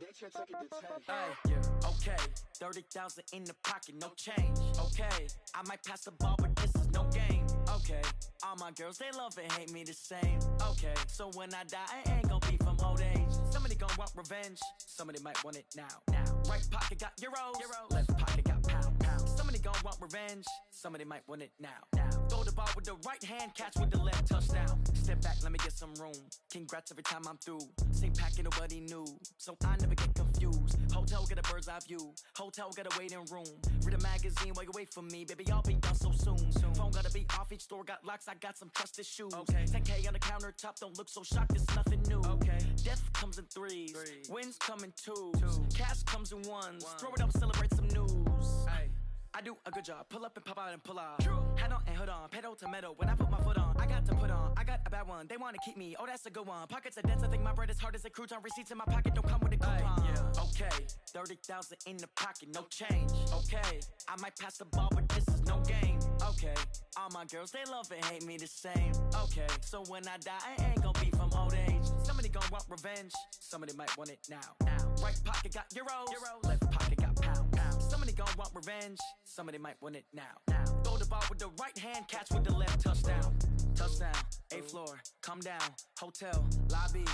They should take it to 10. Hey, okay, 30,000 in the pocket, no change. Okay, I might pass the ball, but this is no game. Okay, all my girls, they love and hate me the same. Okay, so when I die, I ain't gon' be from old age. Somebody gon' want revenge, somebody might want it now. Right pocket got euros, left pocket got pound. Somebody gon' want revenge, somebody might want it now. Throw the ball with the right hand, catch with the left, touchdown. Step back, let me get some room. Congrats every time I'm through. Same packet, nobody knew, so I never get confused. Hotel get a bird's eye view, hotel get a waiting room. Read a magazine while you wait for me, baby, I'll be done so soon. Phone gotta be off, each store got locks, I got some trusted shoes. 10K on the countertop, don't look so shocked, it's nothing new. Death comes in threes, wins come in twos, cash comes in ones. Throw it up, celebrate some news. I do a good job, pull up and pop out and pull out. Head on and hood on, pedal to metal. When I put my foot on, I got to put on. I got a bad one, they wanna keep me, oh that's a good one. Pockets are dense, I think my bread is hard as a crouton. Receipts in my pocket don't come with a coupon. Okay, 30,000 in the pocket, no change. Okay, I might pass the ball, but this is no game. Okay, all my girls, they love and hate me the same. Okay, so when I die, I ain't gon' be from old age. Somebody gon' want revenge, somebody might want it now. Right pocket got euros, left pocket got pound. Somebody gon' want revenge, somebody might want it now. Throw the ball with the right hand, catch with the left, touchdown. Touchdown, 8th floor, come down, hotel, lobby.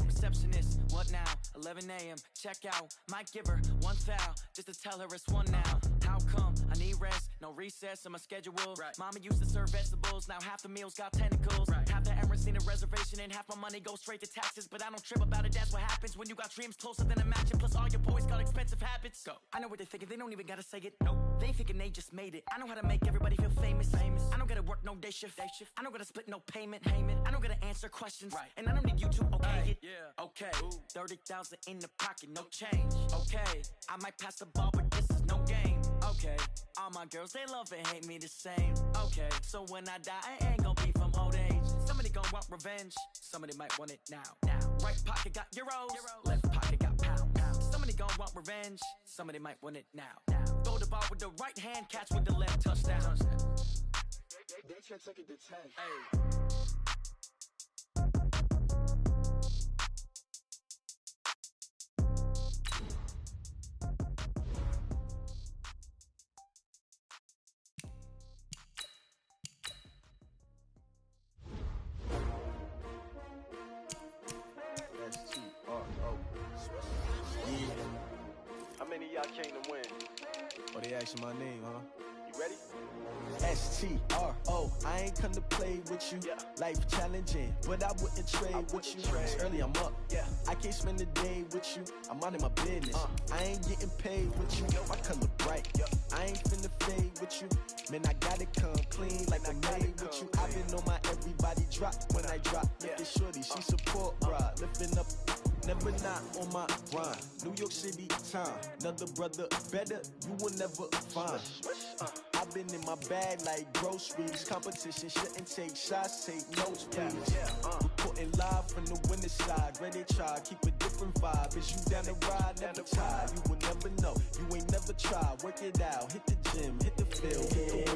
Receptionist, what now? 11 a.m. check out. Might give her one foul just to tell her it's one now. How come? I need rest, no recess in my schedule. Mama used to serve vegetables, now half the meals got tentacles. Half the Emirates need a reservation and half my money goes straight to taxes. But I don't trip about it, that's what happens when you got dreams closer than a match. And plus all your boys got expensive habits. Go. I know what they're thinking, they don't even gotta say it. Nope. They thinking they just made it. I know how to make everybody feel famous. I don't gotta work no day shift. I don't gotta split no payment. I don't gotta answer questions. And I don't need you to okay it. Okay, 30,000 in the pocket, no change. Okay, I might pass the ball, but this is no game. Okay, all my girls, they love and hate me the same. Okay, so when I die, I ain't gon' be from old age. Somebody gon' want revenge, somebody might want it now. Right pocket got euros, left pocket got pound. Somebody gon' want revenge, somebody might want it now. Throw the ball with the right hand, catch with the left, touchdown. They should take it to 10. How many of y'all came to win? Oh, they asking my name, huh? You ready? STRO, I ain't come to play with you. Life challenging, but I wouldn't trade with you. It's early, I'm up. I can't spend the day with you. I'm minding my business. I ain't getting paid with you. My color bright. I ain't finna fade with you. Man, I gotta come clean like I made with you. I've been on my everybody drop when I drop. Look at shorty, she support ride. Lifting up, never not on my grind. New York City time, another brother better, you will never find. I've been in my bag like groceries. Competition shouldn't take shots, take notes, please. Reporting live from the winter side. Ready to try, keep a different vibe. Is you down the ride, never tired. You will never know, you ain't never tried. Work it out, hit the gym, hit the field.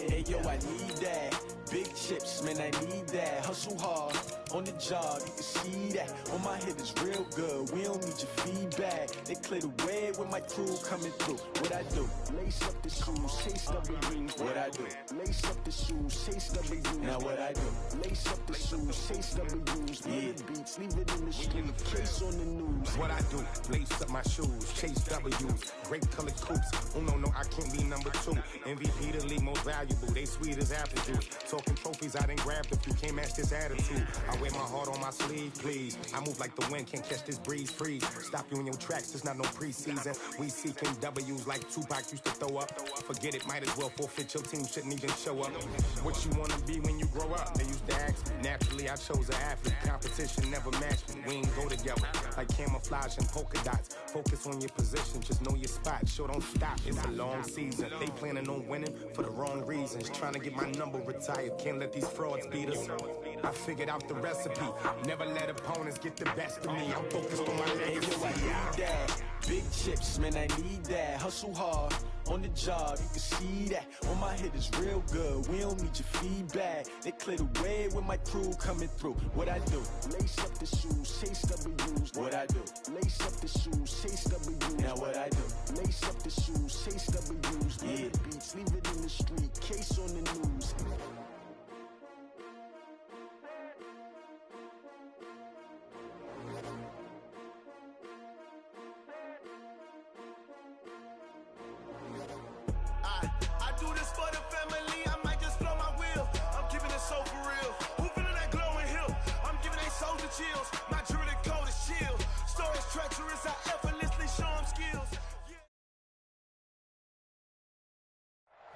Hey yo, I need that. Big chips, man, I need that. Hustle hard, on the job, you can see that. On my head is real good, we don't need your feedback. They clear the way with my crew coming through. What I do? Lace up the shoes, chase W's. What I do? Lace up the shoes, chase W's. Now what I do? Lace up the shoes, chase W's. Little beats, leave it in the street, case on the news. What I do? Lace up my shoes, chase W's. Great colored coops. Oh no, I can't be number 2. MVP the league most valuable. They sweet as apple juice. Talking trophies, I didn't grab the few. Can't match this attitude. I wear my heart on my sleeve, please. I move like the wind, can't catch this breeze, freeze. Stop you in your tracks, there's not no preseason. We seeking W's like Tupac used to throw up. Forget it, might as well forfeit, your team shouldn't even show up. What you wanna be when you grow up? They used to ask me. Naturally, I chose an athlete. Competition never matched me. We ain't go together like camouflage and polka dots. Focus on your position, just know your spot. Sure, don't stop, it's a long season. They planning on winning for the wrong reasons. Trying to get my number retired, can't let these frauds beat us. I figured out the recipe. Never let opponents get the best of me. I'm focused on my legacy. Hey yo, I need that. Big chips, man, I need that. Hustle hard, on the job, you can see that. On my head is real good, we don't need your feedback. They clear the way with my crew coming through. What I do? Lace up the shoes, chase W's. What I do? Lace up the shoes, chase W's. Now what I do? Lace up the shoes, chase W's. Yeah, beats, leave it in the street, case on the news. I do this for the family, I might just blow my wheel. I'm giving it so for real. Who feeling that glowing hill? I'm giving they soldier chills. My jewelry code is chill. Stories treacherous, I effortlessly show them skills.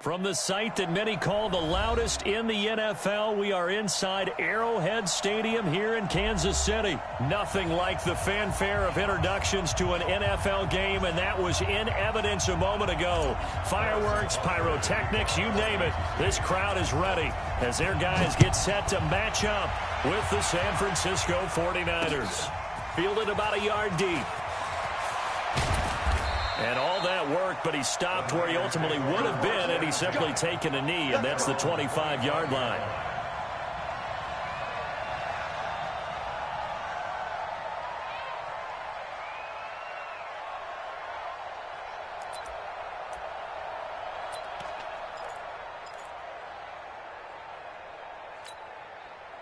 From the site that many call the loudest in the NFL, we are inside Arrowhead Stadium here in Kansas City. Nothing like the fanfare of introductions to an NFL game, and that was in evidence a moment ago. Fireworks, pyrotechnics, you name it. This crowd is ready as their guys get set to match up with the San Francisco 49ers. Fielded about a yard deep. And all that worked, but he stopped where he ultimately would have been had he simply taken a knee, and that's the 25-yard line.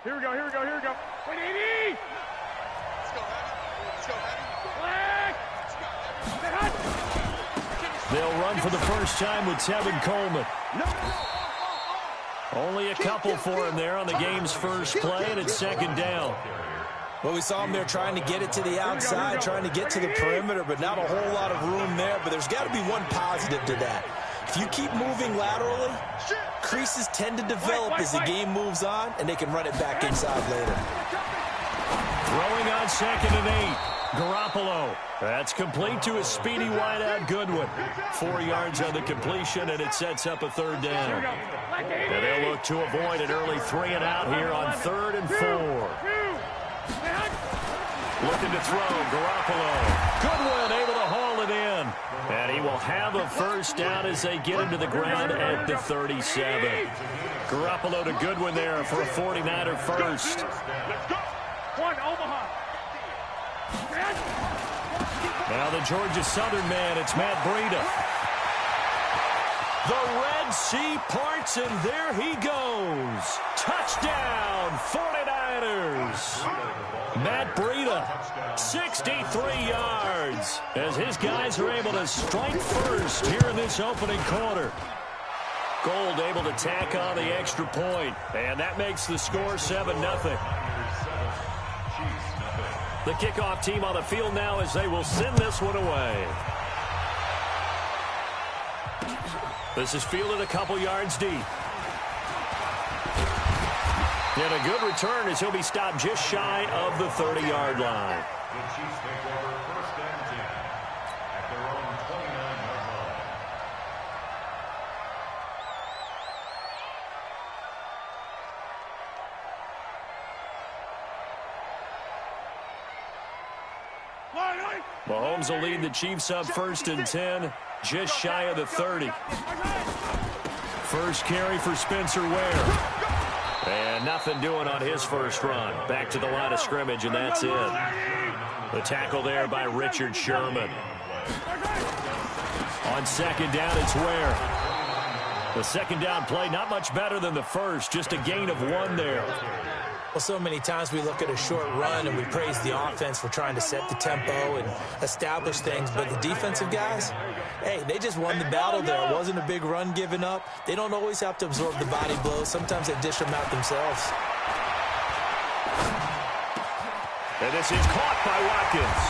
Here we go. Wait, 80! Let's go, heavy. Black! They'll run for the first time with Tevin Coleman. Only a couple for him there on the game's first play, and it's second down. Well, we saw him there trying to get it to the outside, trying to get to the perimeter, but not a whole lot of room there. But there's got to be one positive to that. If you keep moving laterally, creases tend to develop as the game moves on, and they can run it back inside later. Throwing on 2nd and 8. Garoppolo. That's complete to a speedy wideout Goodwin. 4 yards on the completion, and it sets up a third down. And they'll look to avoid an early 3-and-out here on 3rd and 4. Looking to throw, Garoppolo. Goodwin able to haul it in. And he will have a first down as they get into the ground at the 37. Garoppolo to Goodwin there for a 49er first. One, Omaha. Now the Georgia Southern man, it's Matt Breida. The Red Sea parts, and there he goes. Touchdown, 49ers. Matt Breida, 63 yards, as his guys are able to strike first here in this opening quarter. Gold able to tack on the extra point, and that makes the score 7-0. The kickoff team on the field now as they will send this one away. This is fielded a couple yards deep. And a good return as he'll be stopped just shy of the 30-yard line. The Chiefs take over 1st and 10 at their own 29-yard line. Mahomes will lead the Chiefs up 1st and 10, just shy of the 30. First carry for Spencer Ware. And nothing doing on his first run. Back to the line of scrimmage, and that's it. The tackle there by Richard Sherman. On 2nd down, it's Ware. The 2nd down play, not much better than the first, just a gain of 1 there. Well, so many times we look at a short run and we praise the offense for trying to set the tempo and establish things, but the defensive guys, hey, they just won the battle there. It wasn't a big run given up. They don't always have to absorb the body blows. Sometimes they dish them out themselves. And this is caught by Watkins.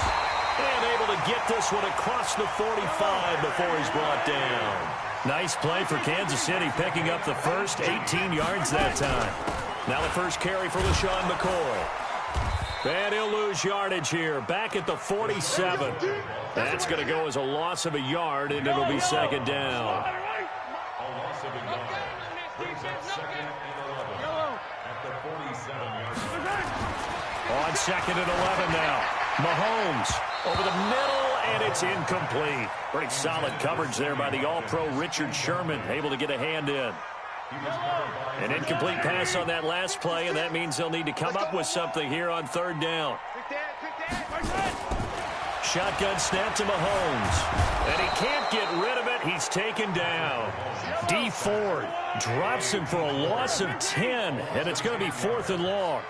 And able to get this one across the 45 before he's brought down. Nice play for Kansas City, picking up the first 18 yards that time. Now the first carry for LaShawn McCoy. And he'll lose yardage here, back at the 47. That's going to go as a loss of a yard, and it'll be 2nd down. A loss of a yard brings up 2nd and 11 at the 47-yard line. On 2nd and 11 now. Mahomes over the middle, and it's incomplete. Pretty solid coverage there by the All-Pro Richard Sherman, able to get a hand in. An incomplete pass on that last play, and that means they'll need to come up with something here on third down. Shotgun snap to Mahomes, and he can't get rid of it. He's taken down. D Ford drops him for a loss of 10, and it's going to be 4th and long.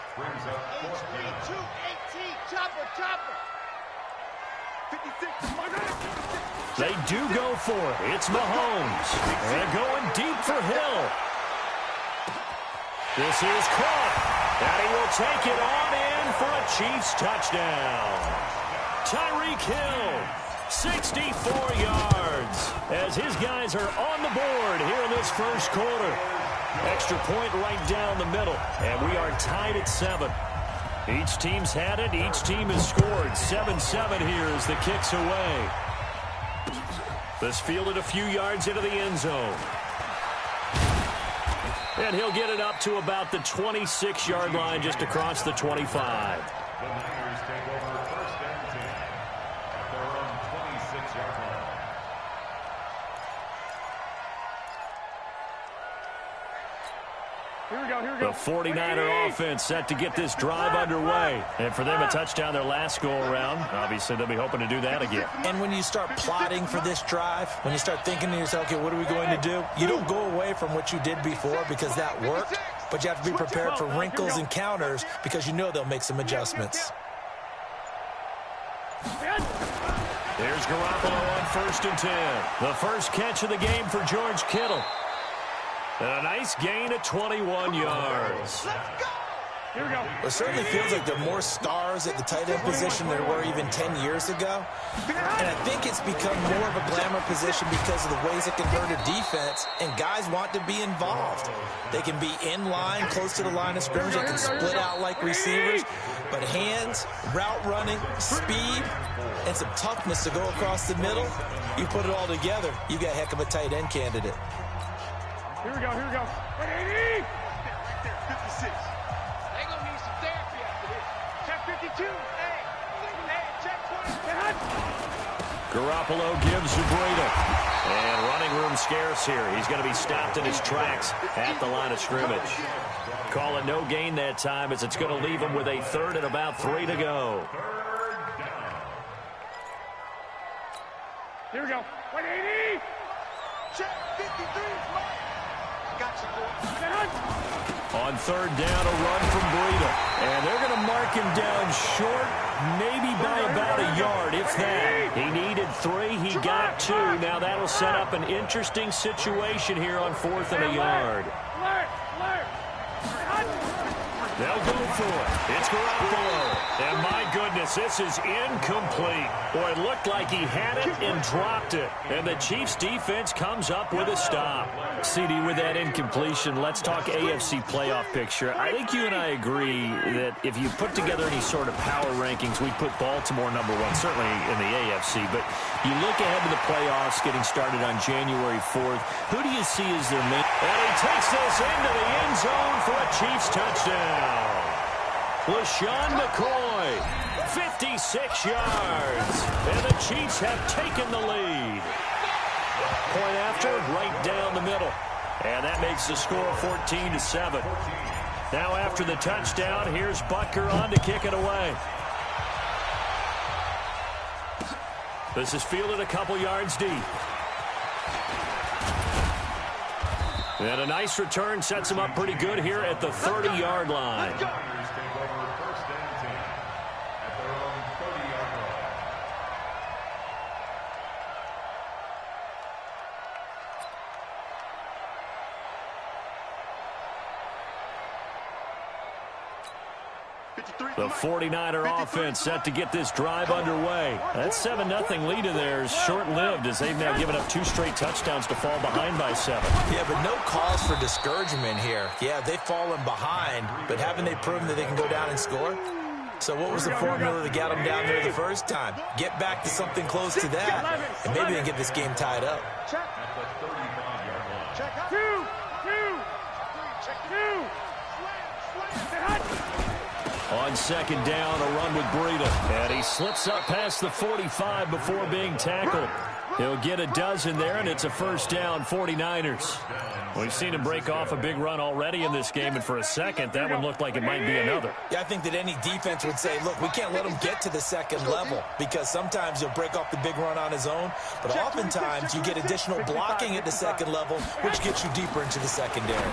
They do go for it. It's Mahomes, and going deep for Hill. This is caught, and he will take it on in for a Chiefs touchdown. Tyreek Hill, 64 yards, as his guys are on the board here in this first quarter. Extra point right down the middle, and we are tied at 7. Each team's had it. Each team has scored. 7-7 here as the kick's away. This fielded a few yards into the end zone. And he'll get it up to about the 26-yard line, just across the 25. The Niners take over 1st and 10 at their own 26-yard line. Here we go. The 49er offense set to get this drive underway. And for them, a touchdown their last go-around. Obviously, they'll be hoping to do that again. And when you start plotting for this drive, when you start thinking to yourself, okay, what are we going to do? You don't go away from what you did before because that worked, but you have to be prepared for wrinkles and counters because you know they'll make some adjustments. There's Garoppolo on 1st and 10. The first catch of the game for George Kittle. And a nice gain of 21 yards. Here we go. It certainly feels like there are more stars at the tight end position than there were even 10 years ago. And I think it's become more of a glamour position because of the ways it can hurt a defense, and guys want to be involved. They can be in line, close to the line of scrimmage. They can split out like receivers. But hands, route running, speed, and some toughness to go across the middle, you put it all together, you got a heck of a tight end candidate. Here we go. 180. Right there, 56. They gonna need some therapy after this. Check 52. Hey, check 20. Garoppolo gives to Breida. And running room scarce here. He's going to be stopped in his tracks at the line of scrimmage. Call it no gain that time, as it's going to leave him with a 3rd and about 3 to go. Here we go. 180. Check 53. Gotcha, boy. On 3rd down, a run from Breida. And they're going to mark him down short, maybe by about a yard, if that. He needed 3. He got 2. Now that'll set up an interesting situation here on 4th and a yard. They'll go for it. It's Garoppolo. And my goodness, this is incomplete. Boy, it looked like he had it and dropped it. And the Chiefs defense comes up with a stop. CD, with that incompletion, let's talk AFC playoff picture. I think you and I agree that if you put together any sort of power rankings, we'd put Baltimore #1, certainly in the AFC. But you look ahead to the playoffs getting started on January 4th. Who do you see as their main? And he takes this into the end zone for a Chiefs touchdown. LaShawn McCoy, 56 yards. And the Chiefs have taken the lead. Point after, right down the middle. And that makes the score 14-7. Now after the touchdown, here's Butker on to kick it away. This is fielded a couple yards deep. And a nice return sets him up pretty good here at the 30-yard line. The 49er offense set to get this drive underway. That 7-0 lead of theirs short-lived, as they've now given up 2 straight touchdowns to fall behind by 7. Yeah, but no cause for discouragement here. Yeah, they've fallen behind, but haven't they proven that they can go down and score? So what was the formula that got them down there the first time? Get back to something close to that, and maybe they can get this game tied up. Check. Check. 2. On second down, a run with Breida. And he slips up past the 45 before being tackled. He'll get a dozen there, and it's a first down, 49ers. We've seen him break off a big run already in this game, and for a second, that one looked like it might be another. Yeah, I think that any defense would say, look, we can't let him get to the second level, because sometimes he'll break off the big run on his own, but oftentimes you get additional blocking at the second level, which gets you deeper into the secondary.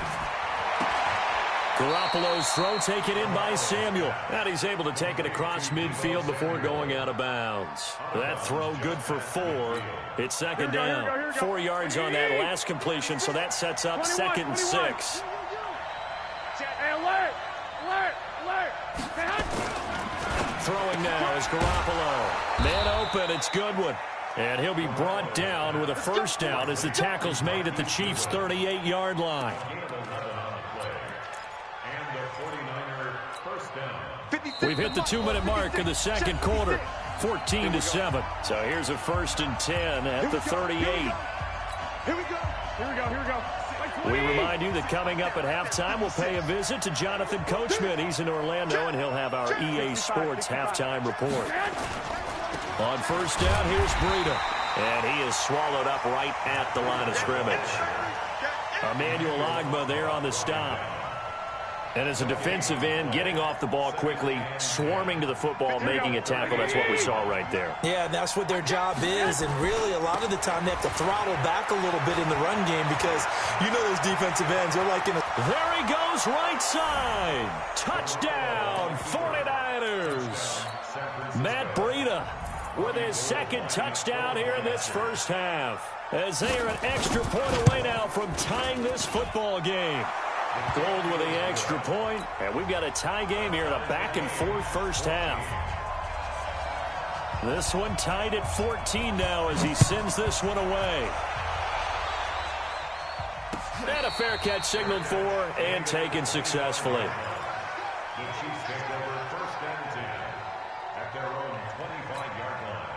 Garoppolo's throw taken in by Samuel. And he's able to take it across midfield before going out of bounds. That throw good for 4. It's second down. 4 yards on that last completion, so that sets up 2nd and 6. Throwing now is Garoppolo. Man open, it's Goodwin. And he'll be brought down with a first down as the tackle's made at the Chiefs' 38-yard line. We've hit the 2-minute mark in the second quarter, 14-7. So here's a 1st and 10 at the 38. Here we go. We remind you that coming up at halftime, we'll pay a visit to Jonathan Coachman. He's in Orlando, and he'll have our EA Sports halftime report. On first down, here's Breida. And he is swallowed up right at the line of scrimmage. Emmanuel Ogbah there on the stop. And as a defensive end, getting off the ball quickly, swarming to the football, making a tackle. That's what we saw right there. Yeah, and that's what their job is. And really, a lot of the time, they have to throttle back a little bit in the run game because, you know, those defensive ends, they're like in a... There he goes, right side. Touchdown, 49ers. Matt Breida with his 2nd touchdown here in this first half. As they are an extra point away now from tying this football game. Gold with the extra point, and we've got a tie game here in a back-and-forth first half. This one tied at 14 now as he sends this one away. And a fair catch signaled for and taken successfully. The Chiefs take over 1st and 10 at their own 25-yard line.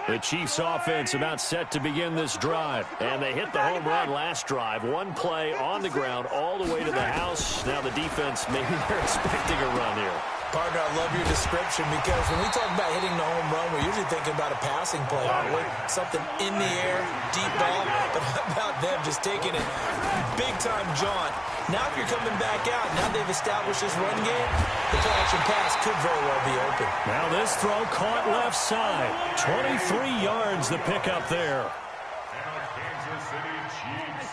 The Chiefs offense about set to begin this drive. And they hit the home run last drive. One play on the ground all the way to the house. Now the defense, maybe they're expecting a run here. Partner, I love your description because when we talk about hitting the home run, we're usually thinking about a passing play, aren't we? Something in the air, deep ball. But how about them just taking it big-time jaunt? Now if you're coming back out, now they've established this run game, the play-action pass could very well be open. Now this throw caught left side. 23 yards the pickup there. Kansas City Chiefs.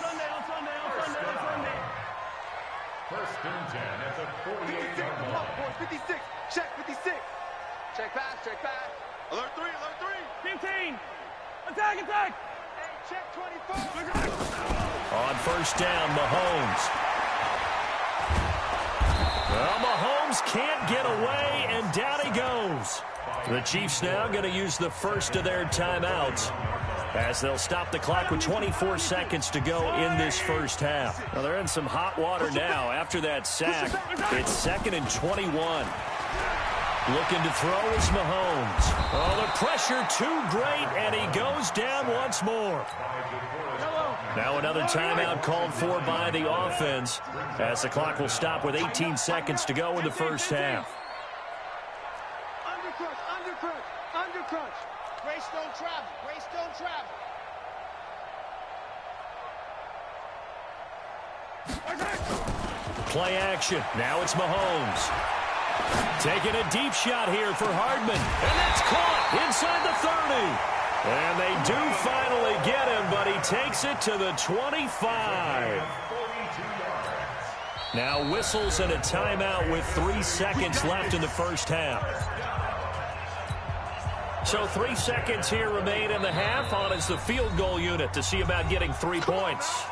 First and 10 at the 48-yard line. 56. Check 56. Check pass. Alert 3. 15. Attack. Hey, check 24. On first down, Mahomes. Well, Mahomes can't get away, and down he goes. The Chiefs now going to use the first of their timeouts as they'll stop the clock with 24 seconds to go in this first half. Well, they're in some hot water now after that sack. It's 2nd and 21. Looking to throw is Mahomes. Oh, the pressure too great, and he goes down once more. Now another timeout called for by the offense as the clock will stop with 18 seconds to go in the first half. Undercrunch. Grace don't travel. Play action. Now it's Mahomes. Taking a deep shot here for Hardman. And that's caught inside the 30. And they do finally get him, but he takes it to the 25. Now whistles and a timeout with 3 seconds left in the first half. So 3 seconds here remain in the half on as the field goal unit to see about getting 3 points.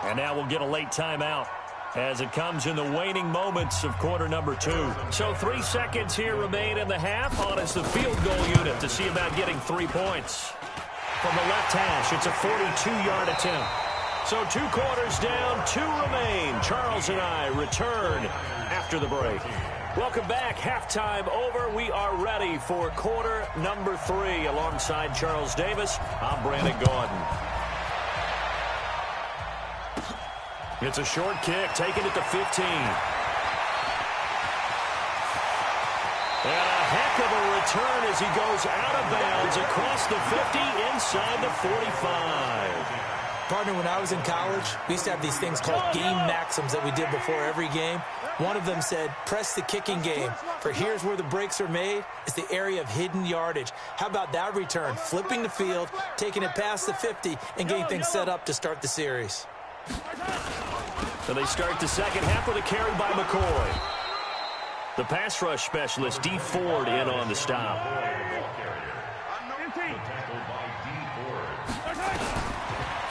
And now we'll get a late timeout as it comes in the waning moments of quarter number 2. So 3 seconds here remain in the half on as the field goal unit to see about getting 3 points. From the left hash, it's a 42-yard attempt. So 2 quarters down, 2 remain. Charles and I return after the break. Welcome back. Halftime over. We are ready for quarter number 3. Alongside Charles Davis, I'm Brandon Gordon. It's a short kick, taken at the 15. return as he goes out of bounds across the 50 inside the 45. Partner, when I was in college, we used to have these things called game maxims that we did before every game. One of them said, press the kicking game, for here's where the breaks are made. It's the area of hidden yardage. How about that return? Flipping the field, taking it past the 50, and getting things set up to start the series. So they start the second half with a carry by McCoy. The pass rush specialist, D. Ford, in on the stop.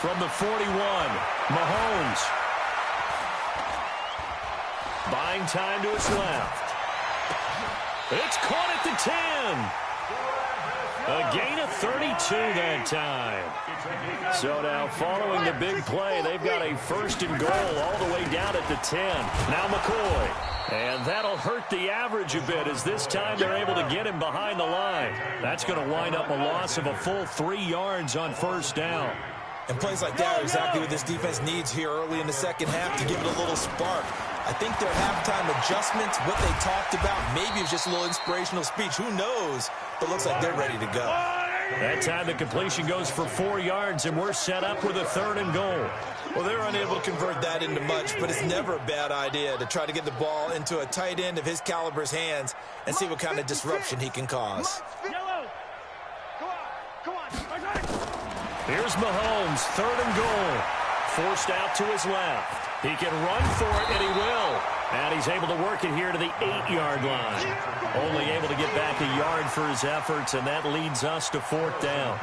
From the 41, Mahomes. Buying time to his left. It's caught at the 10. A gain of 32 that time. So now following the big play, they've got a first and goal all the way down at the 10. Now McCoy. And that'll hurt the average a bit as this time they're able to get him behind the line. That's going to wind up a loss of a full 3 yards on first down. And plays like that are exactly what this defense needs here early in the second half to give it a little spark. I think their halftime adjustments, what they talked about, maybe it's just a little inspirational speech. Who knows? But looks like they're ready to go. That time the completion goes for 4 yards, and we're set up with a third and goal. Well, they're unable to convert that into much, but it's never a bad idea to try to get the ball into a tight end of his caliber's hands and see what kind of disruption he can cause. Here's Mahomes, third and goal. Forced out to his left. He can run for it, and he will. And he's able to work it here to the 8-yard line. Only able to get back a yard for his efforts, and that leads us to fourth down.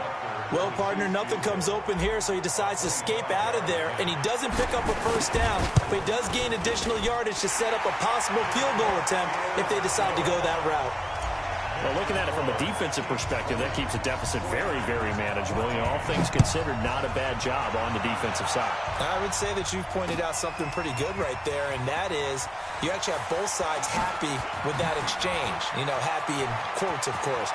Well, partner, nothing comes open here, so he decides to escape out of there, and he doesn't pick up a first down, but he does gain additional yardage to set up a possible field goal attempt if they decide to go that route. Well, looking at it from a defensive perspective, that keeps the deficit very, very manageable. You know, all things considered, not a bad job on the defensive side. I would say that you've pointed out something pretty good right there, and that is you actually have both sides happy with that exchange. You know, happy in quotes, of course.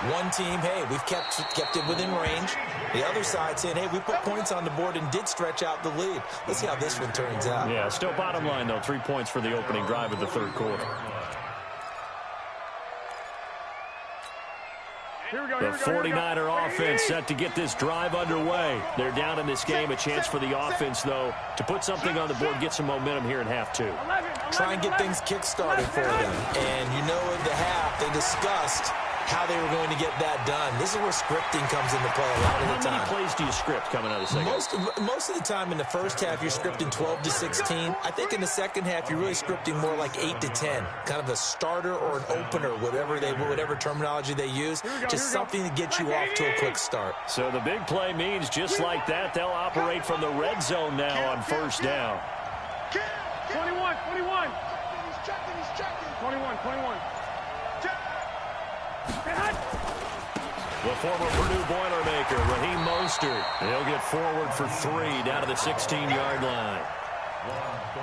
One team, hey, we've kept it within range. The other side saying, hey, we put points on the board and did stretch out the lead. Let's see how this one turns out. Yeah, still bottom line, though, 3 points for the opening drive of the third quarter. The 49er offense set to get this drive underway. They're down in this game. A chance for the offense, though, to put something on the board, get some momentum here in half two. Try and get things kick-started for them. And you know in the half, they discussed how they were going to get that done. This is where scripting comes into play a lot of the time. How many plays do you script coming out of the second? Most of the time in the first half, you're scripting 12 to 16. I think in the second half, you're really scripting more like 8 to 10. Kind of a starter or an opener, whatever terminology they use. Just something to get you off to a quick start. So the big play means just like that, they'll operate from the red zone now on first down. 21. 21. 21. The former Purdue Boilermaker, Raheem Mostert. He'll get forward for 3 down to the 16-yard line.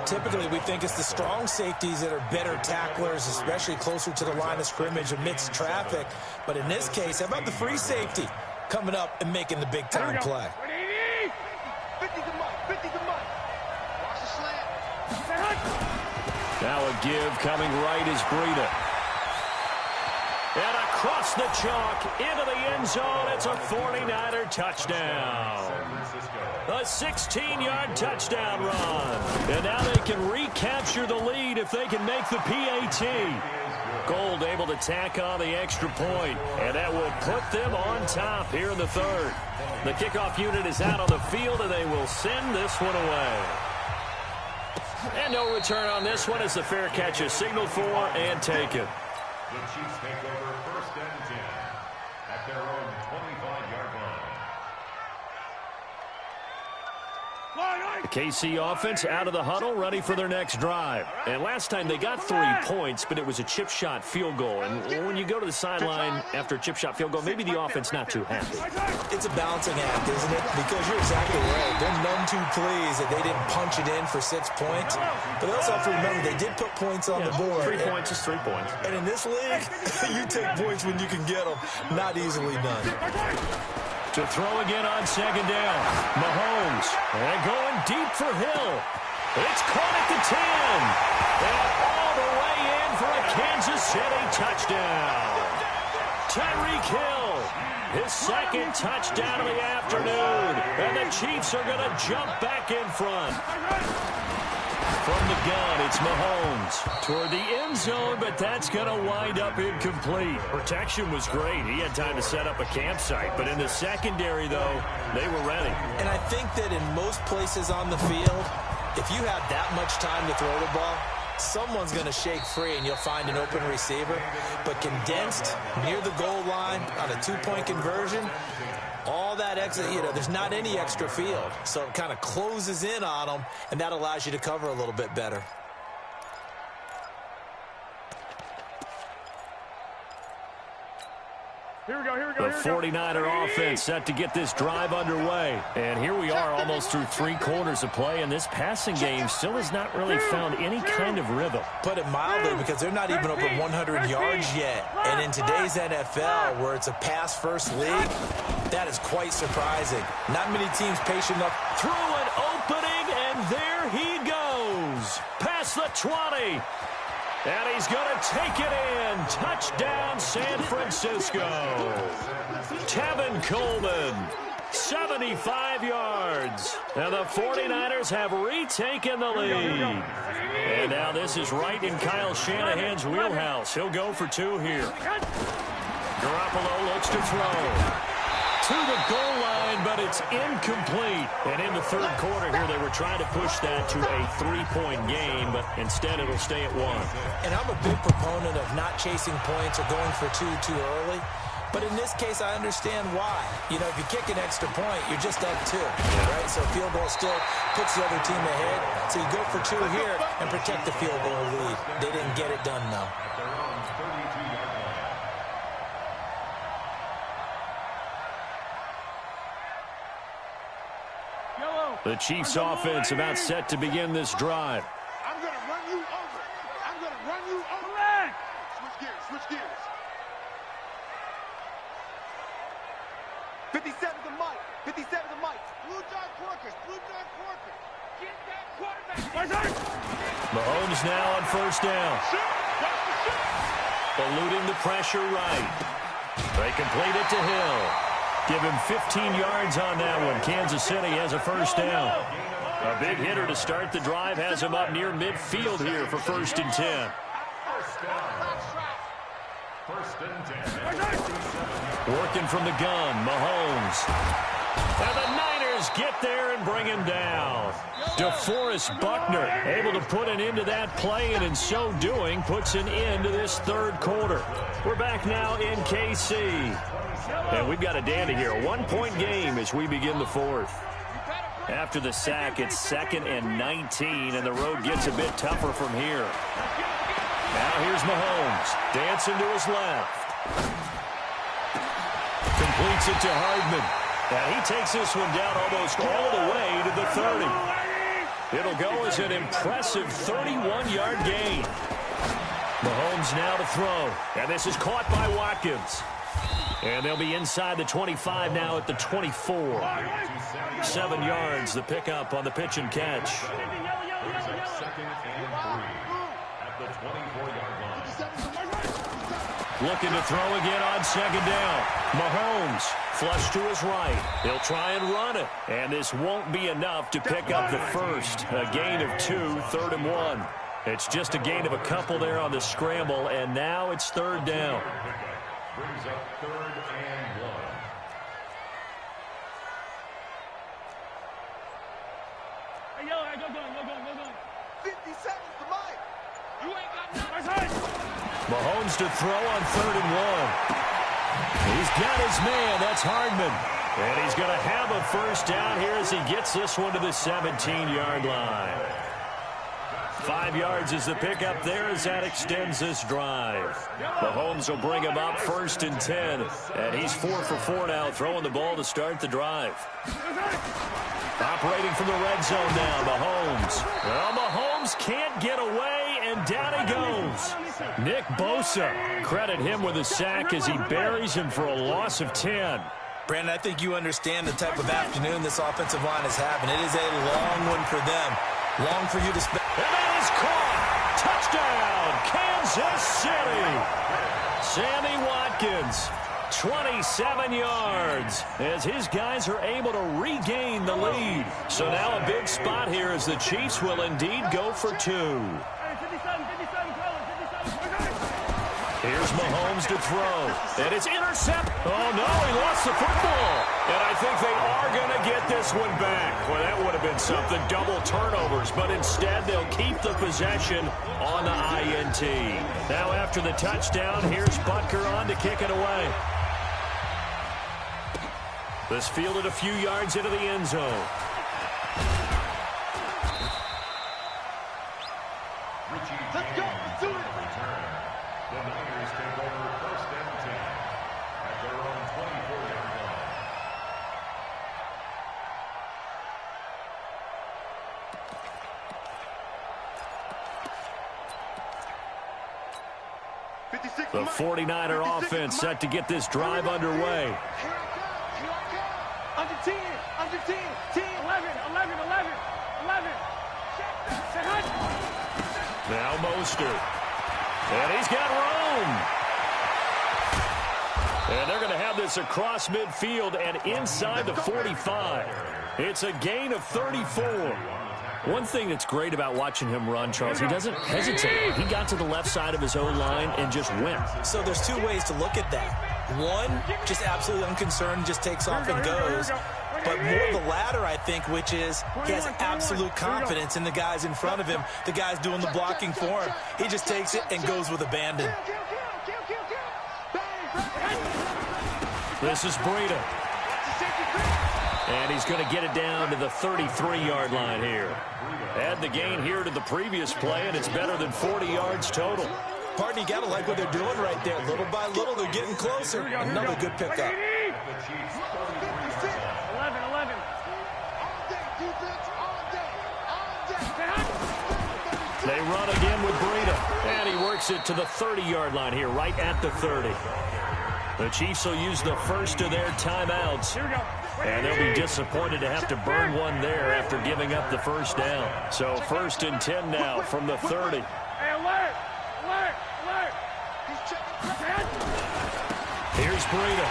Typically, we think it's the strong safeties that are better tacklers, especially closer to the line of scrimmage amidst traffic. But in this case, how about the free safety coming up and making the big-time play? 50 to Mike. Watch the slant. Now a give coming right is Breida. And across the chalk into the end zone. It's a 49er touchdown. A 16-yard touchdown run. And now they can recapture the lead if they can make the PAT. Gold able to tack on the extra point, and that will put them on top here in the third. The kickoff unit is out on the field, and they will send this one away. And no return on this one as the fair catch is signaled for and taken. The Chiefs take over first and 10 at their own 25-yard line. The KC offense out of the huddle, ready for their next drive. And last time they got 3 points, but it was a chip shot field goal. And when you go to the sideline after a chip shot field goal, maybe the offense not too happy. It's a balancing act, isn't it? Because you're exactly right. They're none too pleased that they didn't punch it in for 6 points. But they also have to remember they did put points on the board. 3 points is 3 points. And in this league, you take points when you can get them. Not easily done. To throw again on second down. Mahomes. And going deep for Hill. It's caught at the 10. And all the way in for a Kansas City touchdown. Tyreek Hill, his second touchdown of the afternoon. And the Chiefs are going to jump back in front. From the gun, it's Mahomes toward the end zone, but that's going to wind up incomplete. Protection was great. He had time to set up a campsite, but in the secondary, though, they were ready. And I think that in most places on the field, if you have that much time to throw the ball, someone's going to shake free and you'll find an open receiver. But condensed near the goal line on a two-point conversion, all that extra, there's not any extra field. So it kind of closes in on them, and that allows you to cover a little bit better. Here we go. The 49er offense set to get this drive underway. And here we are almost through 3 quarters of play, and this passing game still has not really found any kind of rhythm. Put it mildly, because they're not even over 100 yards yet. And in today's NFL, where it's a pass-first league, that is quite surprising. Not many teams patient enough. Through an opening, and there he goes. Past the 20. And he's going to take it in. Touchdown, San Francisco. Tevin Coleman, 75 yards. And the 49ers have retaken the lead. And now this is right in Kyle Shanahan's wheelhouse. He'll go for 2 here. Garoppolo looks to throw. To the goal line, but it's incomplete. And in the third quarter here, they were trying to push that to a 3-point game, but instead it'll stay at 1. And I'm a big proponent of not chasing points or going for 2 too early. But in this case, I understand why. If you kick an extra point, you're just up 2, right? So field goal still puts the other team ahead. So you go for 2 here and protect the field goal lead. They didn't get it done, though. The Chiefs offense about set to begin this drive. I'm going to run you over. I'm going to run you over. Switch gears. 57 to Mike. Blue John Corkers. Get that quarterback. Mahomes now on first down. Eluding the pressure right. They complete it to Hill. Give him 15 yards on that one. Kansas City has a first down. A big hitter to start the drive has him up near midfield here for 1st and 10. Working from the gun, Mahomes. And the Niners get there and bring him down. DeForest Buckner able to put an end to that play, and in so doing puts an end to this third quarter. We're back now in KC. And we've got a dandy here. A 1-point game as we begin the 4th. After the sack, it's 2nd and 19, and the road gets a bit tougher from here. Now here's Mahomes, dancing to his left. Completes it to Hardman. And he takes this one down almost all the way to the 30. It'll go as an impressive 31-yard gain. Mahomes now to throw. And this is caught by Watkins. And they'll be inside the 25 now at the 24. 7 yards, the pickup on the pitch and catch. Looking to throw again on 2nd down. Mahomes flush to his right. He'll try and run it. And this won't be enough to pick up the first. A gain of 2, 3rd and 1. It's just a gain of a couple there on the scramble, and now it's 3rd down. Brings up 3rd and 1. Hey, go. 57 to Mike. You ain't got nothing. Mahomes to throw on 3rd and 1. He's got his man. That's Hardman. And he's going to have a first down here as he gets this one to the 17-yard line. 5 yards is the pickup there as that extends this drive. Mahomes will bring him up 1st and 10. And he's 4 for 4 now, throwing the ball to start the drive. Operating from the red zone now, Mahomes. Well, Mahomes can't get away, and down he goes. Nick Bosa, credit him with a sack as he buries him for a loss of 10. Brandon, I think you understand the type of afternoon this offensive line is having. It is a long one for them. Long for you to spend. And that is caught. Touchdown, Kansas City. Sammy Watkins 27 yards as his guys are able to regain the lead. So now a big spot here as the Chiefs will indeed go for 2. Here's Mahomes to throw. And it's intercept. Oh, no, he lost the football. And I think they are going to get this one back. Well, that would have been something, double turnovers. But instead, they'll keep the possession on the INT. Now after the touchdown, here's Butker on to kick it away. This fielded a few yards into the end zone. Let's go. Let's do it. The Niners take over first and 10 at their own 24-yard line. The 49er offense set to get this drive underway. Here I come. Under 10. Under 10. 10. 11. 11. 11. 11. Now Mostert. And he's got room. And they're going to have this across midfield and inside the 45. It's a gain of 34. One thing that's great about watching him run, Charles, he doesn't hesitate. He got to the left side of his own line and just went. So there's two ways to look at that. One, just absolutely unconcerned, just takes off and goes. But more the latter, I think, which is he has absolute confidence in the guys in front of him, the guys doing the blocking for him. He just takes it and goes with abandon. This is Breida. And he's going to get it down to the 33-yard line here. Add the gain here to the previous play, and it's better than 40 yards total. Pardon, you got to like what they're doing right there. Little by little, they're getting closer. Another good pickup. 11. They run again with Breida, and he works it to the 30-yard line here, right at the 30. The Chiefs will use the first of their timeouts, and they'll be disappointed to have to burn one there after giving up the first down. So 1st and 10 now from the 30. Hey, alert! Alert! Alert! Here's Breida.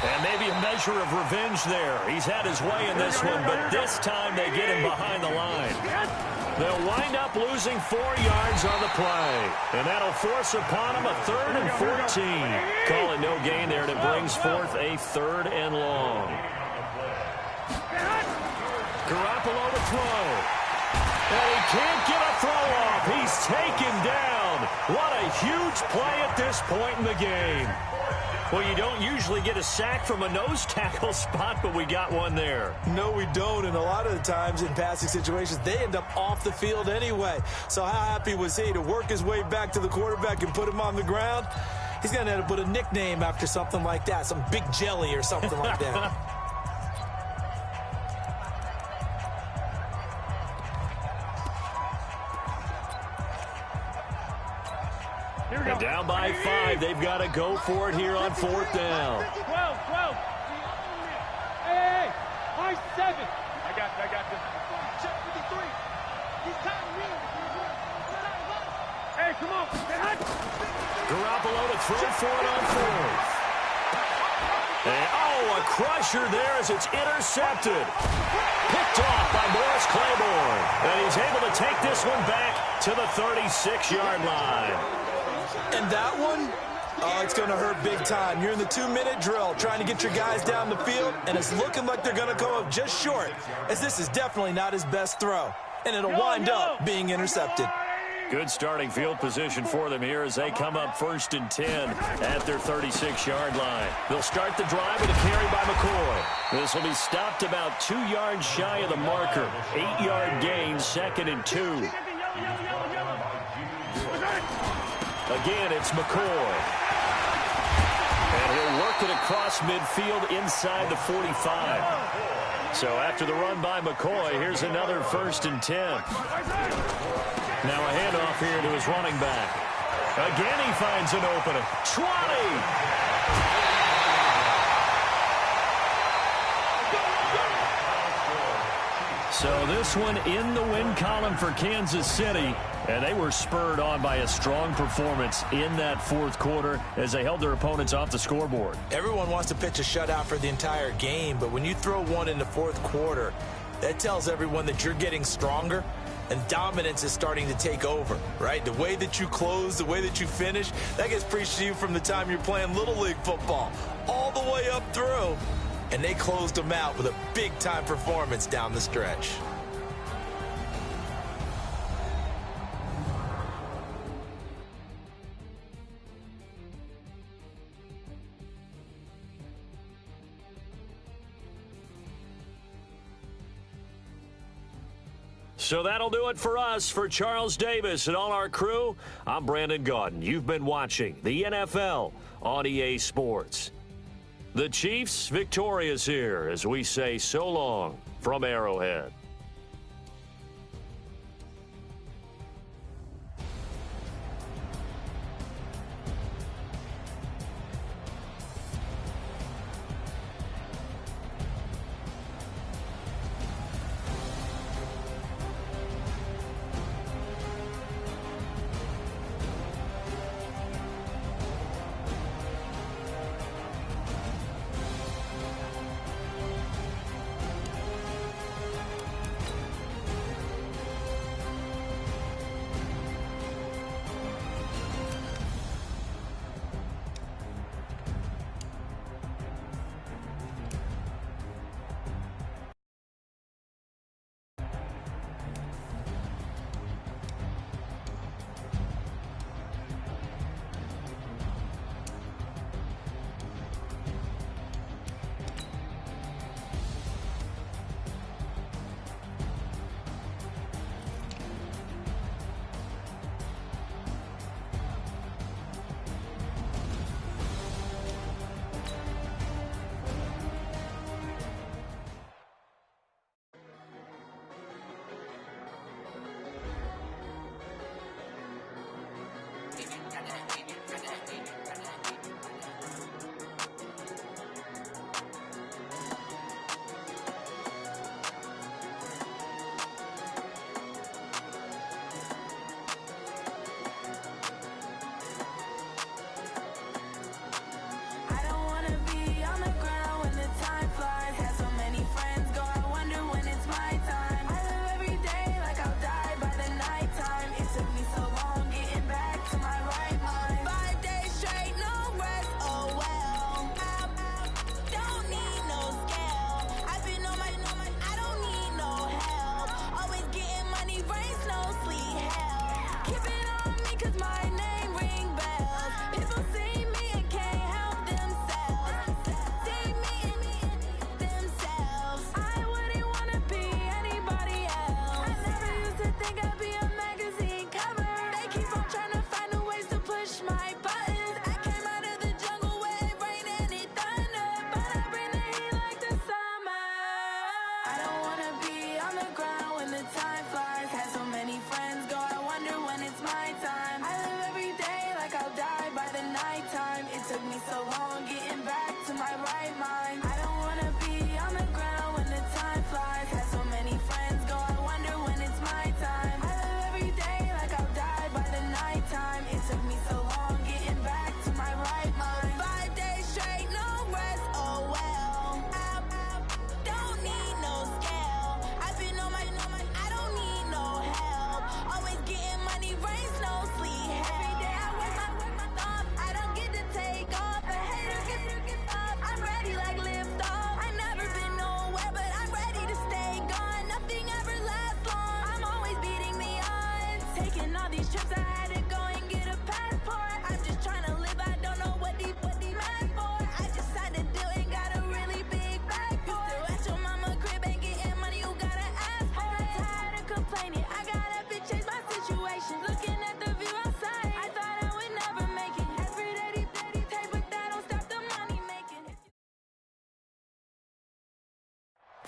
And maybe a measure of revenge there. He's had his way in this one, but this time they get him behind the line. They'll wind up losing 4 yards on the play. And that'll force upon him a 3rd and 14. Call it no gain there, and it brings forth a 3rd and long. Garoppolo to throw. And he can't get a throw off. He's taken down. What a huge play at this point in the game. Well, you don't usually get a sack from a nose tackle spot, but we got one there. No, we don't, and a lot of the times in passing situations, they end up off the field anyway. So how happy was he to work his way back to the quarterback and put him on the ground? He's going to have to put a nickname after something like that, some Big Jelly or something like that. And down by 5, they've got to go for it here on 4th down. 12. Hey, high 7. I got this. Check 53. He's counting me. Hey, come on. Garoppolo to throw for it on 4th. And, a crusher there as it's intercepted. Picked off by Morris Claiborne. And he's able to take this one back to the 36-yard line. And that one, it's going to hurt big time. You're in the 2-minute drill trying to get your guys down the field, and it's looking like they're going to go up just short, as this is definitely not his best throw. And it'll wind up being intercepted. Good starting field position for them here as they come up 1st and 10 at their 36-yard line. They'll start the drive with a carry by McCoy. This will be stopped about 2 yards shy of the marker. 8-yard gain, 2nd and 2. Again, it's McCoy. And he'll work it across midfield inside the 45. So after the run by McCoy, here's another 1st and 10. Now a handoff here to his running back. Again, he finds an opening. 20! So this one in the win column for Kansas City. And they were spurred on by a strong performance in that fourth quarter as they held their opponents off the scoreboard. Everyone wants to pitch a shutout for the entire game, but when you throw one in the fourth quarter, that tells everyone that you're getting stronger and dominance is starting to take over, right? The way that you close, the way that you finish, that gets preached to you from the time you're playing Little League football all the way up through. And they closed them out with a big-time performance down the stretch. So that'll do it for us. For Charles Davis and all our crew, I'm Brandon Gaudin. You've been watching the NFL on EA Sports. The Chiefs victorious here as we say so long from Arrowhead.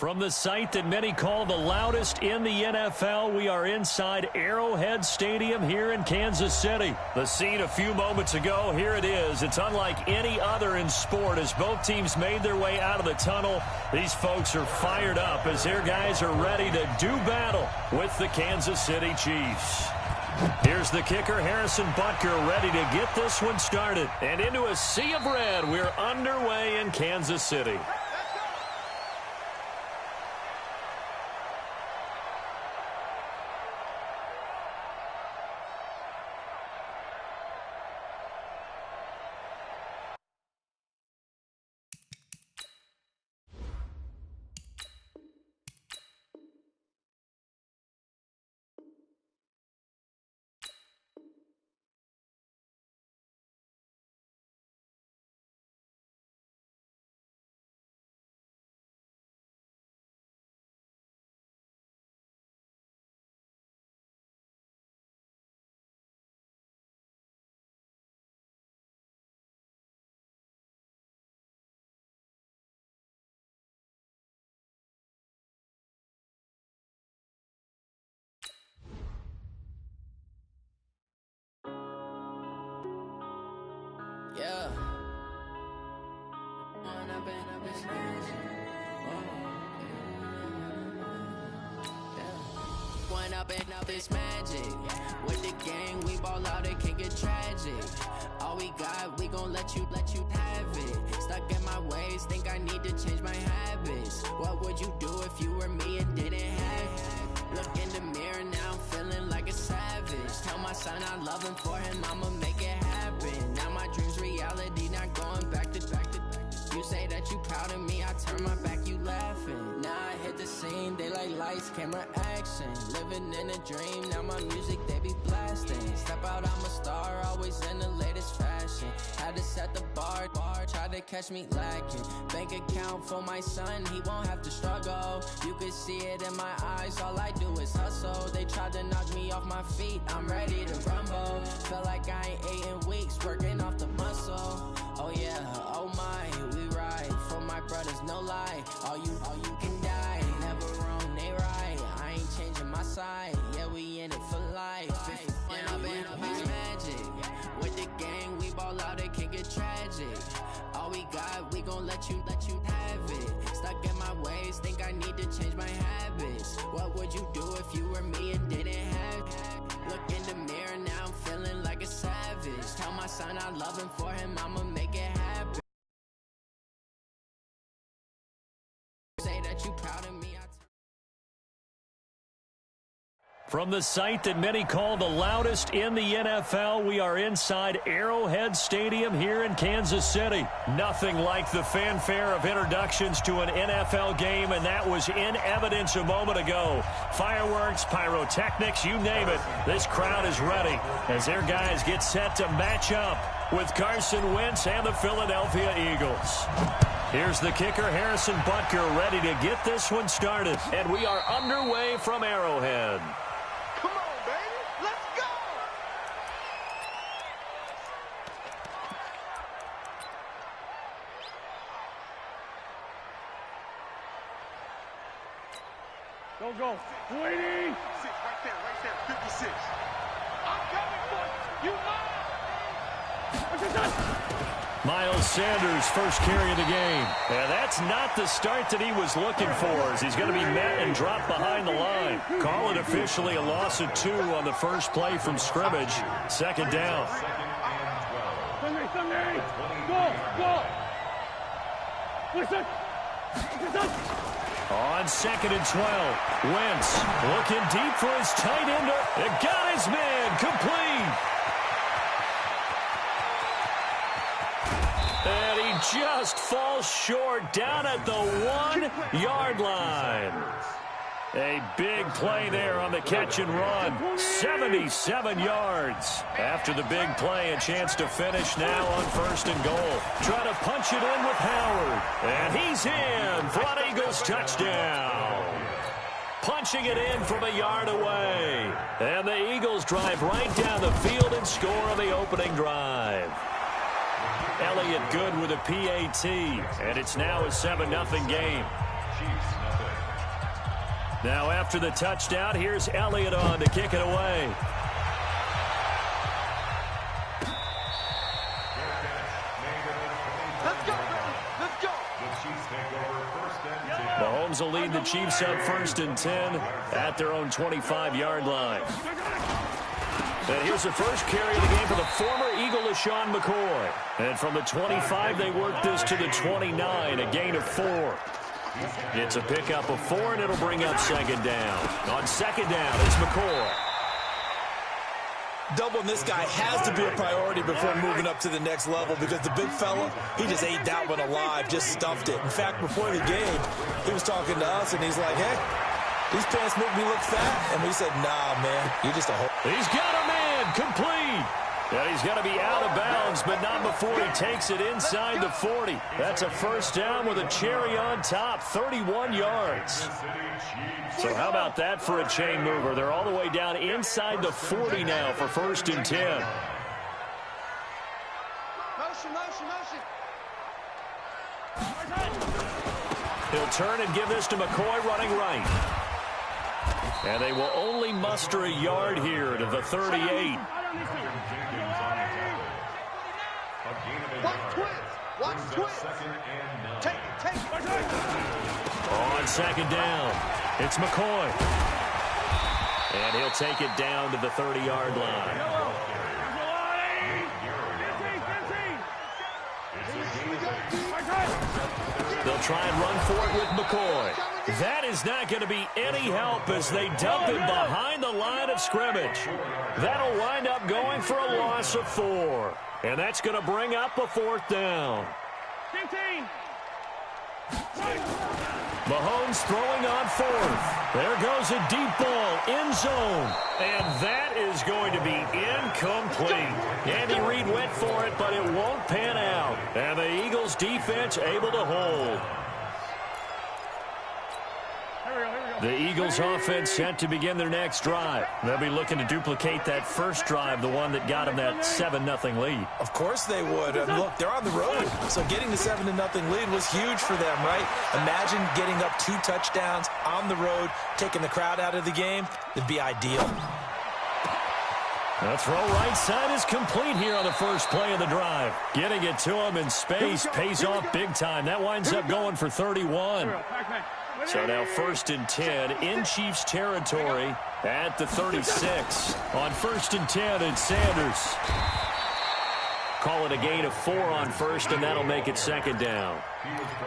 From the site that many call the loudest in the NFL, we are inside Arrowhead Stadium here in Kansas City. The scene a few moments ago, here it is. It's unlike any other in sport as both teams made their way out of the tunnel. These folks are fired up as their guys are ready to do battle with the Kansas City Chiefs. Here's the kicker, Harrison Butker, ready to get this one started. And into a sea of red, we're underway in Kansas City. Yeah. Going up and up is magic. With the gang, we ball out, it can get tragic. All we got, we gon' let you have it. Stuck in my ways, think I need to change my habits. What would you do if you were me and didn't have it? Look in the mirror now, I'm feeling like a savage. Tell my son I love him, for him I'ma make it happen. Now my dream's reality, not going back to. You say that you proud of me, I turn my back, you laughing. Now I hit the scene, they like lights, camera, action. Living in a dream, now my music, they be blasting. Step out, I'm a star, always in the latest fashion. Had to set the bar, try to catch me lacking. Bank account for my son, he won't have to struggle. You can see it in my eyes, all I do is hustle. They tried to knock me off my feet, I'm ready to rumble. Feel like I ain't ate in weeks, working off the muscle. Oh yeah, oh my, we ride for my brothers, no lie. All you can die, never wrong, they right. I ain't changing my side, yeah, we in it for life. When up and up is magic. With the gang, we ball out, it can get tragic. All we got, we gon' let you have it. Stuck in my ways, think I need to change my habits. What would you do if you were me and didn't have it? Look in the mirror now, I'm feeling like a savage. Tell my son I love him, for him I'ma make it happen. Say that you proud of me, From the site that many call the loudest in the NFL, we are inside Arrowhead Stadium here in Kansas City. Nothing like the fanfare of introductions to an NFL game, and that was in evidence a moment ago. Fireworks, pyrotechnics, you name it. This crowd is ready as their guys get set to match up with Carson Wentz and the Philadelphia Eagles. Here's the kicker, Harrison Butker, ready to get this one started. And we are underway from Arrowhead. Come on, baby. Let's go. Go. 20. 6, right there, 56. I'm coming for you. You Miles Sanders, first carry of the game. And that's not the start that he was looking for, as he's going to be met and dropped behind the line. Call it officially a loss of 2 on the first play from scrimmage. Second down. Sunday. Go. Listen. On 2nd and 12, Wentz looking deep for his tight end. It got his man complete. And he just falls short down at the 1-yard line. A big play there on the catch and run. 77 yards. After the big play, a chance to finish now on 1st and goal. Trying to punch it in with Howard. And he's in for an Eagles touchdown. Punching it in from a yard away. And the Eagles drive right down the field and score on the opening drive. Elliott good with a PAT. And it's now a 7-0 game. Now after the touchdown, here's Elliott on to kick it away. Let's go. Mahomes will lead the Chiefs up 1st and 10 at their own 25-yard line. And here's the first carry of the game for the former Eagle, LaShawn McCoy. And from the 25, they work this to the 29, a gain of 4. It's a pickup of 4, and it'll bring up second down. On second down, it's McCoy. Doubling this guy has to be a priority before moving up to the next level because the big fella, he just ate that one alive, just stuffed it. In fact, before the game, he was talking to us, and he's like, hey, these pants make me look fat. And we said, nah, man, you're just a whole. He's got a man, complete. And he's got to be out of bounds, but not before he takes it inside the 40. That's a first down with a cherry on top, 31 yards. So how about that for a chain mover? They're all the way down inside the 40 now for 1st and 10. He'll turn and give this to McCoy running right. And they will only muster a yard here to the 38. Watch twist. Take it. On second down, it's McCoy. And he'll take it down to the 30-yard line. They'll try and run for it with McCoy. That is not going to be any help as they dump him behind the line of scrimmage. That'll wind up going for a loss of 4. And that's going to bring up a 4th down. 15. Mahomes throwing on 4th. There goes a deep ball, end zone. And that is going to be incomplete. Andy Reid went for it, but it won't pan out. And the Eagles defense able to hold. The Eagles offense set to begin their next drive. They'll be looking to duplicate that first drive, the one that got them that 7-0 lead. Of course they would. Look, they're on the road, so getting the 7-0 lead was huge for them, right? Imagine getting up 2 touchdowns on the road, taking the crowd out of the game. It'd be ideal. The throw right side is complete here on the first play of the drive. Getting it to him in space pays off big time. That winds up going for 31. So now 1st and 10 in Chiefs territory at the 36. On 1st and 10, it's Sanders. Call it a gain of 4 on 1st, and that'll make it 2nd down.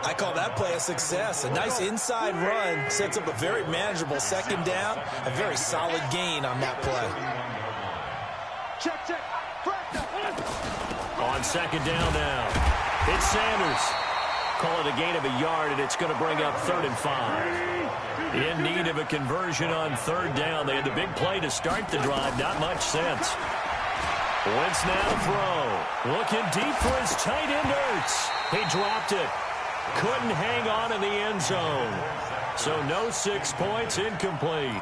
I call that play a success. A nice inside run sets up a very manageable 2nd down. A very solid gain on that play. Check. On 2nd down now, it's Sanders. Call it a gain of a yard, and it's going to bring up 3rd and 5. In need of a conversion on 3rd down. They had the big play to start the drive. Not much sense. Wentz now to throw. Looking deep for his tight end, Ertz. He dropped it. Couldn't hang on in the end zone. So no 6 points, incomplete.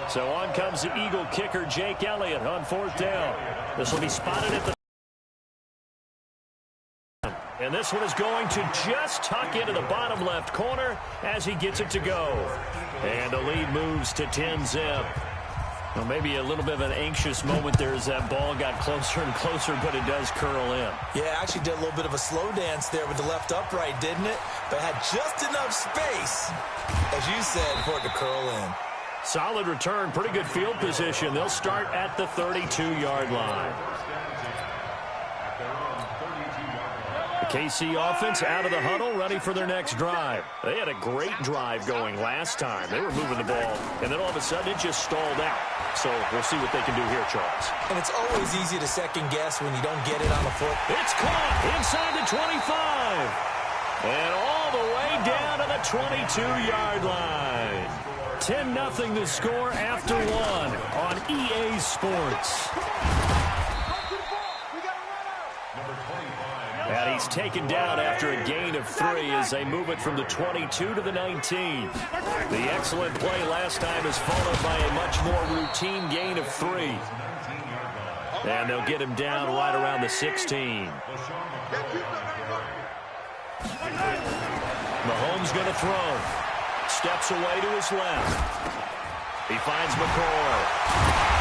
So on comes the Eagle kicker, Jake Elliott, on 4th down. This will be spotted at the... And this one is going to just tuck into the bottom left corner as he gets it to go. And the lead moves to 10-zip. Well, maybe a little bit of an anxious moment there as that ball got closer and closer, but it does curl in. Yeah, actually did a little bit of a slow dance there with the left upright, didn't it? But had just enough space, as you said, for it to curl in. Solid return, pretty good field position. They'll start at the 32-yard line. KC offense out of the huddle, ready for their next drive. They had a great drive going last time. They were moving the ball, and then all of a sudden it just stalled out. So we'll see what they can do here, Charles. And it's always easy to second guess when you don't get it on the foot. It's caught inside the 25. And all the way down to the 22-yard line. 10-0 the score after 1 on EA Sports. And he's taken down after a gain of 3 as they move it from the 22 to the 19. The excellent play last time is followed by a much more routine gain of 3. And they'll get him down right around the 16. Mahomes going to throw. Steps away to his left. He finds McCoy.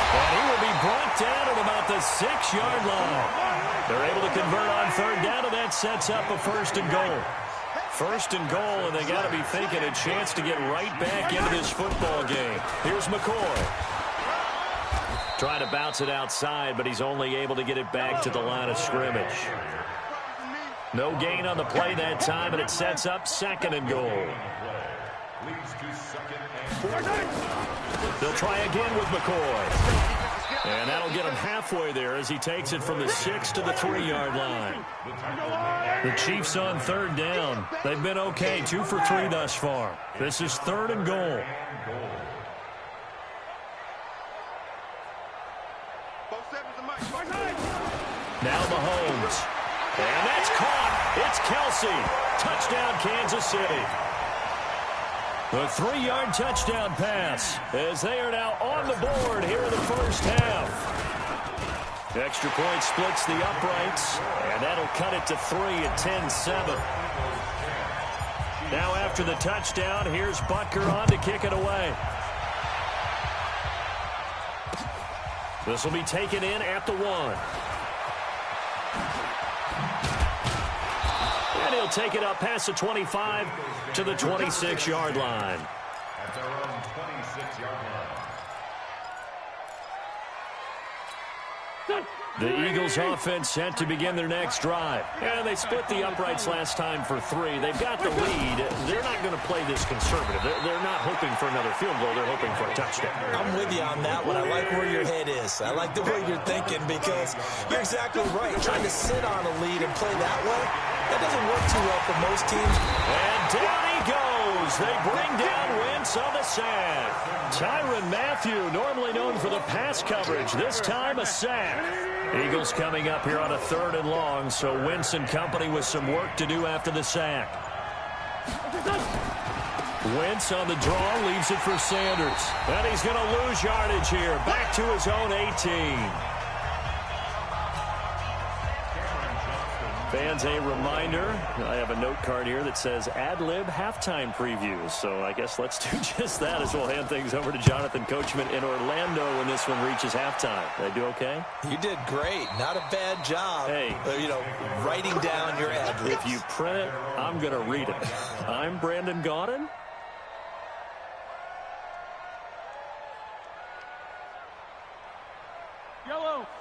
And he will be brought down at about the 6-yard line. They're able to convert on 3rd down, and that sets up a 1st and goal. 1st and goal, and they got to be thinking a chance to get right back into this football game. Here's McCoy. Trying to bounce it outside, but he's only able to get it back to the line of scrimmage. No gain on the play that time, and it sets up 2nd and goal. They'll try again with McCoy. And that'll get him halfway there as he takes it from the 6 to the 3-yard line. The Chiefs on 3rd down. They've been okay, 2 for 3 thus far. This is 3rd and goal. Now Mahomes. And that's caught. It's Kelsey. Touchdown, Kansas City. The 3-yard touchdown pass as they are now on the board here in the first half. Extra point splits the uprights, and that'll cut it to 3 at 10-7. Now after the touchdown, here's Butker on to kick it away. This will be taken in at the 1. And he'll take it up past the 25 to the 26-yard line. At their own 26-yard line. The Eagles offense set to begin their next drive. And they split the uprights last time for 3. They've got the lead. They're not going to play this conservative. They're not hoping for another field goal. They're hoping for a touchdown. I'm with you on that one. I like where your head is. I like the way you're thinking because you're exactly right. Trying to sit on a lead and play that way, that doesn't work too well for most teams. And down he goes. They bring down Wentz on the sack. Tyrann Mathieu, normally known for the pass coverage, this time a sack. Eagles coming up here on a 3rd and long, so Wentz and company with some work to do after the sack. Wentz on the draw, leaves it for Sanders. And he's going to lose yardage here, back to his own 18. Fans, a reminder, I have a note card here that says ad-lib halftime previews. So I guess let's do just that as we'll hand things over to Jonathan Coachman in Orlando when this one reaches halftime. Did I do okay? You did great. Not a bad job. Hey. Writing down your ad-libs. If you print it, I'm going to read it. I'm Brandon Gaudin.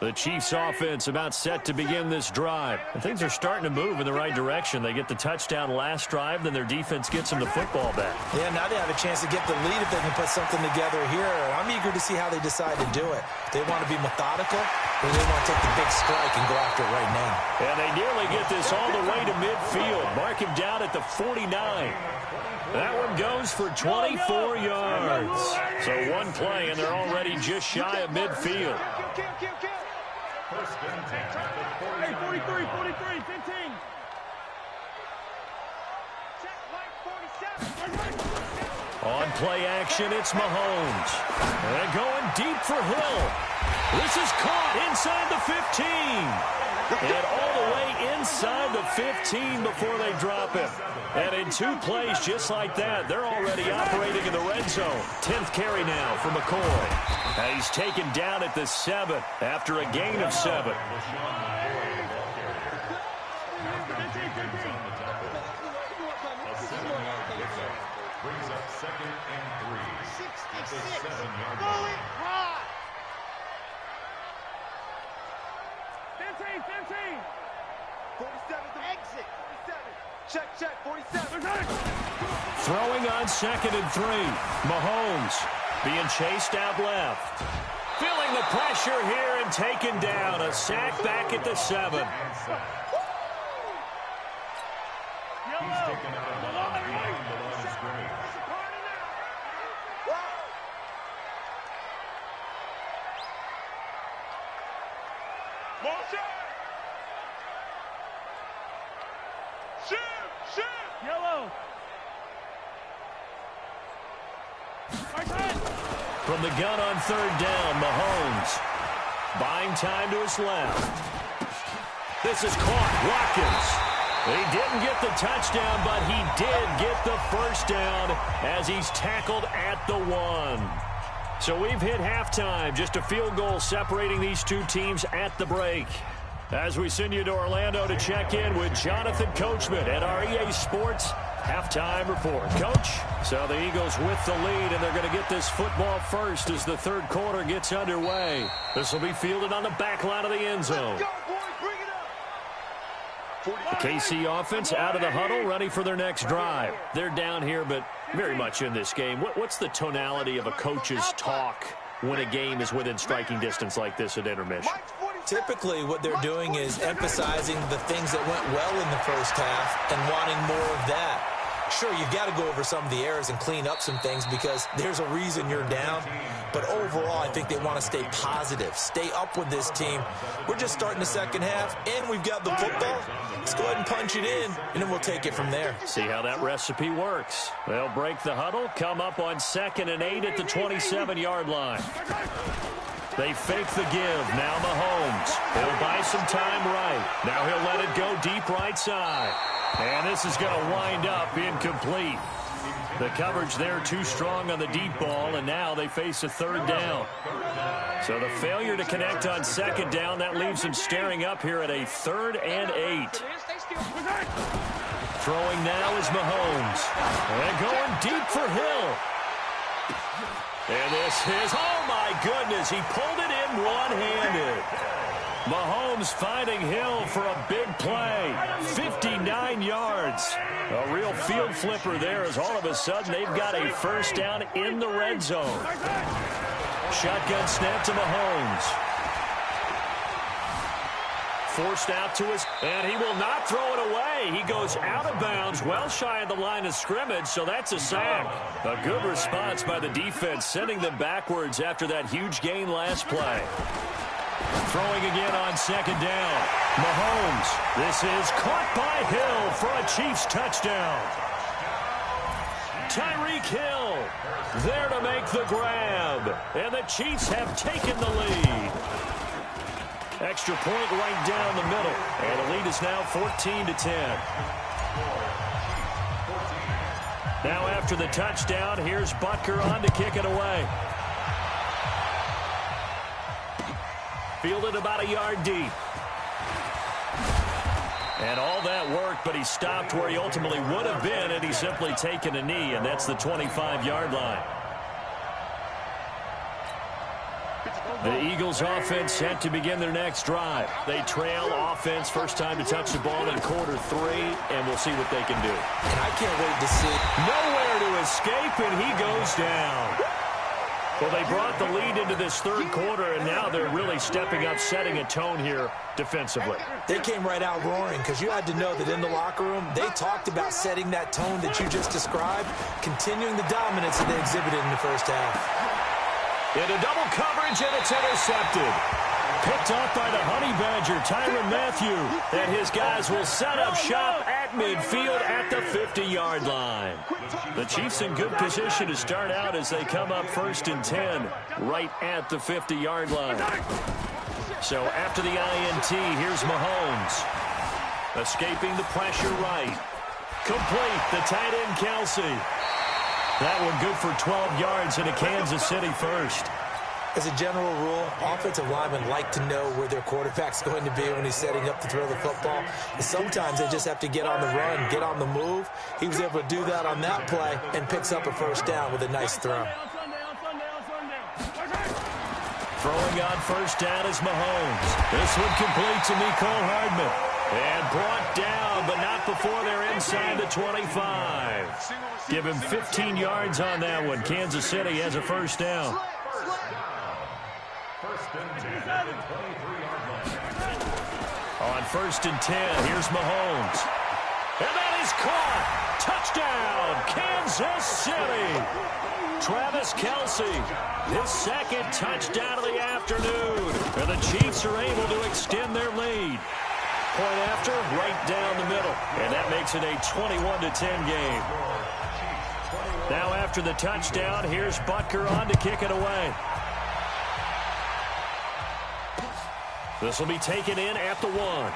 The Chiefs offense about set to begin this drive. And things are starting to move in the right direction. They get the touchdown last drive, then their defense gets them the football back. Yeah, now they have a chance to get the lead if they can put something together here. And I'm eager to see how they decide to do it. They want to be methodical, or they want to take the big strike and go after it right now. And they nearly get this all the way to midfield. Mark him down at the 49. That one goes for 24 yards. So one play, and they're already just shy of midfield. First and 10. Hey, 43, 43, 15. On play action, it's Mahomes. And going deep for Hill. This is caught inside the 15. And all the way inside the 15 before they drop him. And in 2 plays just like that, they're already operating in the red zone. 10th carry now for McCoy. And he's taken down at the 7 after a gain of 7. Brings up 2nd and 3. 66. 7-yard Go line. it high. 15, 15. 47 exit. 47. Check, 47. Throwing on 2nd and 3. Mahomes being chased out left. Feeling the pressure here and taken down. A sack back at the 7. He's taken out of bounds behind the line of scrimmage. Motion. Shoot. Yellow. From the gun on 3rd down, Mahomes buying time to his left. This is caught. Watkins. He didn't get the touchdown, but he did get the first down as he's tackled at the 1. So we've hit halftime. Just a field goal separating these two teams at the break. As we send you to Orlando to check in with Jonathan Coachman at our EA Sports Halftime Report. Coach, so the Eagles with the lead, and they're going to get this football first as the third quarter gets underway. This will be fielded on the back line of the end zone. The KC offense out of the huddle, ready for their next drive. They're down here, but very much in this game. What's the tonality of a coach's talk when a game is within striking distance like this at intermission? Typically, what they're doing is emphasizing the things that went well in the first half and wanting more of that. Sure, you've got to go over some of the errors and clean up some things because there's a reason you're down. But overall, I think they want to stay positive, stay up with this team. We're just starting the second half, and we've got the football. Let's go ahead and punch it in, and then we'll take it from there. See how that recipe works. They'll break the huddle, come up on 2nd and 8 at the 27-yard line. They fake the give. Now Mahomes. He'll buy some time right. Now he'll let it go deep right side. And this is going to wind up incomplete. The coverage there too strong on the deep ball, and now they face a third down. So the failure to connect on second down, that leaves them staring up here at a 3rd and 8. Throwing now is Mahomes. And going deep for Hill. And this is, oh my goodness, he pulled it in one-handed. Mahomes finding Hill for a big play. 59 yards. A real field flipper there as all of a sudden they've got a first down in the red zone. Shotgun snap to Mahomes. Forced out to his, and he will not throw it away. He goes out of bounds, well shy of the line of scrimmage, so that's a sack. A good response by the defense, sending them backwards after that huge gain last play. Throwing again on second down. Mahomes. This is caught by Hill for a Chiefs touchdown. Tyreek Hill there to make the grab. And the Chiefs have taken the lead. Extra point right down the middle. And the lead is now 14-10. Now after the touchdown, here's Butker on to kick it away. Fielded about a yard deep. And all that work, but he stopped where he ultimately would have been had he simply taken a knee, and that's the 25-yard line. The Eagles offense set to begin their next drive. They trail offense, first time to touch the ball in quarter 3, and we'll see what they can do. And I can't wait to see. Nowhere to escape, and he goes down. Well, they brought the lead into this third quarter, and now they're really stepping up, setting a tone here defensively. They came right out roaring because you had to know that in the locker room, they talked about setting that tone that you just described, continuing the dominance that they exhibited in the first half. Into double coverage, and it's intercepted. Picked off by the Honey Badger, Tyrann Mathieu. And his guys will set up shop at midfield at the 50-yard line. The Chiefs in good position to start out as they come up 1st and 10 right at the 50-yard line. So after the INT, here's Mahomes. Escaping the pressure right. Complete, the tight end Kelsey. That one good for 12 yards in a Kansas City first. As a general rule, offensive linemen like to know where their quarterback's going to be when he's setting up to throw the football. And sometimes they just have to get on the run, get on the move. He was able to do that on that play and picks up a first down with a nice throw. Throwing on first down is Mahomes. This one complete to Mecole Hardman. And brought down, but not before they're inside the 25. Give him 15 yards on that one. Kansas City has a first down. On 1st and 10, here's Mahomes. And that is caught. Touchdown, Kansas City. Travis Kelsey, his 2nd touchdown of the afternoon. And the Chiefs are able to extend their lead. Point after, right down the middle. And that makes it a 21-10 game. Now after the touchdown, here's Butker on to kick it away. This will be taken in at the 1.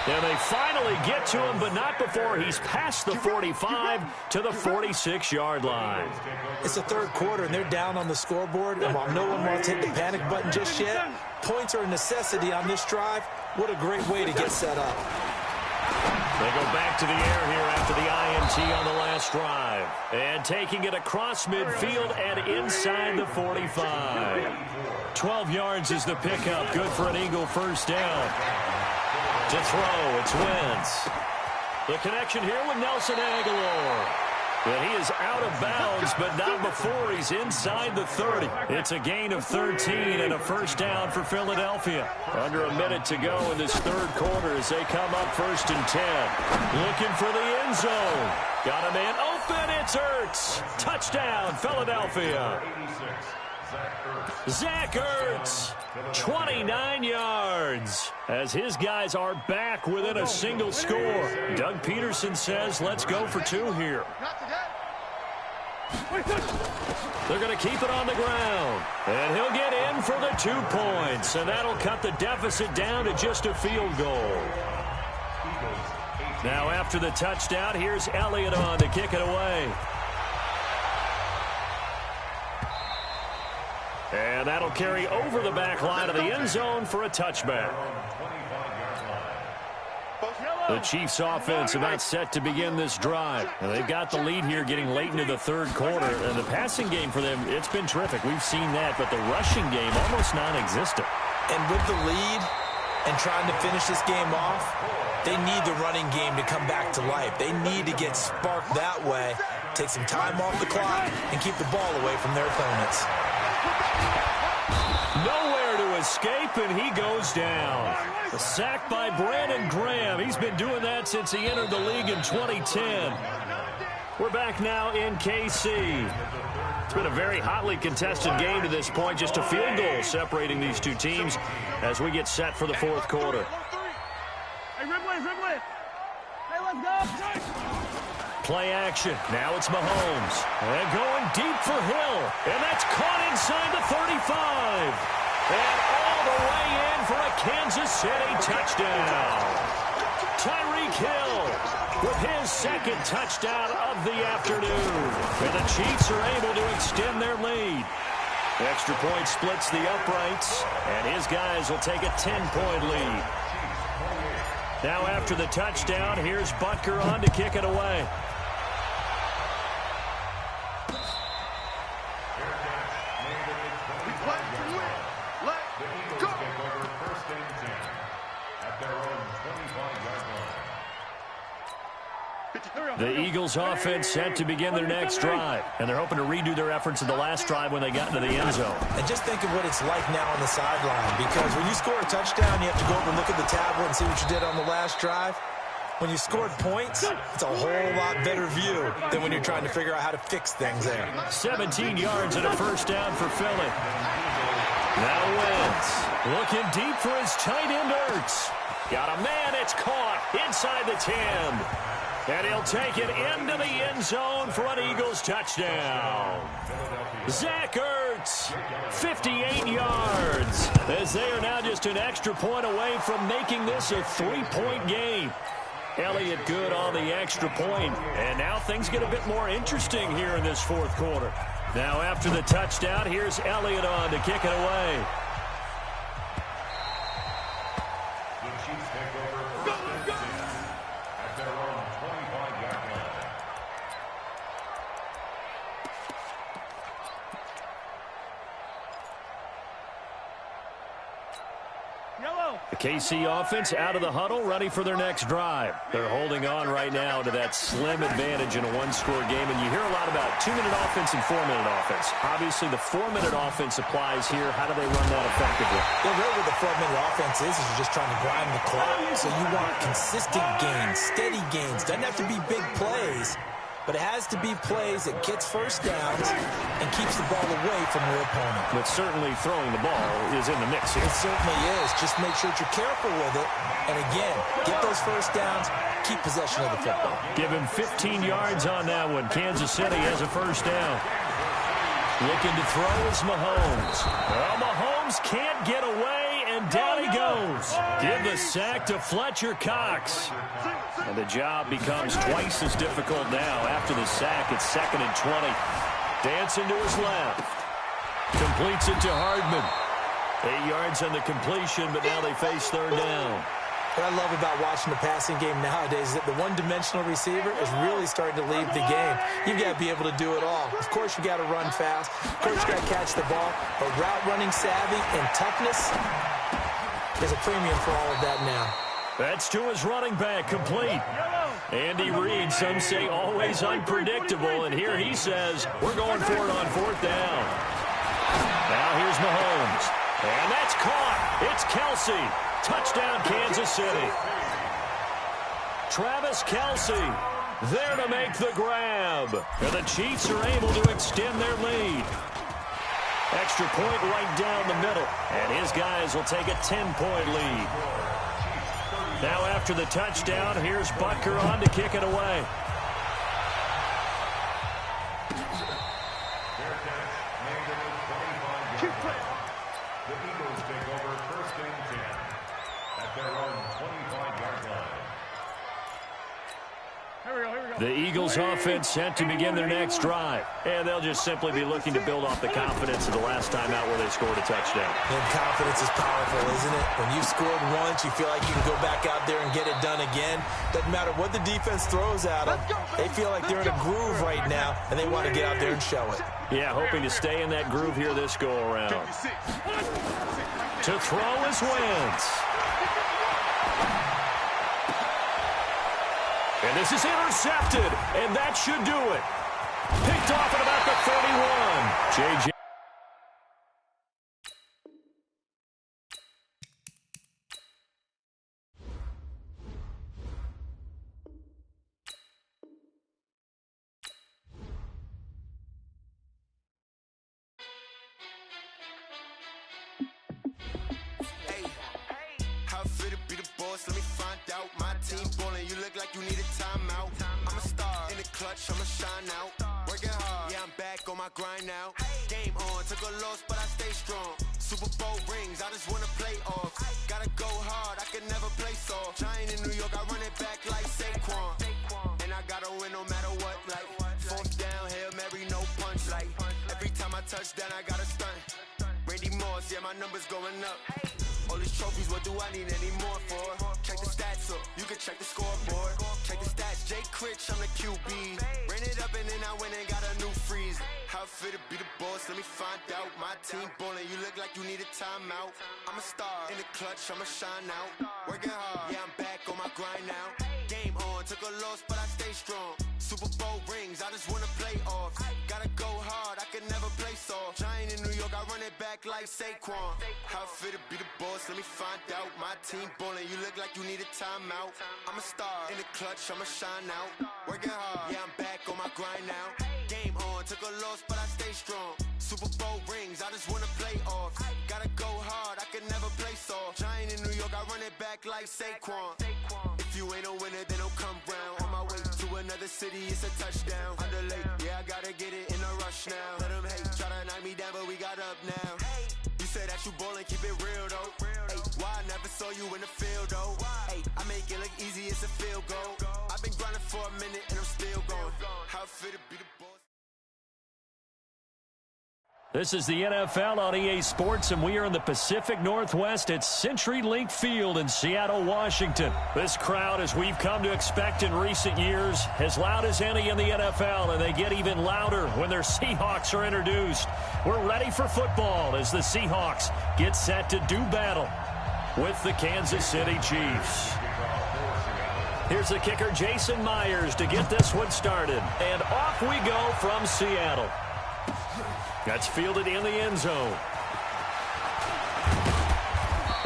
And they finally get to him, but not before he's past the 45 to the 46-yard line. It's the third quarter, and they're down on the scoreboard. And while no one wants to hit the panic button just yet, points are a necessity on this drive. What a great way to get set up. They go back to the air here after the INT on the last drive. And taking it across midfield and inside the 45. 12 yards is the pickup. Good for an Eagle first down. To throw, it's Wentz. The connection here with Nelson Aguilar. But he is out of bounds, but not before he's inside the 30. It's a gain of 13 and a first down for Philadelphia. Under a minute to go in this third quarter as they come up 1st and 10. Looking for the end zone. Got a man open, it's Ertz. Touchdown, Philadelphia. Zach Ertz, 29 yards, as his guys are back within a single score. Doug Peterson says, let's go for 2 here. They're going to keep it on the ground, and he'll get in for the 2 points, and that'll cut the deficit down to just a field goal. Now after the touchdown, here's Elliott on to kick it away. And that'll carry over the back line of the end zone for a touchback. The Chiefs offense about set to begin this drive. And they've got the lead here getting late into the third quarter. And the passing game for them, it's been terrific. We've seen that, but the rushing game almost non-existent. And with the lead and trying to finish this game off, they need the running game to come back to life. They need to get sparked that way, take some time off the clock, and keep the ball away from their opponents. Nowhere to escape, and he goes down. A sack by Brandon Graham. He's been doing that since he entered the league in 2010. We're back now in KC. It's been a very hotly contested game to this point. Just a field goal separating these two teams as we get set for the fourth quarter. Hey, Ripley. Hey, let's go. Play action. Now it's Mahomes. And going deep for Hill. And that's caught inside the 35. And all the way in for a Kansas City touchdown. Tyreek Hill with his second touchdown of the afternoon. And the Chiefs are able to extend their lead. Extra point splits the uprights. And his guys will take a 10-point lead. Now after the touchdown, here's Butker on to kick it away. The Eagles offense set to begin their next drive, and they're hoping to redo their efforts in the last drive when they got into the end zone. And just think of what it's like now on the sideline, because when you score a touchdown, you have to go over and look at the tablet and see what you did on the last drive. When you scored points, it's a whole lot better view than when you're trying to figure out how to fix things there. 17 yards and a first down for Philly. Now Wentz looking deep for his tight end Ertz. Got a man, it's caught inside the 10. And he'll take it into the end zone for an Eagles touchdown. Zach Ertz, 58 yards, as they are now just an extra point away from making this a 3-point game. Elliott good on the extra point, and now things get a bit more interesting here in this fourth quarter. Now after the touchdown, here's Elliott on to kick it away. The KC offense out of the huddle, ready for their next drive. They're holding on right now to that slim advantage in a one-score game, and you hear a lot about 2-minute offense and 4-minute offense. Obviously, the 4-minute offense applies here. How do they run that effectively? Yeah, really what the 4-minute offense is you're just trying to grind the clock. So you want consistent gains, steady gains. Doesn't have to be big plays, but it has to be plays that gets first downs and keeps the ball away from your opponent. But certainly throwing the ball is in the mix here. It certainly is. Just make sure that you're careful with it. And again, get those first downs, keep possession of the football. Give him 15 yards on that one. Kansas City has a first down. Looking to throw is Mahomes. Well, Mahomes can't get away and And down he goes. Give the sack to Fletcher Cox. And the job becomes twice as difficult now. After the sack, it's 2nd and 20. Dancing to his left. Completes it to Hardman. 8 yards on the completion, but now they face 3rd down. What I love about watching the passing game nowadays is that the one-dimensional receiver is really starting to leave the game. You've got to be able to do it all. Of course, you got to run fast. Of course, you got to catch the ball. But route running savvy and toughness, there's a premium for all of that now. That's to his running back, complete. Andy Reid, some say always unpredictable, and here he says, we're going for it on 4th down. Now here's Mahomes, and that's caught. It's Kelsey. Touchdown, Kansas City. Travis Kelsey there to make the grab. And the Chiefs are able to extend their lead. Extra point right down the middle. And his guys will take a 10-point lead. Now after the touchdown, here's Butker on to kick it away. The Eagles take over 1st and 10 at their own 25-yard line. The Eagles offense set to begin their next drive. And they'll just simply be looking to build off the confidence of the last time out where they scored a touchdown. And confidence is powerful, isn't it? When you've scored once, you feel like you can go back out there and get it done again. Doesn't matter what the defense throws at them. They feel like they're in a groove right now, and they want to get out there and show it. Yeah, hoping to stay in that groove here this go-around. To throw is Wentz. And this is intercepted, and that should do it. Picked off at about the 31. J.J. Let me find out. My team ballin', you look like you need a timeout. I'm a star in the clutch, I'ma shine out. Working hard, yeah, I'm back on my grind now. Game on, took a loss, but I stay strong. Super Bowl rings, I just wanna play off. Gotta go hard, I can never play soft. Giant in New York, I run it back like Saquon. And I gotta win no matter what, like 4th down, Hail Mary, no punch. Like every time I touch down, I gotta stunt. Randy Moss, yeah, my numbers going up. All these trophies, what do I need any more for? Check the stats up, you can check the scoreboard. Check the stats, Jake Critch, I'm the QB. Ran it up and then I went and got a new freeze. How it fit to be the boss, let me find out. My team ballin', you look like you need a timeout. I'm a star in the clutch, I'ma shine out. Working hard, yeah, I'm back on my grind now. Game on, took a loss, but I stay strong. Super Bowl rings, I just wanna play off. Gotta go hard, I can never play soft. Giant in New York, I run it back like Saquon. How it fit to be the boss, let me find out. My team ballin', you look like you need a timeout. I'm a star in the clutch, I'ma shine out. Working hard, yeah, I'm back on my grind now. Game on, took a loss, but I stay strong. Super Bowl rings, I just wanna play off. Gotta go hard, I can never play soft. Giant in New York, I run it back like Saquon. If you ain't a winner, then don't come round. On my way to another city, it's a touchdown. Underlay, yeah, I gotta get it in a rush now. Let them hate, try to knock me down, but we got up now. You say that you ballin', keep it real though. Hey, why I never saw you in the field though? Hey, I make it look easy, it's a field goal. I've been grinding for a minute and I'm still going. How it fit to be the boss. This is the NFL on EA Sports, and we are in the Pacific Northwest at CenturyLink Field in Seattle, Washington. This crowd, as we've come to expect in recent years, as loud as any in the NFL, and they get even louder when their Seahawks are introduced. We're ready for football as the Seahawks get set to do battle with the Kansas City Chiefs. Here's the kicker, Jason Myers, to get this one started. And off we go from Seattle. That's fielded in the end zone.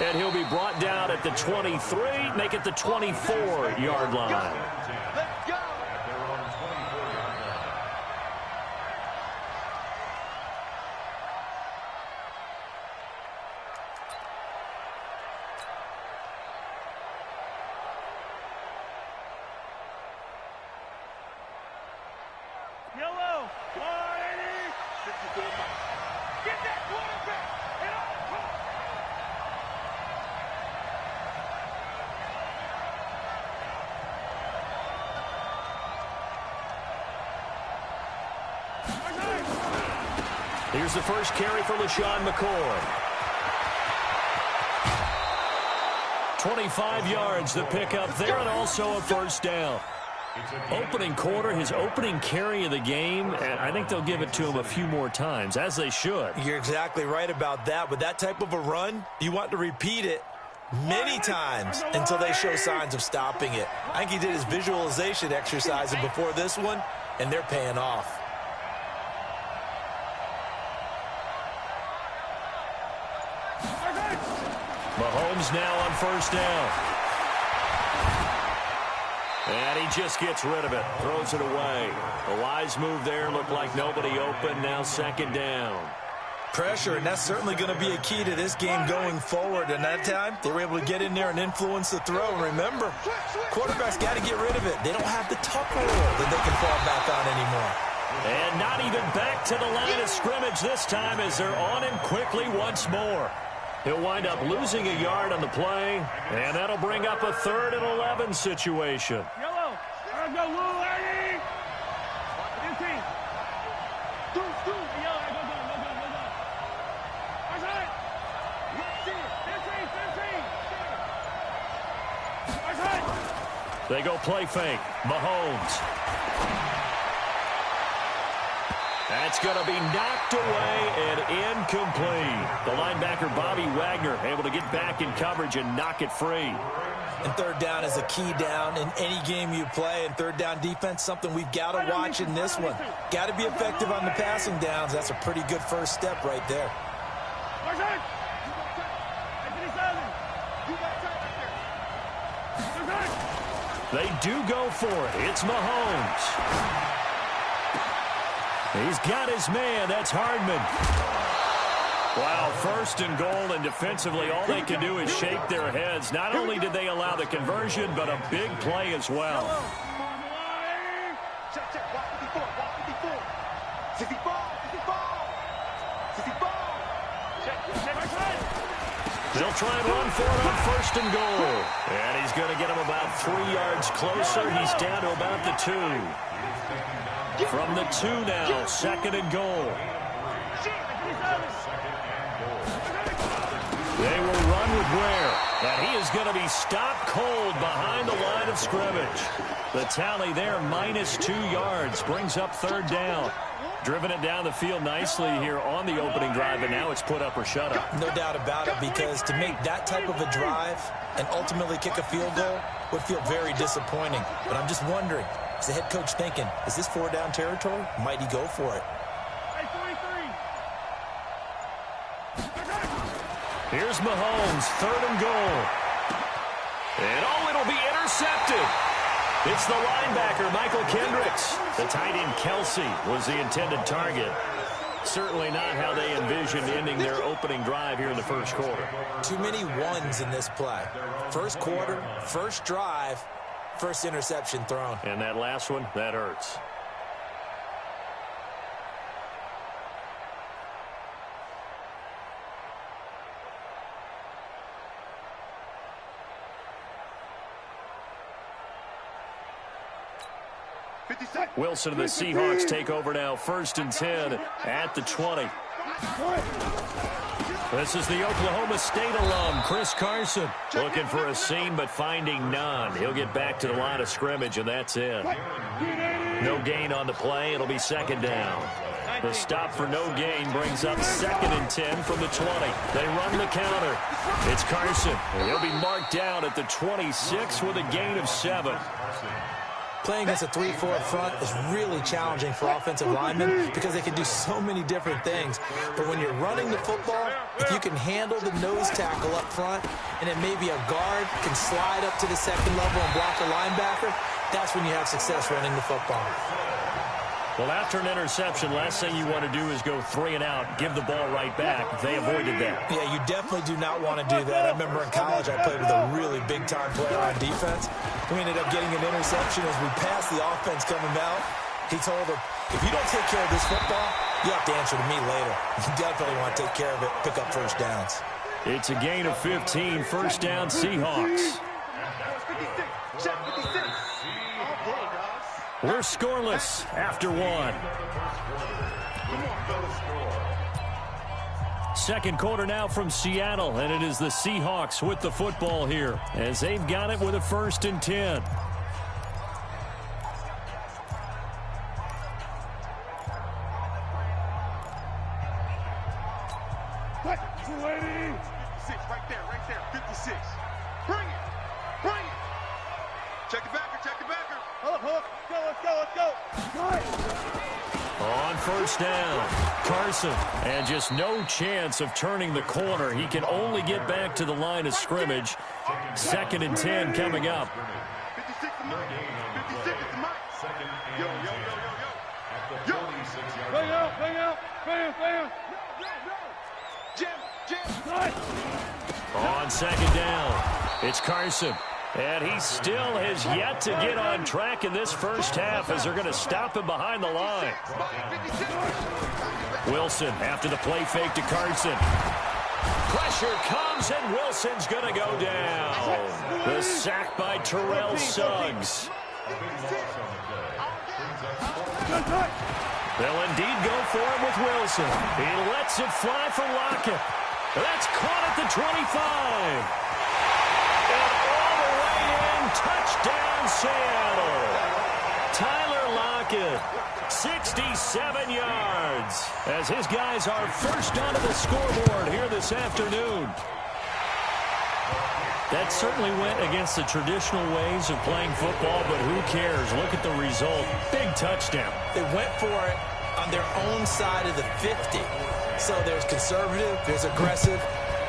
And he'll be brought down at the 23, make it the 24-yard line. Let's go! At their own 24-yard line. Yellow, 180. Get that quarterback. Here's the first carry for LaShawn McCoy. 25 yards the pickup there, and also a first down. Opening quarter, his opening carry of the game, and I think they'll give it to him a few more times, as they should. You're exactly right about that. With that type of a run, you want to repeat it many times until they show signs of stopping it. I think he did his visualization exercises before this one, and they're paying off. Mahomes now on first down. And he just gets rid of it, throws it away. A wise move there, looked like nobody open, now second down. Pressure, and that's certainly going to be a key to this game going forward. And that time, they were able to get in there and influence the throw. And remember, quarterbacks got to get rid of it. They don't have the tough roll that they can fall back on anymore. And not even back to the line of scrimmage this time as they're on him quickly once more. He'll wind up losing a yard on the play, and that'll bring up a 3rd and 11 situation. Yellow. Let's go, Lou, Eddie. 15. Two. Yellow, go. That's right. 15. That's right. They go play fake. Mahomes. That's going to be knocked away and incomplete. The linebacker, Bobby Wagner, able to get back in coverage and knock it free. And third down is a key down in any game you play. And third down defense, something we've got to watch in this one. Got to be effective on the passing downs. That's a pretty good first step right there. They do go for it. It's Mahomes. He's got his man. That's Hardman. Wow, 1st and goal, and defensively all they can do is shake their heads. Not only did they allow the conversion, but a big play as well. They'll try and run for it on 1st and goal. And he's going to get him about 3 yards closer. He's down to about the 2. From the 2 now, 2nd and goal. They will run with Ware, and he is going to be stopped cold behind the line of scrimmage. The tally there, -2 yards, brings up 3rd down. Driven it down the field nicely here on the opening drive, and now it's put up or shut up. No doubt about it, because to make that type of a drive and ultimately kick a field goal would feel very disappointing. But I'm just wondering, is the head coach thinking, is this 4-down territory? Might he go for it? Here's Mahomes, 3rd and goal. And it'll be intercepted. It's the linebacker, Michael Kendricks. The tight end, Kelsey, was the intended target. Certainly not how they envisioned ending their opening drive here in the first quarter. Too many ones in this play. First quarter, first drive, first interception thrown. And that last one, that hurts. Wilson and the Seahawks take over now, 1st and 10 at the 20. This is the Oklahoma State alum, Chris Carson, looking for a seam but finding none. He'll get back to the line of scrimmage, and that's it. No gain on the play. It'll be 2nd down. The stop for no gain brings up 2nd and 10 from the 20. They run the counter. It's Carson. He'll be marked down at the 26 with a gain of 7. Playing against a 3-4 front is really challenging for offensive linemen because they can do so many different things. But when you're running the football, if you can handle the nose tackle up front and then maybe a guard can slide up to the 2nd level and block a linebacker, that's when you have success running the football. Well, after an interception, last thing you want to do is go 3 and out, give the ball right back. They avoided that. Yeah, you definitely do not want to do that. I remember in college I played with a really big-time player on defense. We ended up getting an interception as we passed the offense coming out. He told him, if you don't take care of this football, you have to answer to me later. You definitely want to take care of it, pick up first downs. It's a gain of 15, 1st down Seahawks. We're scoreless after 1. Second quarter now from Seattle, and it is the Seahawks with the football here as they've got it with a 1st and 10. Right there, 56. Bring it. Check it backer. Hook. Let's go. On 1st down, Carson, and just no chance of turning the corner. He can only get back to the line of scrimmage. 2nd and 10 coming up. 56 is mine. 56 is mine. Yo. Bang out. Jam. On 2nd down, it's Carson. And he still has yet to get on track in this first half as they're going to stop him behind the line. Wilson after the play fake to Carson. Pressure comes, and Wilson's going to go down. The sack by Terrell Suggs. They'll indeed go for him with Wilson. He lets it fly for Lockett. That's caught at the 25. Touchdown, Seattle. Tyler Lockett, 67 yards, as his guys are first onto the scoreboard here this afternoon. That certainly went against the traditional ways of playing football, but who cares? Look at the result. Big touchdown. They went for it on their own side of the 50. So there's conservative, there's aggressive,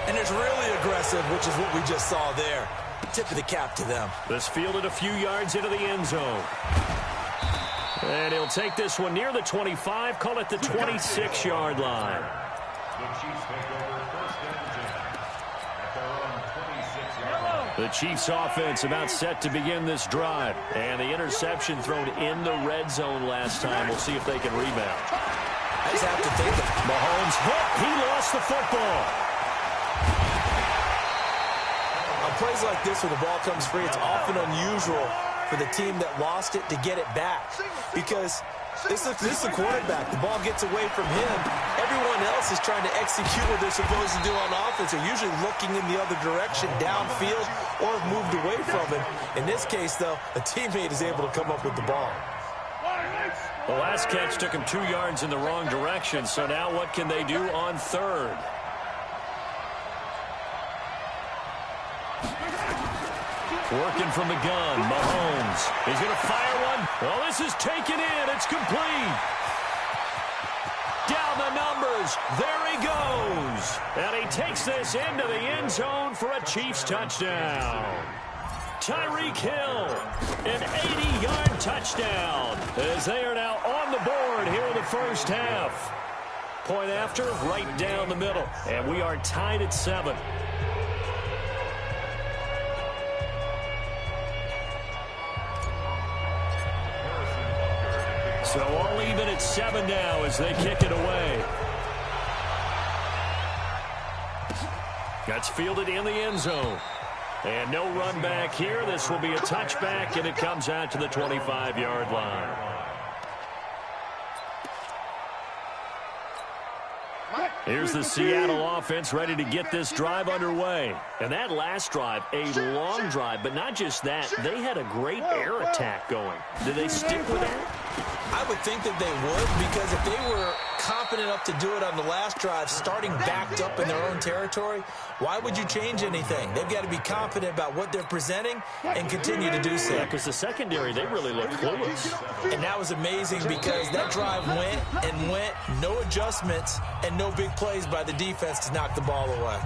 and there's really aggressive, which is what we just saw there. Tip of the cap to them. This fielded a few yards into the end zone. And he'll take this one near the 25, call it the 26-yard line. The Chiefs take over 1st and 10 at their own 26-yard line. The Chiefs offense about set to begin this drive. And the interception thrown in the red zone last time. We'll see if they can rebound. I just have to think of Mahomes hit. He lost the football. plays like this when the ball comes free, it's often unusual for the team that lost it to get it back, because this is the quarterback. The ball gets away from him. Everyone else is trying to execute what they're supposed to do on offense. They're usually looking in the other direction, downfield, or have moved away from it. In this case, though, a teammate is able to come up with the ball. The last catch took him 2 yards in the wrong direction, so now what can they do on third? Working from the gun, Mahomes. He's going to fire one. Oh, this is taken in. It's complete. Down the numbers. There he goes. And he takes this into the end zone for a Chiefs touchdown. Tyreek Hill, an 80-yard touchdown, as they are now on the board here in the first half. Point after, right down the middle, and we are tied at 7. So all even at 7 now as they kick it away. That's fielded in the end zone. And no run back here. This will be a touchback, and it comes out to the 25-yard line. Here's the Seattle offense ready to get this drive underway. And that last drive, a long drive, but not just that. They had a great air attack going. Did they stick with that? I would think that they would, because if they were confident enough to do it on the last drive, starting backed up in their own territory, why would you change anything? They've got to be confident about what they're presenting and continue to do so. Yeah, because the secondary, they really looked clueless. And that was amazing, because that drive went and went, no adjustments and no big plays by the defense to knock the ball away.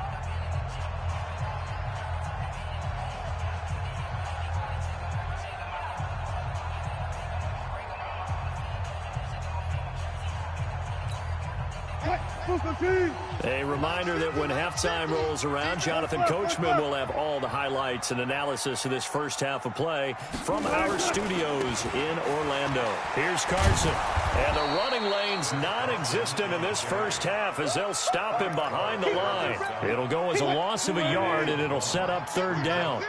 A reminder that when halftime rolls around, Jonathan Coachman will have all the highlights and analysis of this first half of play from our studios in Orlando. Here's Carson. And the running lane's non-existent in this first half as they'll stop him behind the line. It'll go as a loss of a yard, and it'll set up third down.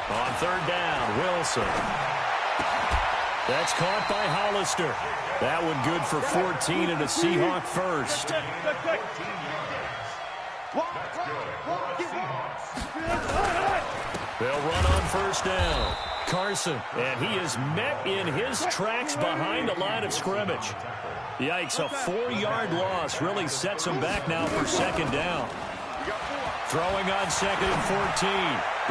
On third down, Wilson. That's caught by Hollister. That one good for 14 and a Seahawk first. They'll run on first down. Carson, and he is met in his tracks behind the line of scrimmage. Yikes, a 4-yard loss really sets him back now for second down. Throwing on second and 14.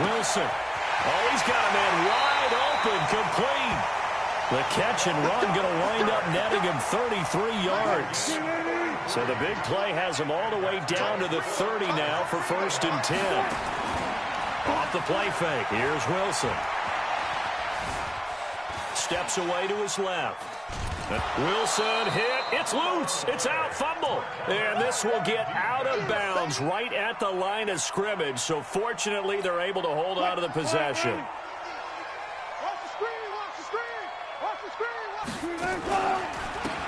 Wilson. Oh, he's got a man wide open, complete. The catch and run going to wind up netting him 33 yards. So the big play has him all the way down to the 30 now for first and 10. Off the play fake, here's Wilson. Steps away to his left. Wilson hit. It's loose. It's out. Fumble. And this will get out of bounds right at the line of scrimmage. So fortunately, they're able to hold on to the possession.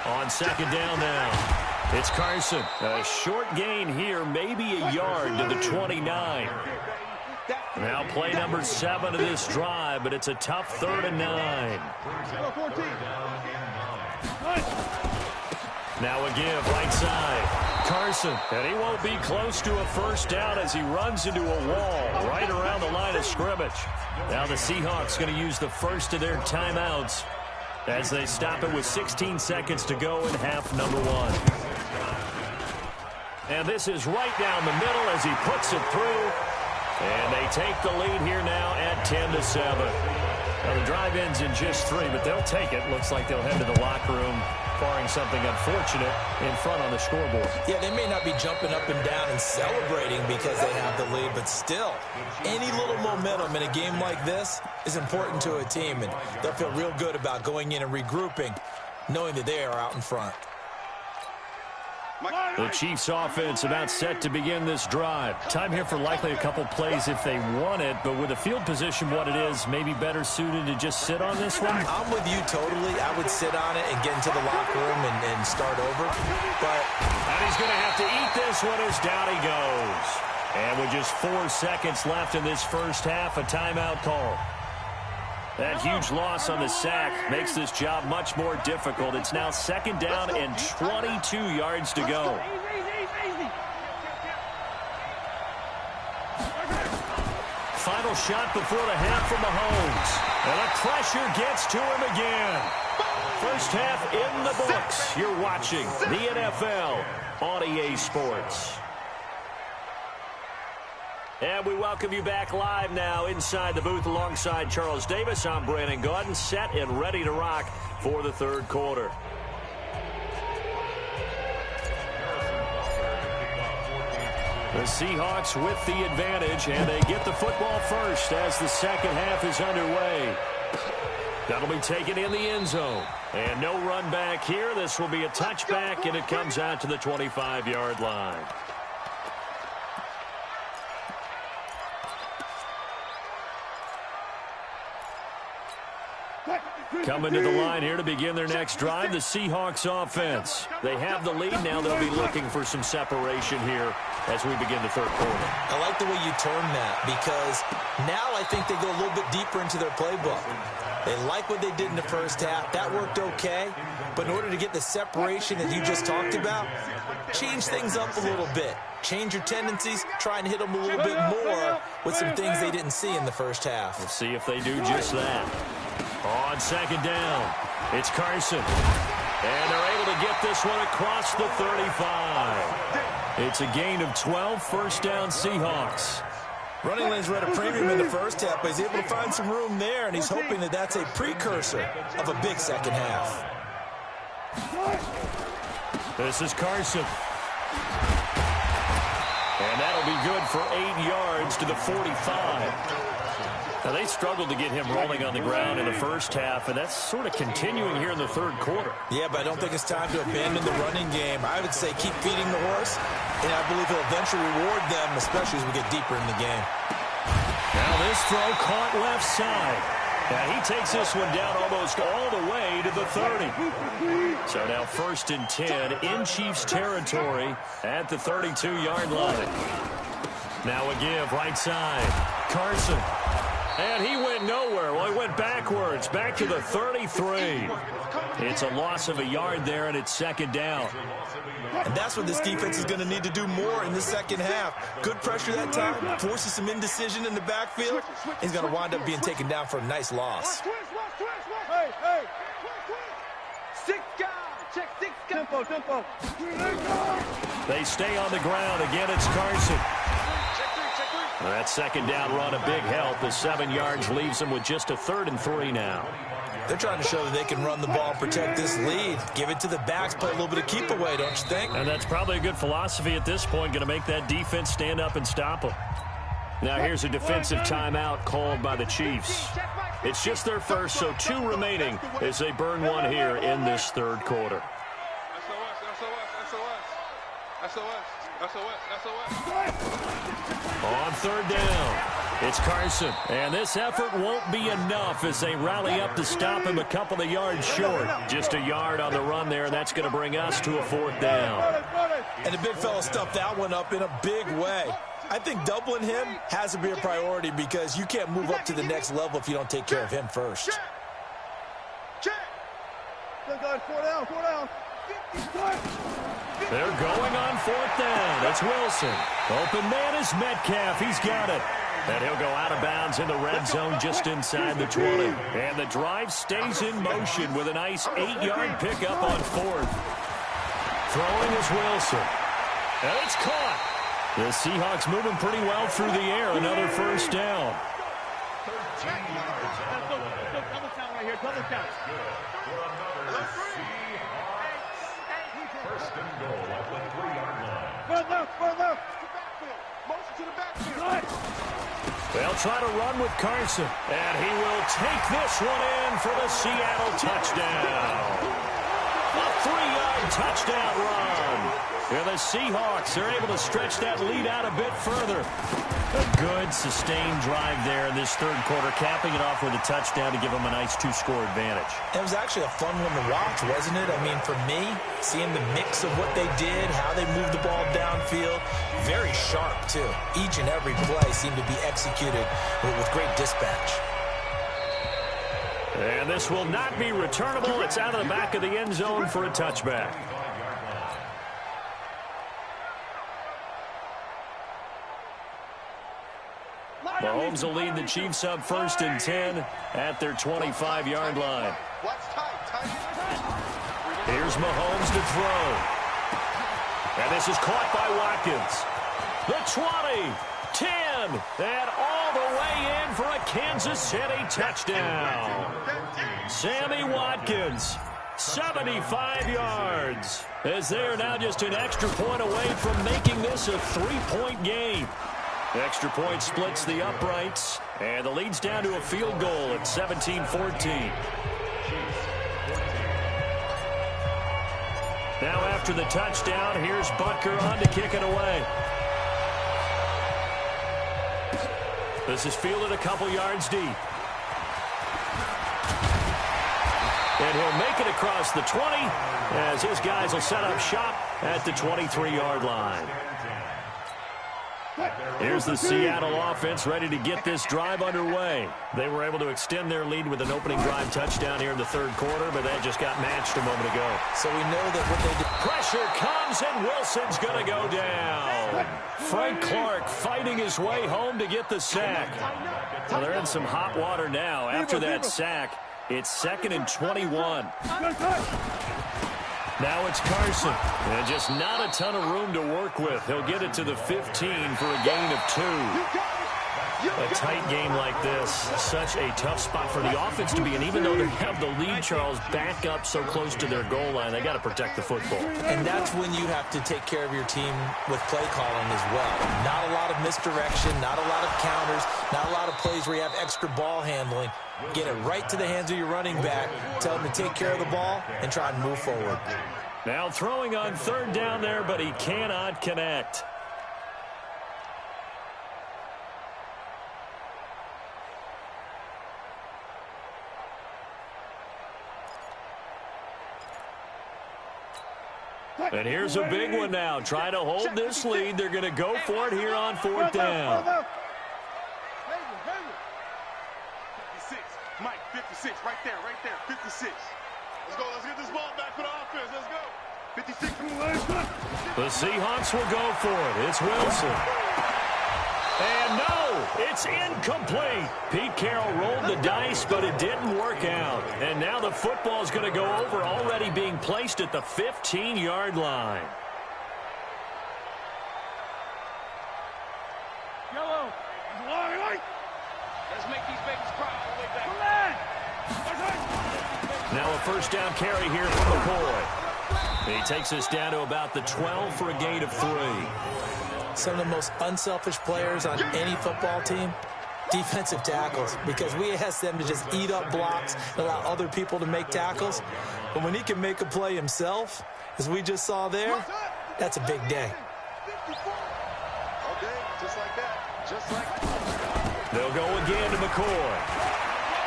On second down now. It's Carson. A short gain here, maybe a yard to the 29. Now play number 7 of this drive, but it's a tough 3rd and 9. Now a give right side. Carson, and he won't be close to a first down as he runs into a wall right around the line of scrimmage. Now the Seahawks going to use the first of their timeouts as they stop it with 16 seconds to go in half number 1. And this is right down the middle as he puts it through. And they take the lead here now at 10-7. Now the drive ends in just 3, but they'll take it. Looks like they'll head to the locker room, barring something unfortunate, in front on the scoreboard. Yeah, they may not be jumping up and down and celebrating because they have the lead, but still, any little momentum in a game like this is important to a team, and they'll feel real good about going in and regrouping, knowing that they are out in front. The Chiefs offense about set to begin this drive. Time here for likely a couple plays if they want it, but with the field position what it is, maybe better suited to just sit on this one? I'm with you totally. I would sit on it and get into the locker room and start over. And he's going to have to eat this one as down he goes. And with just 4 seconds left in this first half, a timeout call. That huge loss on the sack makes this job much more difficult. It's now second down and 22 yards to go. Final shot before the half from Mahomes. And the pressure gets to him again. First half in the books. You're watching the NFL on EA Sports. And we welcome you back live now inside the booth alongside Charles Davis. I'm Brandon Gaudin, set and ready to rock for the third quarter. The Seahawks with the advantage, and they get the football first as the second half is underway. That'll be taken in the end zone. And no run back here. This will be a touchback, and it comes out to the 25-yard line. Coming to the line here to begin their next drive, the Seahawks offense. They have the lead now. They'll be looking for some separation here as we begin the third quarter. I like the way you term that because now I think they go a little bit deeper into their playbook. They like what they did in the first half. That worked okay. But in order to get the separation that you just talked about, change things up a little bit. Change your tendencies, try and hit them a little bit more with some things they didn't see in the first half. Let's see if they do just that. On second down, it's Carson. And they're able to get this one across the 35. It's a gain of 12, first down Seahawks. Running lanes were at a premium in the first half, but he's able to find some room there, and he's hoping that that's a precursor of a big second half. This is Carson. And that'll be good for 8 yards to the 45. Now, they struggled to get him rolling on the ground in the first half, and that's sort of continuing here in the third quarter. Yeah, but I don't think it's time to abandon the running game. I would say keep feeding the horse, and I believe he'll eventually reward them, especially as we get deeper in the game. Now this throw caught left side. And he takes this one down almost all the way to the 30. So now first and 10 in Chiefs territory at the 32-yard line. Now a give right side. Carson. And he went nowhere. Well, he went backwards, back to the 33. It's a loss of a yard there, and it's second down. And that's what this defense is going to need to do more in the second half. Good pressure that time, forces some indecision in the backfield. He's going to wind up being taken down for a nice loss. Hey, hey. Six guys. Check six guys. Tempo. They stay on the ground. Again, it's Carson. That second down run, a big help. The 7 yards leaves them with just a 3rd and 3 now. They're trying to show that they can run the ball and protect this lead. Give it to the backs, play a little bit of keep away, don't you think? And that's probably a good philosophy at this point, going to make that defense stand up and stop them. Now here's a defensive timeout called by the Chiefs. It's just their first, so 2 remaining as they burn one here in this 3rd quarter. On 3rd down, it's Carson. And this effort won't be enough as they rally up to stop him a couple of yards short. Just a yard on the run there, and that's going to bring us to a 4th down. And the big fella stuffed that one up in a big way. I think doubling him has to be a priority because you can't move up to the next level if you don't take care of him first. They're going on 4th down. It's Wilson. Open man is Metcalf. He's got it. And he'll go out of bounds in the red zone just inside the 20. And the drive stays in motion with a nice 8-yard pickup on 4th. Throwing is Wilson. And it's caught. The Seahawks moving pretty well through the air. Another 1st down. Double count right here. Double count. First and goal at the 3-yard line. Further. Motion to the backfield. They'll try to run with Carson. And he will take this one in for the Seattle touchdown. A 3-yard touchdown run. And the Seahawks are able to stretch that lead out a bit further. A good, sustained drive there in this 3rd quarter, capping it off with a touchdown to give them a nice 2-score advantage. It was actually a fun one to watch, wasn't it? I mean, for me, seeing the mix of what they did, how they moved the ball downfield, very sharp, too. Each and every play seemed to be executed with great dispatch. And this will not be returnable. It's out of the back of the end zone for a touchback. Mahomes will lead the Chiefs up 1st and 10 at their 25-yard line. Here's Mahomes to throw. And this is caught by Watkins. The 20, 10, and all the way in for a Kansas City touchdown. Sammy Watkins, 75 yards, as they are now just an extra point away from making this a 3-point game. Extra point splits the uprights, and the lead's down to a field goal at 17-14. Now after the touchdown, here's Butker on to kick it away. This is fielded a couple yards deep. And he'll make it across the 20 as his guys will set up shop at the 23-yard line. Here's the Seattle offense ready to get this drive underway. They were able to extend their lead with an opening drive touchdown here in the 3rd quarter, but that just got matched a moment ago. So we know that what they do. Pressure comes, and Wilson's going to go down. Frank Clark fighting his way home to get the sack. Well, they're in some hot water now. After that sack, it's 2nd and 21. Now it's Carson, and just not a ton of room to work with. He'll get it to the 15 for a gain of 2. A tight game like this, such a tough spot for the offense to be in. Even though they have the lead, Charles, back up so close to their goal line, they got to protect the football. And that's when you have to take care of your team with play calling as well. Not a lot of misdirection, not a lot of counters, not a lot of plays where you have extra ball handling. Get it right to the hands of your running back, tell him to take care of the ball, and try and move forward. Now throwing on 3rd down there, but he cannot connect. And here's a big one now. Trying to hold this lead. They're going to go for it here on 4th down. Mike, 56, right there, 56. Let's go, let's get this ball back for the offense, let's go. 56 from the last one. The Seahawks will go for it. It's Wilson. And no, it's incomplete. Pete Carroll rolled the dice, but it didn't work out. And now the football's going to go over, already being placed at the 15-yard line. Yellow. Let's make these babies cry all the way back. Now a first down carry here from McCoy. He takes us down to about the 12 for a gain of 3. Some of the most unselfish players on any football team, defensive tackles, because we ask them to just eat up blocks and allow other people to make tackles. But when he can make a play himself, as we just saw there, that's a big day. Okay, just like that. Just like that. They'll go again to McCoy.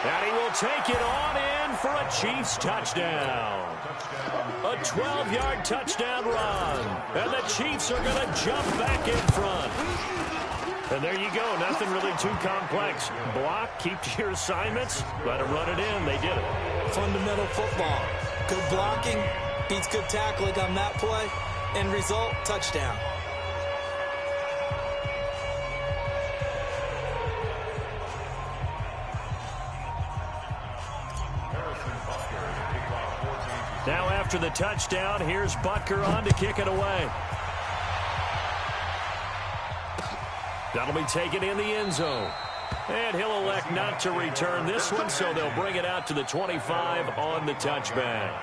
And he will take it on in for a Chiefs touchdown. A 12-yard touchdown run. And the Chiefs are going to jump back in front. And there you go. Nothing really too complex. Block, keep to your assignments, let them run it in. They did it. Fundamental football. Good blocking beats good tackling on that play. End result, touchdown. Now after the touchdown, here's Butker on to kick it away. That'll be taken in the end zone. And he'll elect not to return this one, so they'll bring it out to the 25 on the touchback.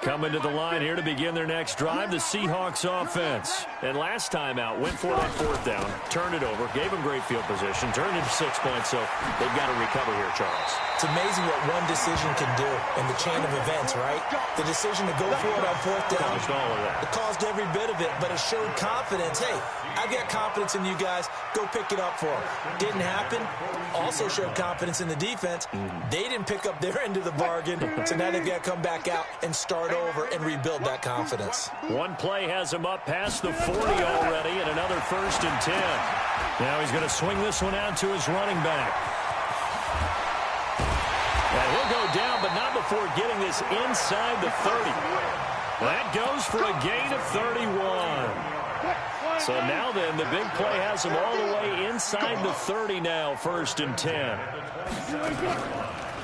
Coming to the line here to begin their next drive, the Seahawks offense. And last time out, went for that fourth down, turned it over, gave them great field position, turned it to 6 points, so they've got to recover here, Charles. It's amazing what one decision can do in the chain of events, right? The decision to go for it on fourth down. Caused all of that. It caused every bit of it, but it showed confidence. Hey, I've got confidence in you guys. Go pick it up for them. Didn't happen. Also showed confidence in the defense. They didn't pick up their end of the bargain, so now they've got to come back out and start over and rebuild that confidence. One play has him up past the 40 already, and another 1st and 10. Now he's going to swing this one out to his running back. And he'll go down, but not before getting this inside the 30. That goes for a gain of 31. So now then, the big play has him all the way inside the 30 now, 1st and 10.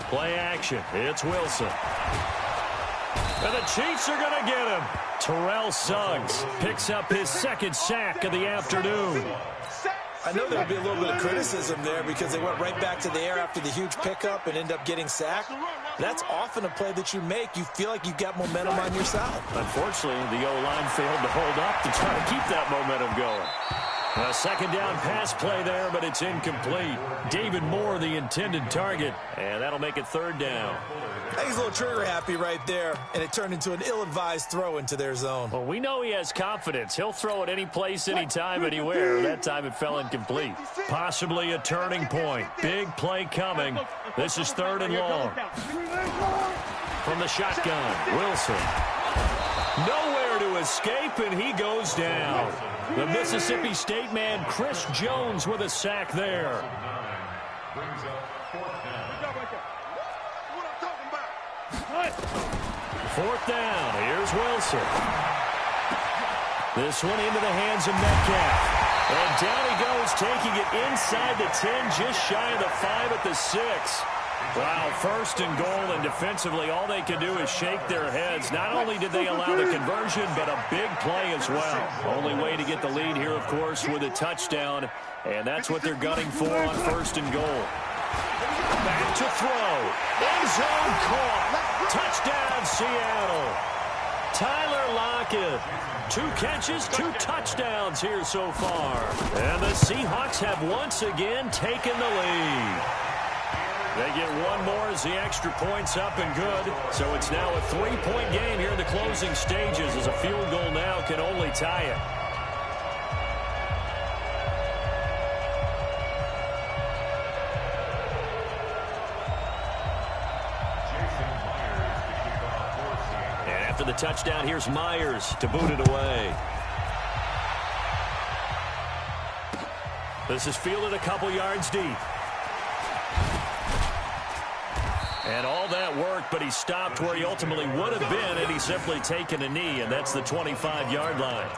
Play action. It's Wilson. And the Chiefs are going to get him. Terrell Suggs picks up his 2nd sack of the afternoon. I know there'll be a little bit of criticism there because they went right back to the air after the huge pickup and end up getting sacked. That's often a play that you make. You feel like you've got momentum on your side. Unfortunately, the O-line failed to hold up to try to keep that momentum going. A 2nd down pass play there, but it's incomplete. David Moore, the intended target, and that'll make it 3rd down. I think he's a little trigger happy right there, and it turned into an ill-advised throw into their zone. Well, we know he has confidence. He'll throw it any place, anytime, anywhere. That time it fell incomplete. Possibly a turning point. Big play coming. This is 3rd and long. From the shotgun, Wilson. Nowhere to escape, and he goes down. The Mississippi State man, Chris Jones, with a sack there. Brings up 4th down. 4th down. Here's Wilson. This one into the hands of Metcalf. And down he goes, taking it inside the 10, just shy of the 5 at the 6. Wow, 1st and goal, and defensively all they can do is shake their heads. Not only did they allow the conversion, but a big play as well. Only way to get the lead here, of course, with a touchdown, and that's what they're gunning for on 1st and goal. Back to throw. End zone caught. Touchdown, Seattle. Tyler Lockett. 2 catches, 2 touchdowns here so far. And the Seahawks have once again taken the lead. They get one more as the extra point's up and good. So it's now a 3-point game here in the closing stages, as a field goal now can only tie it. And after the touchdown, here's Myers to boot it away. This is fielded a couple yards deep. And all that worked, but he stopped where he ultimately would have been, and he's simply taken a knee, and that's the 25-yard line.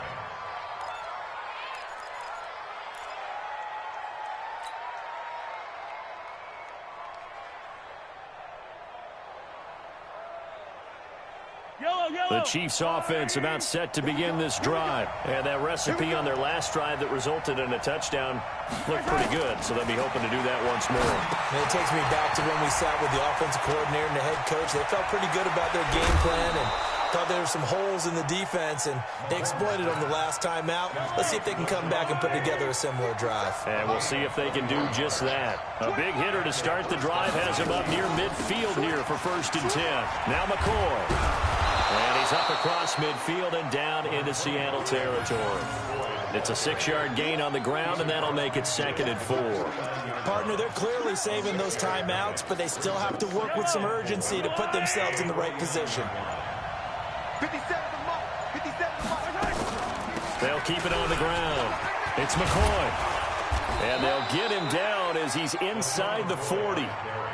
The Chiefs offense about set to begin this drive. And that recipe on their last drive that resulted in a touchdown looked pretty good, so they'll be hoping to do that once more. And it takes me back to when we sat with the offensive coordinator and the head coach. They felt pretty good about their game plan and thought there were some holes in the defense, and they exploited them the last time out. Let's see if they can come back and put together a similar drive. And we'll see if they can do just that. A big hitter to start the drive has him up near midfield here for 1st and 10. Now McCoy. And he's up across midfield and down into Seattle territory. It's a 6-yard gain on the ground, and that'll make it 2nd and 4. Partner, they're clearly saving those timeouts, but they still have to work with some urgency to put themselves in the right position. 57 mark. 57 mark. They'll keep it on the ground. It's McCoy. And they'll get him down as he's inside the 40.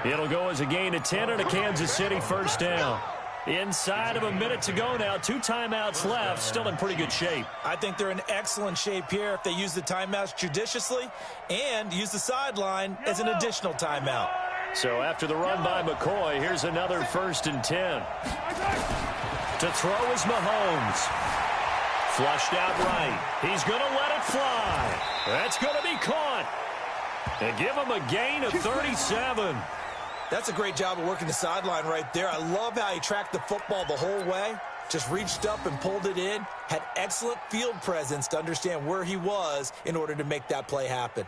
It'll go as a gain of 10 and a Kansas City 1st down. Inside of a minute to go now. 2 timeouts left. Still in pretty good shape. I think they're in excellent shape here if they use the timeouts judiciously and use the sideline as an additional timeout. So after the run by McCoy, here's another 1st and 10. To throw is Mahomes. Flushed out right. He's going to let it fly. That's going to be caught. And give him a gain of 37. That's a great job of working the sideline right there. I love how he tracked the football the whole way. Just reached up and pulled it in. Had excellent field presence to understand where he was in order to make that play happen.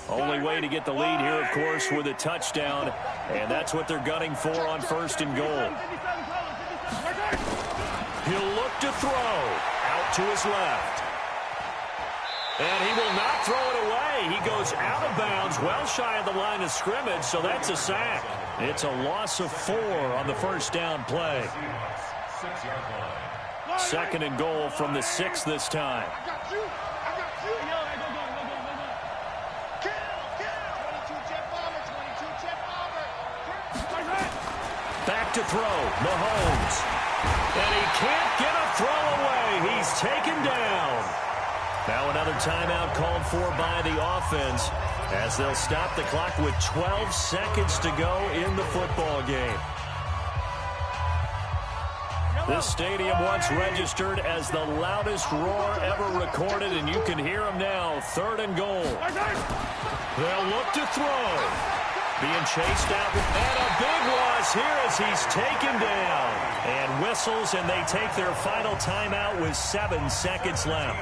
Only way to get the lead here, of course, with a touchdown. And that's what they're gunning for on 1st and goal. He'll look to throw. Out to his left. And he will not throw it away. He goes out of bounds, well shy of the line of scrimmage, so that's a sack. It's a loss of 4 on the 1st down play. 2nd and goal from the 6 this time. Back to throw, Mahomes. And he can't get a throw away. He's taken down. Now another timeout called for by the offense as they'll stop the clock with 12 seconds to go in the football game. This stadium once registered as the loudest roar ever recorded, and you can hear them now. 3rd and goal. They'll look to throw. Being chased out, and a big loss here as he's taken down. And whistles, and they take their final timeout with 7 seconds left.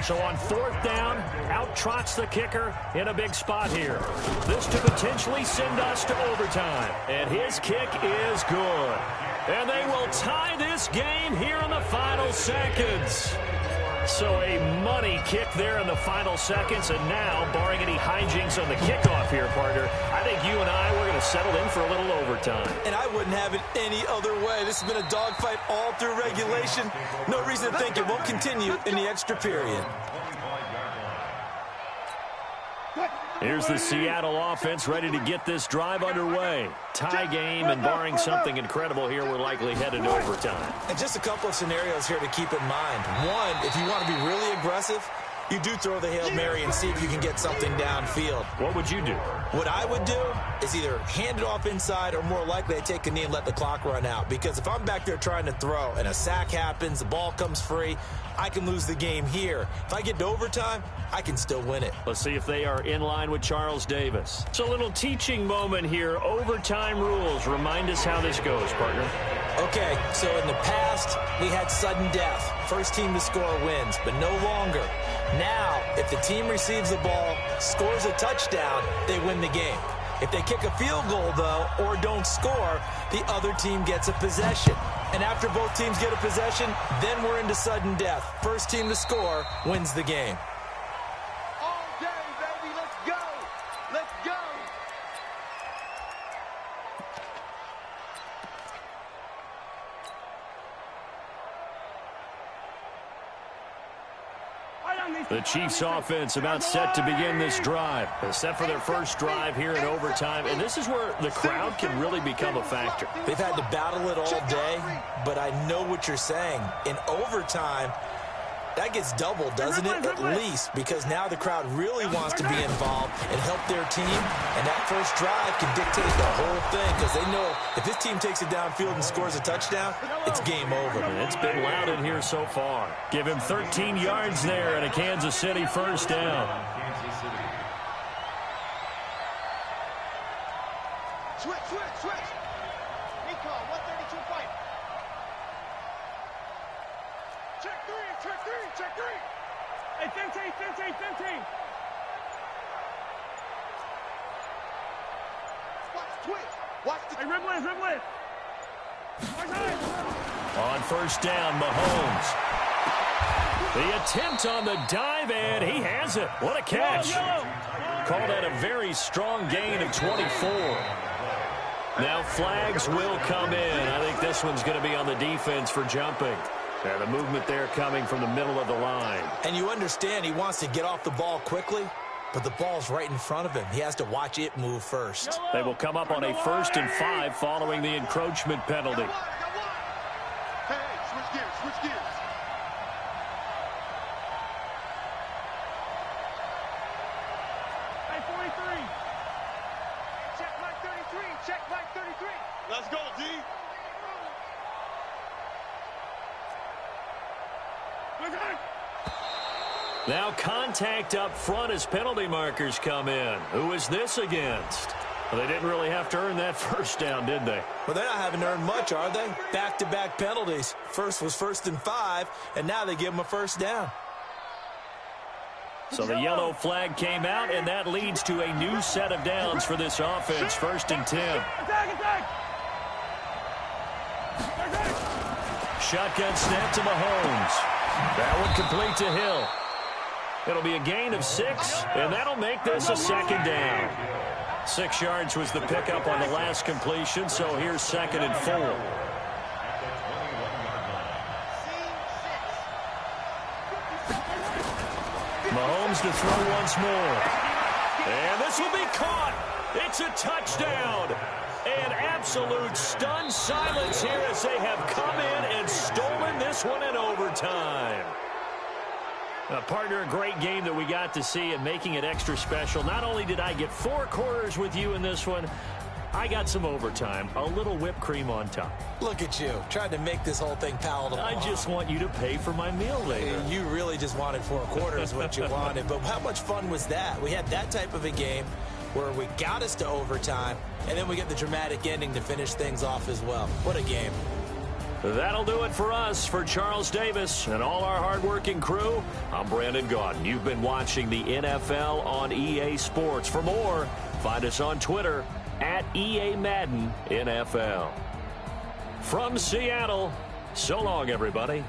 So on 4th down, out trots the kicker in a big spot here. This to potentially send us to overtime. And his kick is good. And they will tie this game here in the final seconds. So a money kick there in the final seconds. And now, barring any hijinks on the kickoff here, partner, I think you and I, we're going to settle in for a little overtime. And I wouldn't have it any other way. This has been a dogfight all through regulation. No reason to think it won't continue in the extra period. Here's the Seattle offense ready to get this drive underway. Tie game, and barring something incredible here, we're likely headed to overtime. And just a couple of scenarios here to keep in mind. One, if you want to be really aggressive, you do throw the Hail Mary and see if you can get something downfield. What would you do? What I would do is either hand it off inside or more likely I take a knee and let the clock run out. Because if I'm back there trying to throw and a sack happens, the ball comes free, I can lose the game here. If I get to overtime, I can still win it. Let's see if they are in line with Charles Davis. It's a little teaching moment here. Overtime rules. Remind us how this goes, partner. Okay, so in the past, we had sudden death. First team to score wins, but no longer. Now, if the team receives the ball, scores a touchdown, they win the game. If they kick a field goal, though, or don't score, the other team gets a possession. And after both teams get a possession, then we're into sudden death. First team to score wins the game. All day, baby. Let's go. Let's go. The Chiefs offense about set to begin this drive. They're set for their first drive here in overtime, and this is where the crowd can really become a factor. They've had to battle it all day, but I know what you're saying. In overtime, that gets doubled, doesn't it? At least, because now the crowd really wants to be involved and help their team, and that first drive can dictate the whole thing because they know if this team takes it downfield and scores a touchdown, it's game over. And it's been loud in here so far. Give him 13 yards there and a Kansas City first down. Switch. Recall, 132 fight. Check three. Hey, 15. Watch the... Hey, dribble in. On first down, Mahomes. The attempt on the dive, and he has it. What a catch. Called that a very strong gain of 24. Now flags will come in. I think this one's going to be on the defense for jumping. Yeah, the movement there coming from the middle of the line. And you understand he wants to get off the ball quickly, but the ball's right in front of him. He has to watch it move first. They will come up on a 1st and 5 following the encroachment penalty. Hey, switch gears. Hey, 43. Check back 33. Let's go, D. Now contact up front as penalty markers come in. Who is this against? Well, they didn't really have to earn that first down, did they? Well, they're not having earned much, are they? Back-to-back penalties. First was 1st and 5, and now they give them a first down. So the yellow flag came out, and that leads to a new set of downs for this offense. 1st and 10. Attack. Shotgun snap to Mahomes. That one complete to Hill. It'll be a gain of 6, and that'll make this a 2nd down. 6 yards was the pickup on the last completion, so here's 2nd and 4. Mahomes to throw once more. And this will be caught. It's a touchdown. And absolute stunned silence here as they have come in and stolen this one in overtime. Partner, a great game that we got to see and making it extra special. Not only did I get 4 quarters with you in this one, I got some overtime, a little whipped cream on top. Look at you, trying to make this whole thing palatable. I just want you to pay for my meal later. You really just wanted 4 quarters what you wanted, but how much fun was that? We had that type of a game where we got us to overtime, and then we get the dramatic ending to finish things off as well. What a game. That'll do it for us. For Charles Davis and all our hardworking crew, I'm Brandon Gaudin. You've been watching the NFL on EA Sports. For more, find us on Twitter at EA Madden NFL. From Seattle, so long, everybody.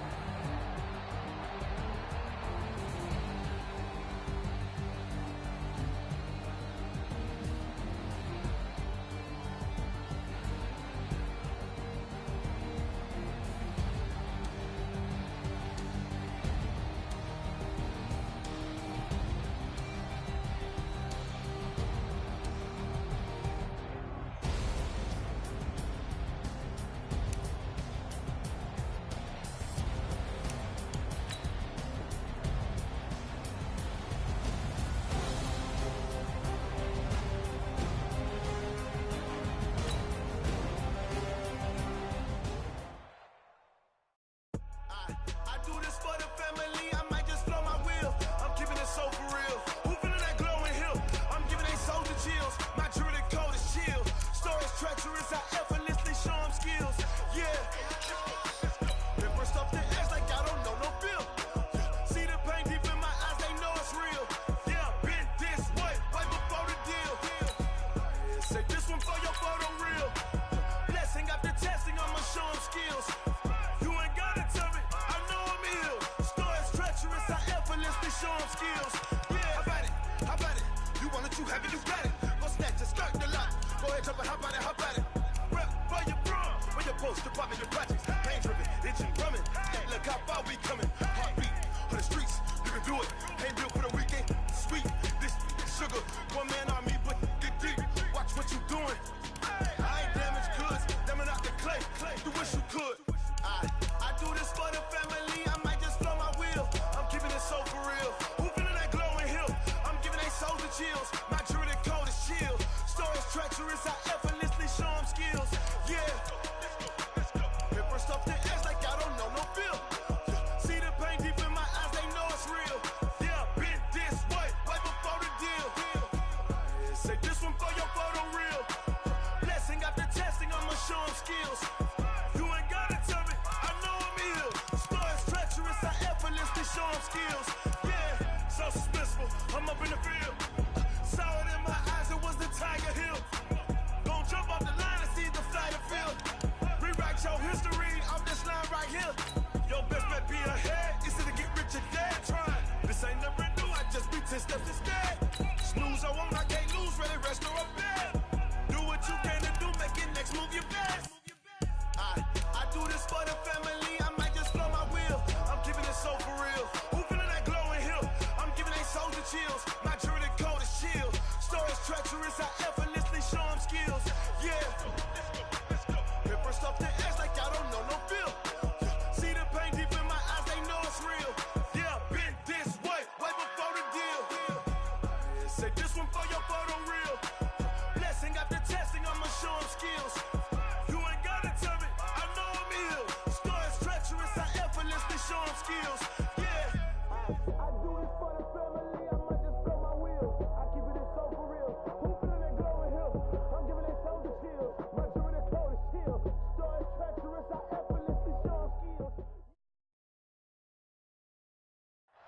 for the streets. You can do it. Ain't built for the weekend. Sweet. This sugar. One man on me, but get deep. Watch what you doing. I ain't damaged goods. Damn out the clay. You wish you could. I do this for the family. I might just blow my wheel. I'm keeping it so for real. Who feeling that glowing hill? I'm giving they souls the chills. My jewelry cold is chill. Stories treacherous. I effortlessly show them skills. Yeah. Paper stuff the edge like I don't know no feel. See the pain deep in my eyes. They know it's real. Yeah, been this way before the deal. Say this one for your photo real. Blessing after testing. I'ma show them skills. You ain't gotta tell me. I know I'm ill. Stories treacherous. I effortlessly show them skills. Yeah, so suspenseful. I'm up in the field. Saw it in my eyes. It was the Tiger Hill. Gon' jump off the line and see the flight of field. Rewrite your history off this line right here. Your best bet be ahead. It's to get rich or dead trying. This ain't never new. I just be 10 steps instead. Snooze I won't. I can't lose. Ready, rest or a bed. Do what you can to do. Make it next move your best. I do this for the family. I might just blow my wheel. I'm keeping it so for real. Who feeling that glowing hill? I'm giving they souls the chills. My jewelry cold is chill. Stories treacherous. I effortlessly show them skills. Yeah. Paper stuff the edge like I don't know no feel. See the pain deep in my eyes. They know it's real. Yeah, been this way before the deal. Say this one for your photo real. Blessing after testing. I'ma show them skills. You ain't gotta tell me. I know I'm ill. Stories treacherous. I effortlessly show them skills. Yeah. I do this for the family. I might just blow my wheel. I keep it so for real. Who feeling that glowing hill? I'm giving they souls the chills. My jewelry cold is chill. Stories treacherous. I effortlessly show them skills.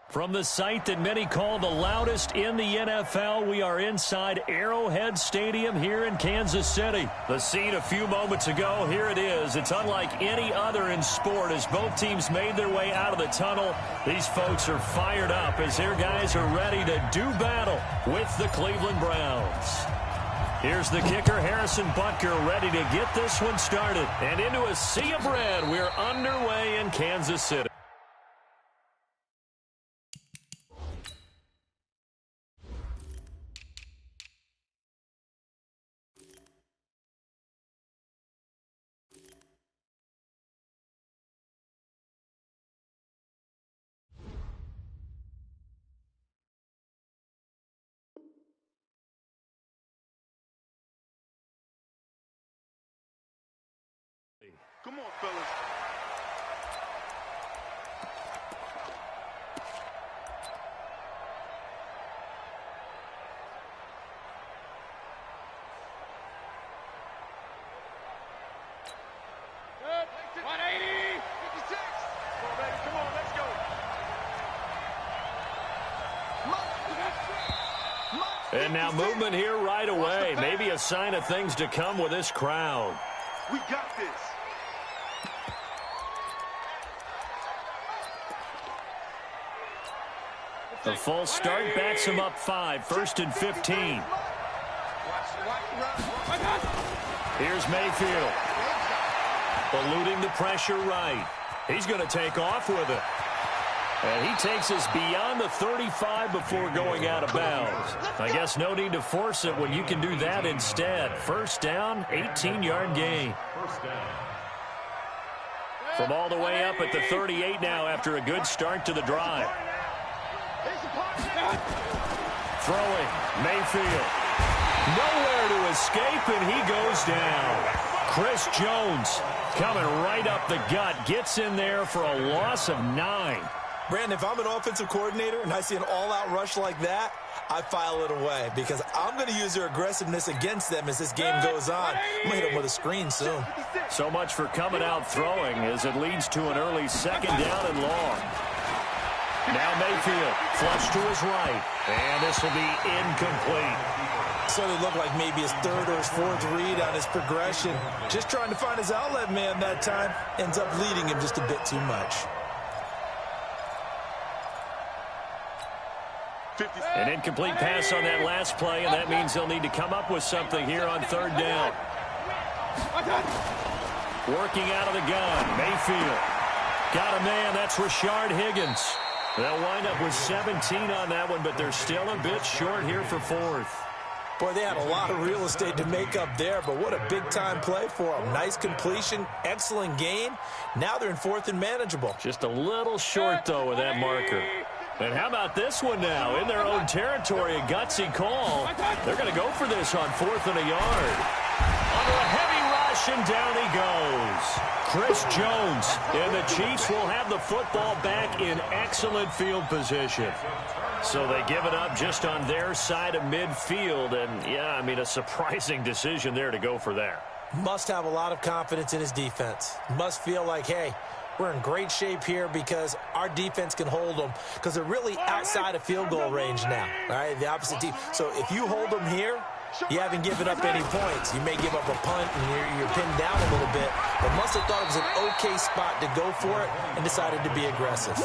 From the site that many call the loudest in the NFL, we are inside Arrowhead Stadium here in Kansas City. The scene a few moments ago, here it is. It's unlike any other in sport as both teams made their way out of the tunnel. These folks are fired up as their guys are ready to do battle with the Cleveland Browns. Here's the kicker, Harrison Butker, ready to get this one started. And into a sea of red, we're underway in Kansas City. Come on, fellas. Good. 180. 56. Come on, baby. Come on, let's go. And now movement here right away. Maybe a sign of things to come with this crowd. We got this. The full start backs him up 5, 1st and 15. Here's Mayfield. Eluding the pressure right. He's going to take off with it. And he takes us beyond the 35 before going out of bounds. I guess no need to force it when you can do that instead. First down, 18-yard gain. From all the way up at the 38 now after a good start to the drive. Throwing, Mayfield. Nowhere to escape, and he goes down. Chris Jones coming right up the gut. Gets in there for a loss of 9. Brandon, if I'm an offensive coordinator and I see an all-out rush like that, I file it away because I'm going to use their aggressiveness against them as this game goes on. I'm going to hit them with a screen soon. So much for coming out throwing as it leads to an early 2nd down and long. Now Mayfield, flush to his right, and this will be incomplete. So it looked like maybe his 3rd or his 4th read on his progression. Just trying to find his outlet man that time. Ends up leading him just a bit too much. An incomplete pass on that last play, and that means they'll need to come up with something here on 3rd down. Working out of the gun, Mayfield. Got a man, that's Rashard Higgins. They'll wind up with 17 on that one, but they're still a bit short here for fourth. Boy, they had a lot of real estate to make up there, but what a big-time play for them. Nice completion, excellent gain. Now they're in fourth and manageable. Just a little short, though, with that marker. And how about this one now? In their own territory, a gutsy call. They're going to go for this on fourth and a yard. Under a heavy rush, and down he goes. Chris Jones, and the Chiefs will have the football back in excellent field position. So they give it up just on their side of midfield. And, yeah, I mean, a surprising decision there to go for that. Must have a lot of confidence in his defense. Must feel like, hey, we're in great shape here because our defense can hold them because they're really outside of field goal range now, all right, the opposite team. So if you hold them here, you haven't given up any points. You may give up a punt and you're pinned down a little bit, but must have thought it was an okay spot to go for it and decided to be aggressive.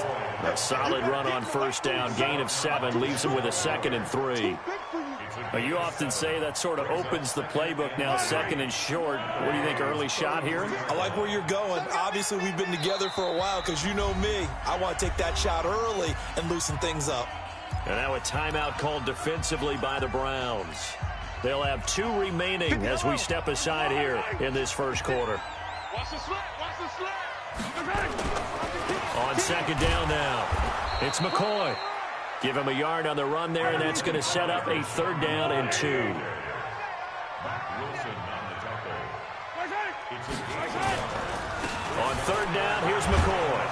A solid run on first down, gain of 7, leaves them with a 2nd and 3. You often say that sort of opens the playbook now, 2nd and short. What do you think, early shot here? I like where you're going. Obviously, we've been together for a while because you know me. I want to take that shot early and loosen things up. And now a timeout called defensively by the Browns. They'll have 2 remaining as we step aside here in this first quarter. Watch the slant. Watch the slant. On 2nd down now, it's McCoy. Give him a yard on the run there, and that's going to set up a 3rd down and 2. On 3rd down, here's McCoy.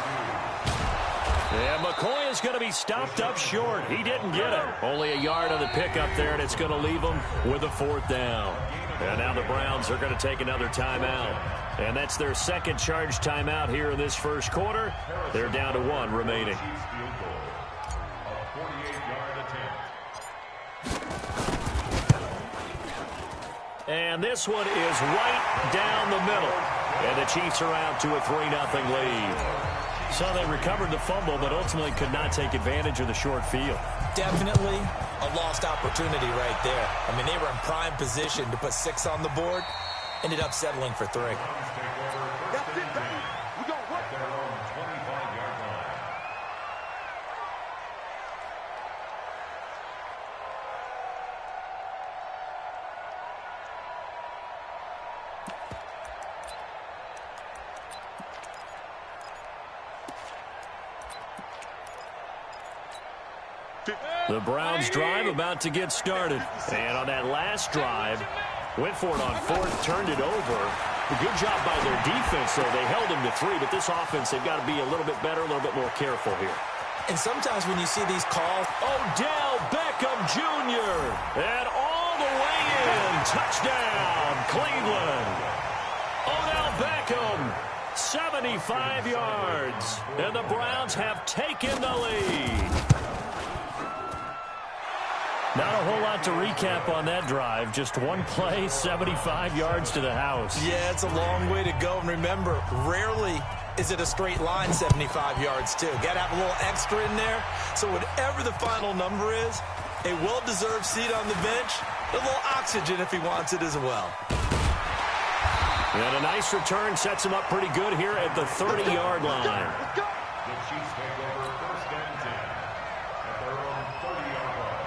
Yeah, McCoy is going to be stopped up short. He didn't get it. Only a yard on the pickup there, and it's going to leave him with a 4th down. And now the Browns are going to take another timeout. And that's their 2nd charge timeout here in this first quarter. They're down to 1 remaining. And this one is right down the middle. And the Chiefs are out to a 3-0 lead. So they recovered the fumble, but ultimately could not take advantage of the short field. Definitely a lost opportunity right there. I mean, they were in prime position to put 6 on the board. Ended up settling for 3. That's it, baby. We gonna work. Their own 25-yard line. The Browns drive about to get started. And on that last drive, went for it on 4th, turned it over. A good job by their defense, though. They held him to 3, but this offense, they've got to be a little bit better, a little bit more careful here. And sometimes when you see these calls, Odell Beckham Jr. And all the way in. Touchdown, Cleveland. Odell Beckham, 75 yards. And the Browns have taken the lead. Not a whole lot to recap on that drive. Just one play, 75 yards to the house. Yeah, it's a long way to go. And remember, rarely is it a straight line 75 yards, too. Got to have a little extra in there. So whatever the final number is, a well-deserved seat on the bench, a little oxygen if he wants it as well. And a nice return sets him up pretty good here at the 30-yard line. The Chiefs take over 1st and 10 at their own 30-yard line.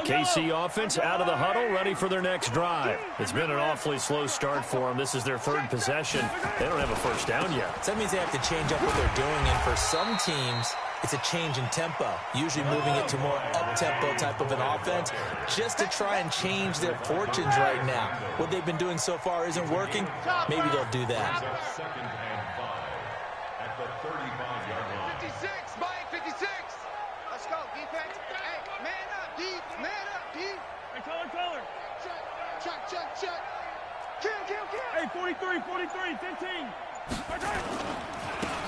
KC offense out of the huddle, ready for their next drive. It's been an awfully slow start for them. This is their 3rd possession. They don't have a 1st down yet. So that means they have to change up what they're doing, and for some teams, it's a change in tempo, usually moving it to more up-tempo type of an offense just to try and change their fortunes right now. What they've been doing so far isn't working. Maybe they'll do that. 2nd and 5 at the 35-yard line. 56, Mike, 56. Let's go, defense. Hey, man up, D. Man up, D. Hey, color. Check. Kill. Hey, 43, 15.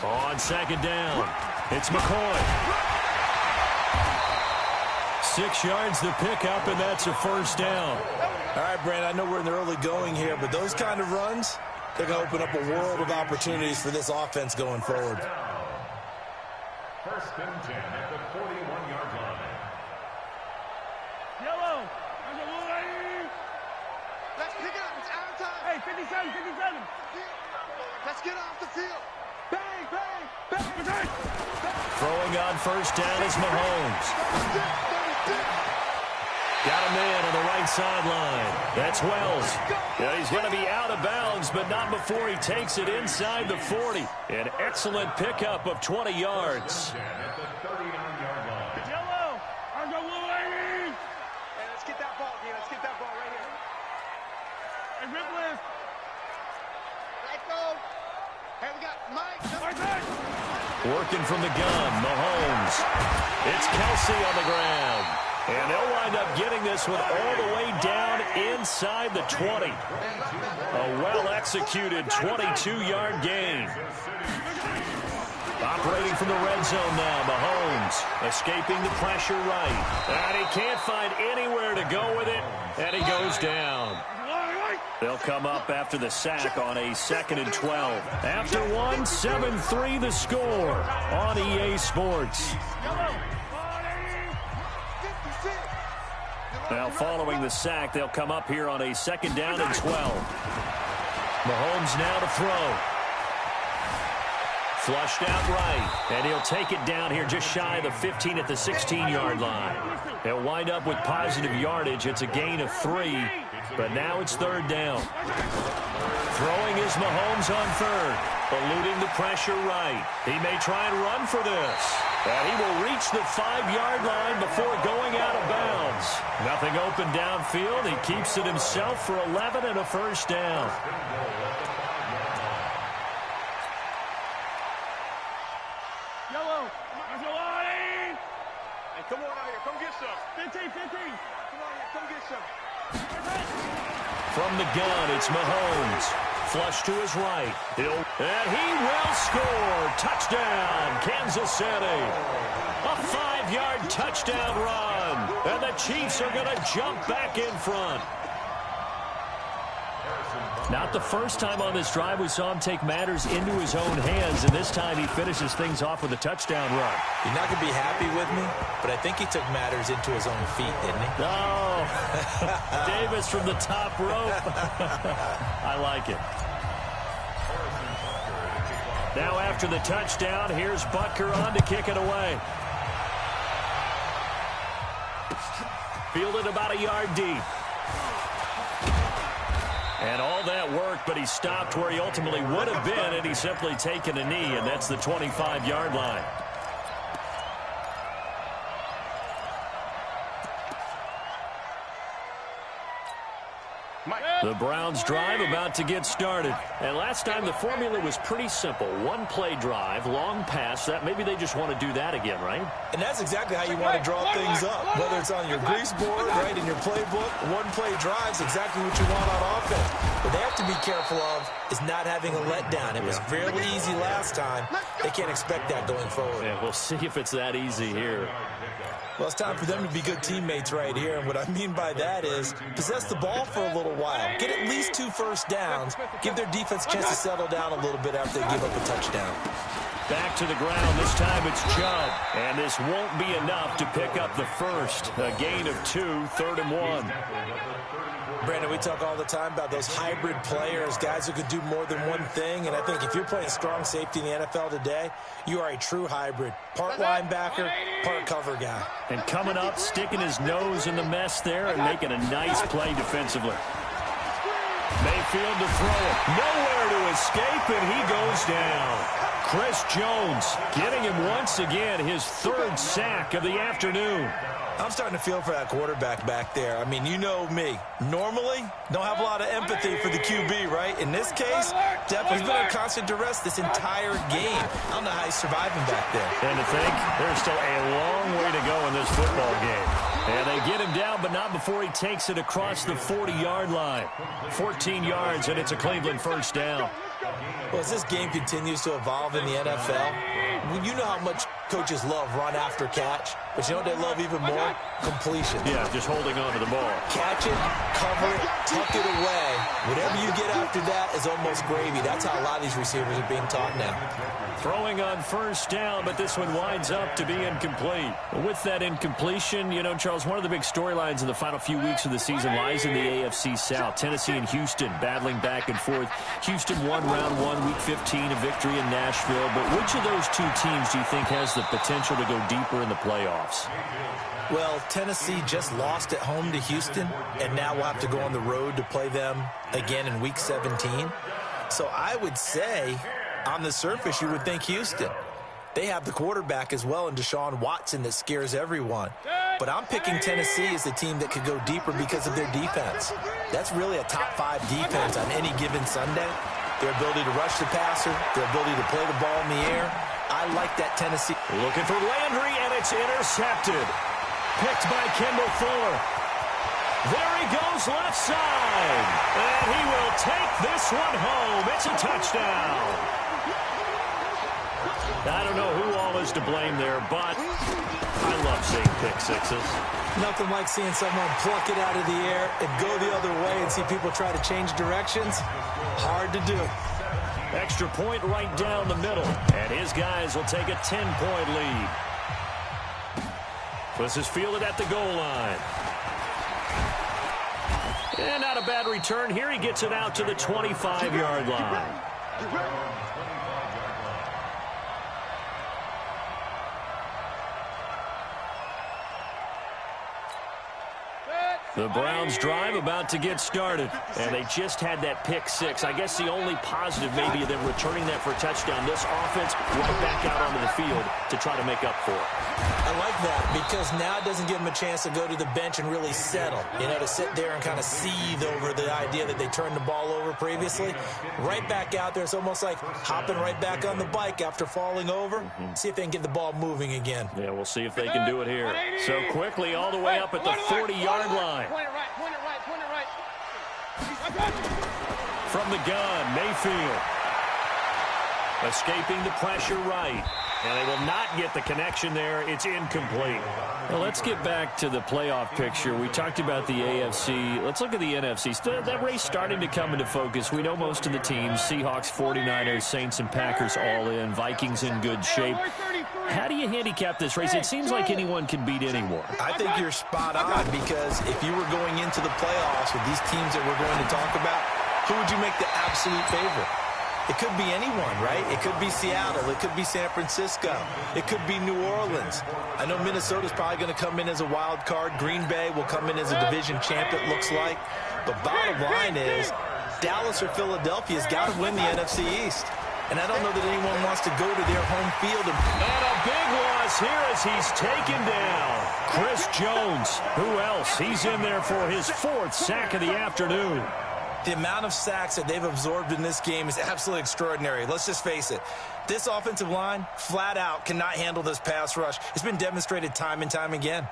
On 2nd down, it's McCoy. 6 yards to pick up, and that's a 1st down. All right, Brandon, I know we're in the early going here, but those kind of runs, they're going to open up a world of opportunities for this offense going forward. 1st and 10 at the 41-yard line. Yellow. Let's pick it up. It's out of time. Hey, 57. Let's get off the field. Bang, bang, bang, bang. Throwing on first down is Mahomes. Got a man on the right sideline. That's Wells. Yeah, he's going to be out of bounds, but not before he takes it inside the 40. An excellent pickup of 20 yards. Yellow. I'm going blue 80. Hey, let's get that ball, again. Let's get that ball right here. Hey, rip lift. Right go. Hey, we got Mike. Working from the gun, Mahomes. It's Kelsey on the ground. And they'll wind up getting this one all the way down inside the 20. A well-executed 22-yard gain. Operating from the red zone now, Mahomes escaping the pressure right. And he can't find anywhere to go with it, and he goes down. They'll come up after the sack on a 2nd and 12. After one, 7-3 the score on EA Sports. Now following the sack, they'll come up here on a 2nd down and 12. Mahomes now to throw. Flushed out right, and he'll take it down here just shy of the 15 at the 16-yard line. He'll wind up with positive yardage. It's a gain of 3, but now it's 3rd down. Throwing is Mahomes on 3rd, eluding the pressure right. He may try and run for this, and he will reach the 5-yard line before going out of bounds. Nothing open downfield. He keeps it himself for 11 and a 1st down. Yellow. Hey, come on out here. Come get some. 15. Come on here. Come get some. From the gun, it's Mahomes. Flush to his right. And he will score. Touchdown, Kansas City. A 5-yard touchdown run. And the Chiefs are going to jump back in front. Not the first time on this drive we saw him take matters into his own hands, and this time he finishes things off with a touchdown run. You're not going to be happy with me, but I think he took matters into his own feet, didn't he? No. Davis from the top rope. I like it. Now after the touchdown, here's Butker on to kick it away. Fielded about a yard deep. And all that worked, but he stopped where he ultimately would have been, and he's simply taken a knee, and that's the 25-yard line. The Browns drive about to get started. And last time the formula was pretty simple. One play drive, long pass. That maybe they just want to do that again, right? And that's exactly how you want to draw things up. Whether it's on your grease board, right, in your playbook, one play drive's exactly what you want on offense. What they have to be careful of is not having a letdown. It was fairly easy last time. They can't expect that going forward. Yeah, we'll see if it's that easy here. Well, it's time for them to be good teammates right here. And what I mean by that is possess the ball for a little while. Get at least 2 first downs. Give their defense a chance to settle down a little bit after they give up a touchdown. Back to the ground. This time it's Chubb. And this won't be enough to pick up the first. A gain of 2, 3rd and 1. Brandon, we talk all the time about those hybrid players, guys who could do more than one thing. And I think if you're playing strong safety in the NFL today, you are a true hybrid. Part linebacker, part cover guy. And coming up, sticking his nose in the mess there and making a nice play defensively. Mayfield to throw it. Nowhere to escape, and he goes down. Chris Jones getting him once again his 3rd sack of the afternoon. I'm starting to feel for that quarterback back there. I mean, you know me. Normally, don't have a lot of empathy for the QB, right? In this case, definitely been a constant duress this entire game. I don't know how he's surviving back there. And to think, there's still a long way to go in this football game. And they get him down, but not before he takes it across the 40-yard line. 14 yards, and it's a Cleveland 1st down. Well, as this game continues to evolve in the NFL, you know how much coaches love run after catch, but you know what they love even more? Completion. Yeah, just holding on to the ball. Catch it, cover it, tuck it away. Whatever you get after that is almost gravy. That's how a lot of these receivers are being taught now. Throwing on 1st down, but this one winds up to be incomplete. With that incompletion, you know, Charles, one of the big storylines in the final few weeks of the season lies in the AFC South. Tennessee and Houston battling back and forth. Houston won round one, week 15, a victory in Nashville. But which of those two teams do you think has the potential to go deeper in the playoffs? Well, Tennessee just lost at home to Houston, and now we'll have to go on the road to play them again in week 17. So I would say, on the surface, you would think Houston. They have the quarterback as well in Deshaun Watson that scares everyone. But I'm picking Tennessee as the team that could go deeper because of their defense. That's really a top 5 defense on any given Sunday. Their ability to rush the passer, their ability to play the ball in the air. I like that Tennessee. Looking for Landry, and it's intercepted. Picked by Kendall Fuller. There he goes left side. And he will take this one home. It's a touchdown. I don't know who all is to blame there, but I love seeing pick sixes. Nothing like seeing someone pluck it out of the air and go the other way and see people try to change directions. Hard to do. Extra point right down the middle, and his guys will take a 10-point lead. This is fielded at the goal line. And not a bad return. Here he gets it out to the 25-yard line. The Browns drive about to get started, and they just had that pick six. I guess the only positive maybe of them returning that for a touchdown. This offense right back out onto the field to try to make up for it. I like that because now it doesn't give them a chance to go to the bench and really settle, to sit there and kind of seethe over the idea that they turned the ball over previously. Right back out there, it's almost like hopping right back on the bike after falling over. See if they can get the ball moving again. Yeah, we'll see if they can do it here. So quickly all the way up at the 40-yard line. Point it right, point it right, point it right. From the gun, Mayfield. Escaping the pressure right. And they will not get the connection there. It's incomplete. Well, let's get back to the playoff picture. We talked about the AFC. Let's look at the NFC. That race starting to come into focus. We know most of the teams. Seahawks, 49ers, Saints, and Packers all in. Vikings in good shape. How do you handicap this race? It seems like anyone can beat anyone. I think you're spot on because if you were going into the playoffs with these teams that we're going to talk about, who would you make the absolute favorite? It could be anyone, right? It could be Seattle. It could be San Francisco. It could be New Orleans. I know Minnesota's probably going to come in as a wild card. Green Bay will come in as a division champ, it looks like. But bottom line is, Dallas or Philadelphia's got to win the NFC East. And I don't know that anyone wants to go to their home field. And a big loss here as he's taken down. Chris Jones. Who else? He's in there for his 4th sack of the afternoon. The amount of sacks that they've absorbed in this game is absolutely extraordinary. Let's just face it. This offensive line, flat out, cannot handle this pass rush. It's been demonstrated time and time again.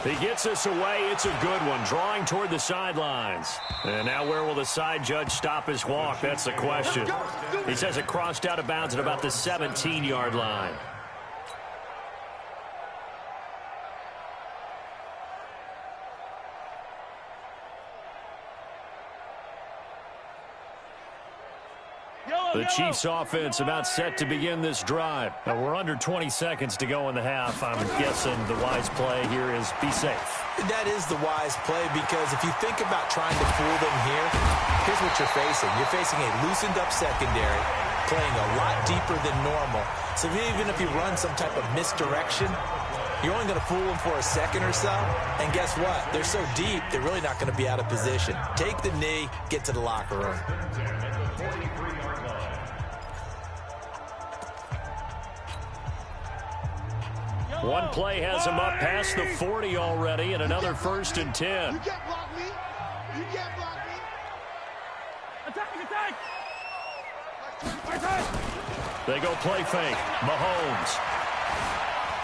He gets us away. It's a good one. Drawing toward the sidelines. And now where will the side judge stop his walk? That's the question. He says it crossed out of bounds at about the 17-yard line. The Chiefs offense about set to begin this drive. Now we're under 20 seconds to go in the half. I'm guessing the wise play here is be safe. That is the wise play because if you think about trying to fool them here, here's what you're facing. You're facing a loosened up secondary, playing a lot deeper than normal. So even if you run some type of misdirection, you're only going to fool them for a second or so. And guess what? They're so deep, they're really not going to be out of position. Take the knee, get to the locker room. One play has him up past the 40 already, and another 1st and 10. You can't block me. You can't block me. Attack, attack. Attack. They go play fake. Mahomes.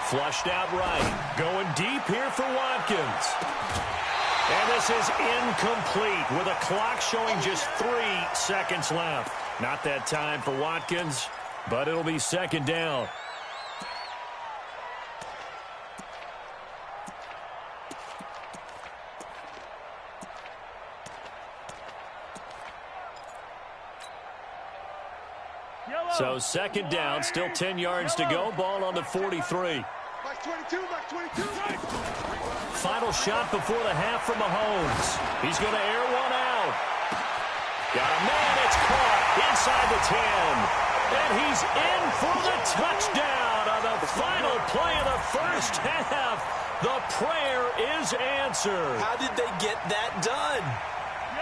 Flushed out right. Going deep here for Watkins. And this is incomplete with a clock showing just 3 seconds left. Not that time for Watkins, but it'll be 2nd down. So second down, still 10 yards to go. Ball on the 43. Mark 22, Mark 22. Final shot before the half from Mahomes. He's going to air one out. Got a man. It's caught inside the 10. And he's in for the touchdown on the final play of the first half. The prayer is answered. How did they get that done?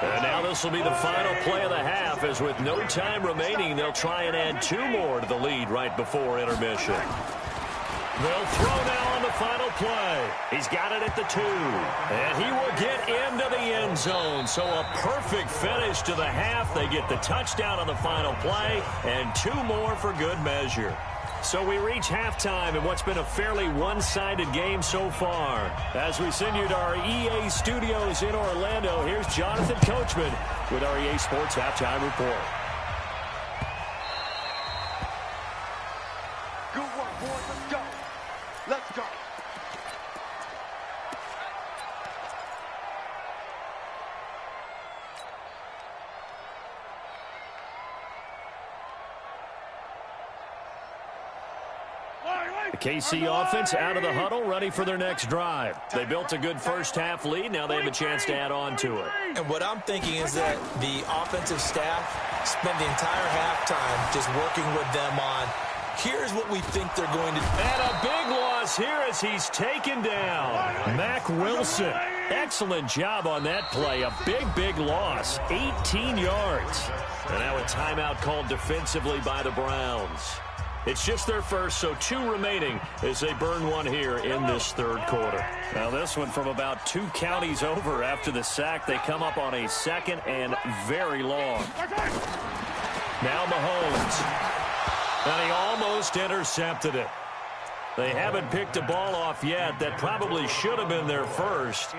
And now this will be the final play of the half, as with no time remaining, they'll try and add 2 more to the lead right before intermission. They'll throw now on the final play. He's got it at the 2. And he will get into the end zone. So a perfect finish to the half. They get the touchdown on the final play and 2 more for good measure. So we reach halftime in what's been a fairly one-sided game so far. As we send you to our EA studios in Orlando, here's Jonathan Coachman with our EA Sports Halftime Report. Good work, boys. Let's go. Let's go. The KC offense out of the huddle, ready for their next drive. They built a good first-half lead. Now they have a chance to add on to it. And what I'm thinking is that the offensive staff spent the entire halftime just working with them on, here's what we think they're going to do. And a big loss here as he's taken down. Mac Wilson, excellent job on that play. A big loss, 18 yards. And now a timeout called defensively by the Browns. It's just their first, so 2 remaining as they burn one here in this third quarter. Now this one from about 2 counties over after the sack. They come up on a second and very long. Now Mahomes. And he almost intercepted it. They haven't picked a ball off yet. That probably should have been their first.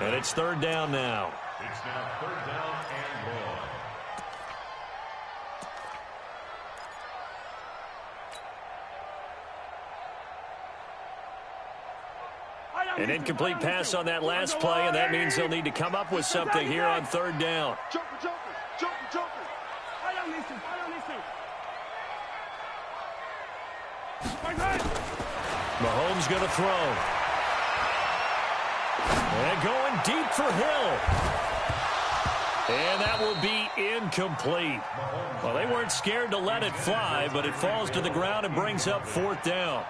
And it's third down now. It's now third down and 1. An incomplete pass on that last play, and that means they'll need to come up with something here on third down. Joker. Mahomes going to throw. And going deep for Hill. And that will be incomplete. Well, they weren't scared to let it fly, but it falls to the ground and brings up fourth down.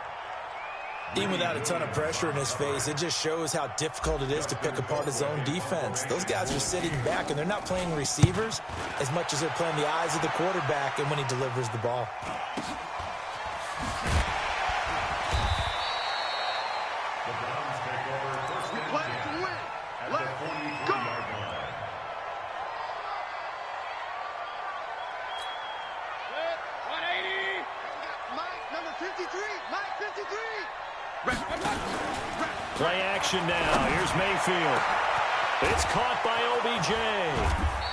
Even without a ton of pressure in his face, it just shows how difficult it is to pick apart his own defense. Those guys are sitting back, and they're not playing receivers as much as they're playing the eyes of the quarterback and when he delivers the ball. The Browns take over first and 10 at the 43-yard line. Mike, number 53. Mike, 53. Play action now. Here's Mayfield. It's caught by OBJ.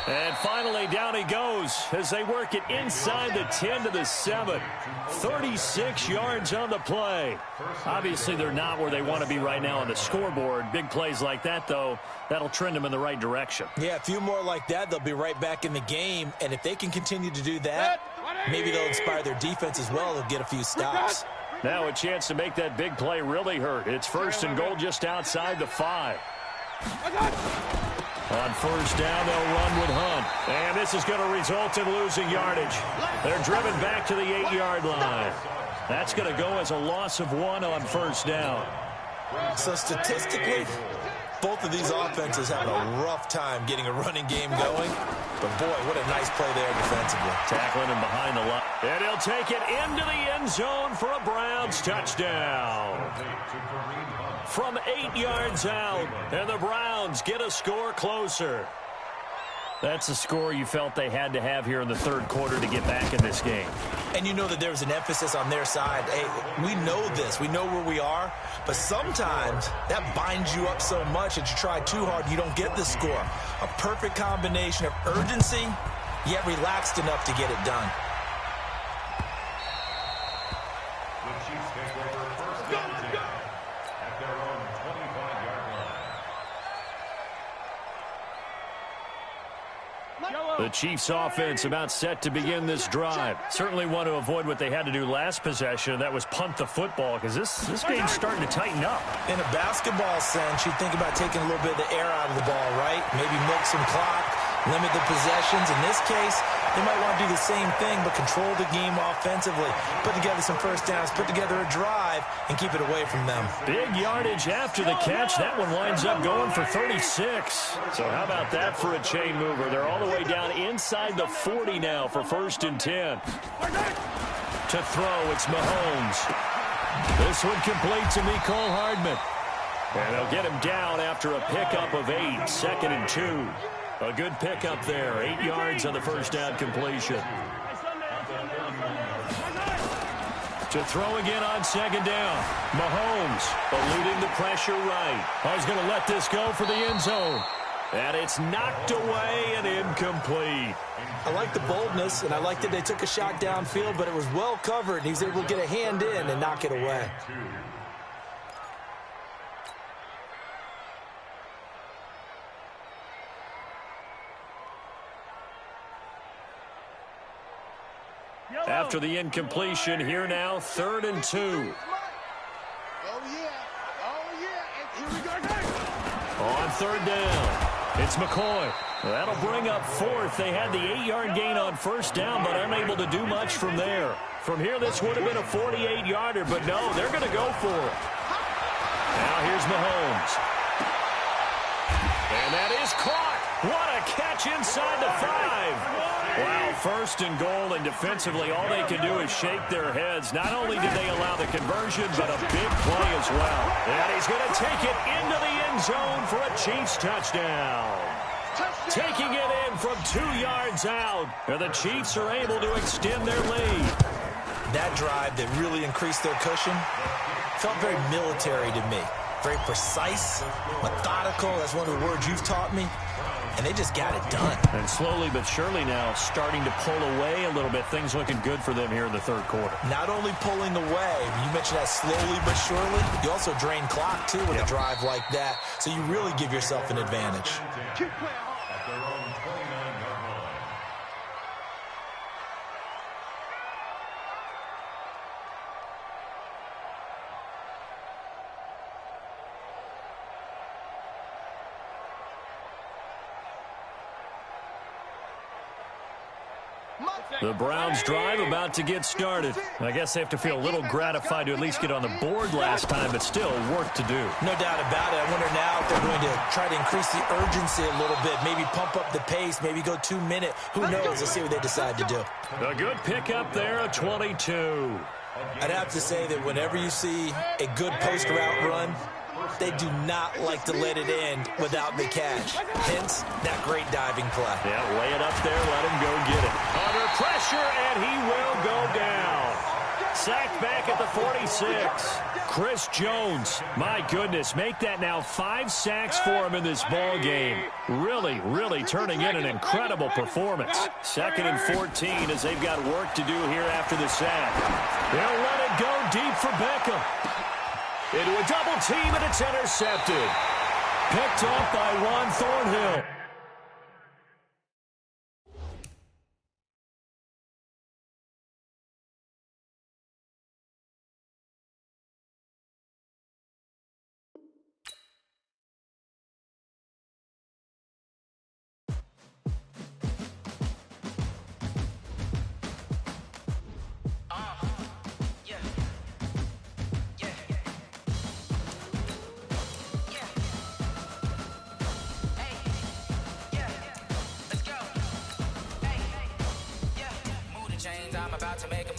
And finally, down he goes as they work it inside the 10 to the 7. 36 yards on the play. Obviously, they're not where they want to be right now on the scoreboard. Big plays like that, though, that'll trend them in the right direction. Yeah, a few more like that, they'll be right back in the game. And if they can continue to do that, maybe they'll inspire their defense as well. They'll get a few stops. Now a chance to make that big play really hurt. It's first and goal just outside the 5. On first down, they'll run with Hunt. And this is going to result in losing yardage. They're driven back to the 8-yard line. That's going to go as a loss of 1 on first down. So statistically, both of these offenses have a rough time getting a running game going. But, boy, what a nice play there defensively. Tackling him behind the line. And he'll take it into the end zone for a Browns touchdown. From 8 yards out, and the Browns get a score closer. That's a score you felt they had to have here in the third quarter to get back in this game. And you know that there was an emphasis on their side. Hey, we know this. We know where we are. But sometimes that binds you up so much that you try too hard, you don't get the score. A perfect combination of urgency, yet relaxed enough to get it done. The Chiefs take over first and 10 at their own 25-yard line. The Chiefs offense about set to begin this drive. Certainly want to avoid what they had to do last possession. That was punt the football, because this game's starting to tighten up. In a basketball sense, you think about taking a little bit of the air out of the ball, right? Maybe milk some clock, limit the possessions. In this case, they might want to do the same thing, but control the game offensively. Put together some first downs, put together a drive, and keep it away from them. Big yardage after the catch. That one winds up going for 36. So how about that for a chain mover? They're all the way down inside the 40 now for 1st and 10. To throw, it's Mahomes. This one complete to Mecole Hardman. And they'll get him down after a pickup of 8, 2nd and 2. A good pickup there, 8 yards on the first down completion. To throw again on 2nd down. Mahomes eluding the pressure right. He's going to let this go for the end zone. And it's knocked away and incomplete. I like the boldness, and I like that they took a shot downfield, but it was well covered, and he's able to get a hand in and knock it away. After the incompletion, here now, 3rd and 2. Oh, yeah. Oh, yeah. And here we go. On 3rd down, it's McCoy. That'll bring up 4th. They had the 8-yard gain on 1st down, but unable to do much from there. From here, this would have been a 48-yarder, but no, they're going to go for it. Now here's Mahomes. And that is caught. What a catch inside the 5. Wow, 1st and goal, and defensively, all they can do is shake their heads. Not only did they allow the conversion, but a big play as well. And he's going to take it into the end zone for a Chiefs touchdown. Taking it in from 2 yards out. And the Chiefs are able to extend their lead. That drive that really increased their cushion felt very military to me. Very precise, methodical. That's one of the words you've taught me. And they just got it done. And slowly but surely now starting to pull away a little bit. Things looking good for them here in the 3rd quarter. Not only pulling away, you mentioned that slowly but surely, you also drain clock, too, with a drive like that. So you really give yourself an advantage. At their own 29-yard line. The Browns drive about to get started. I guess they have to feel a little gratified to at least get on the board last time, but still work to do. No doubt about it. I wonder now if they're going to try to increase the urgency a little bit, maybe pump up the pace, maybe go 2-minute. Who knows? Let's see what they decide to do. A good pickup there, a 22. I'd have to say that whenever you see a good post route run, they do not like to let it end without the catch. Hence, that great diving play. Yeah, lay it up there, let him go get it. Under pressure, and he will go down. Sacked back at the 46. Chris Jones, my goodness, make that now 5 sacks for him in this ball game. Really, really turning in an incredible performance. 2nd and 14 as they've got work to do here after the sack. They'll let it go deep for Beckham. Into a double team, and it's intercepted. Picked off by Juan Thornhill. To make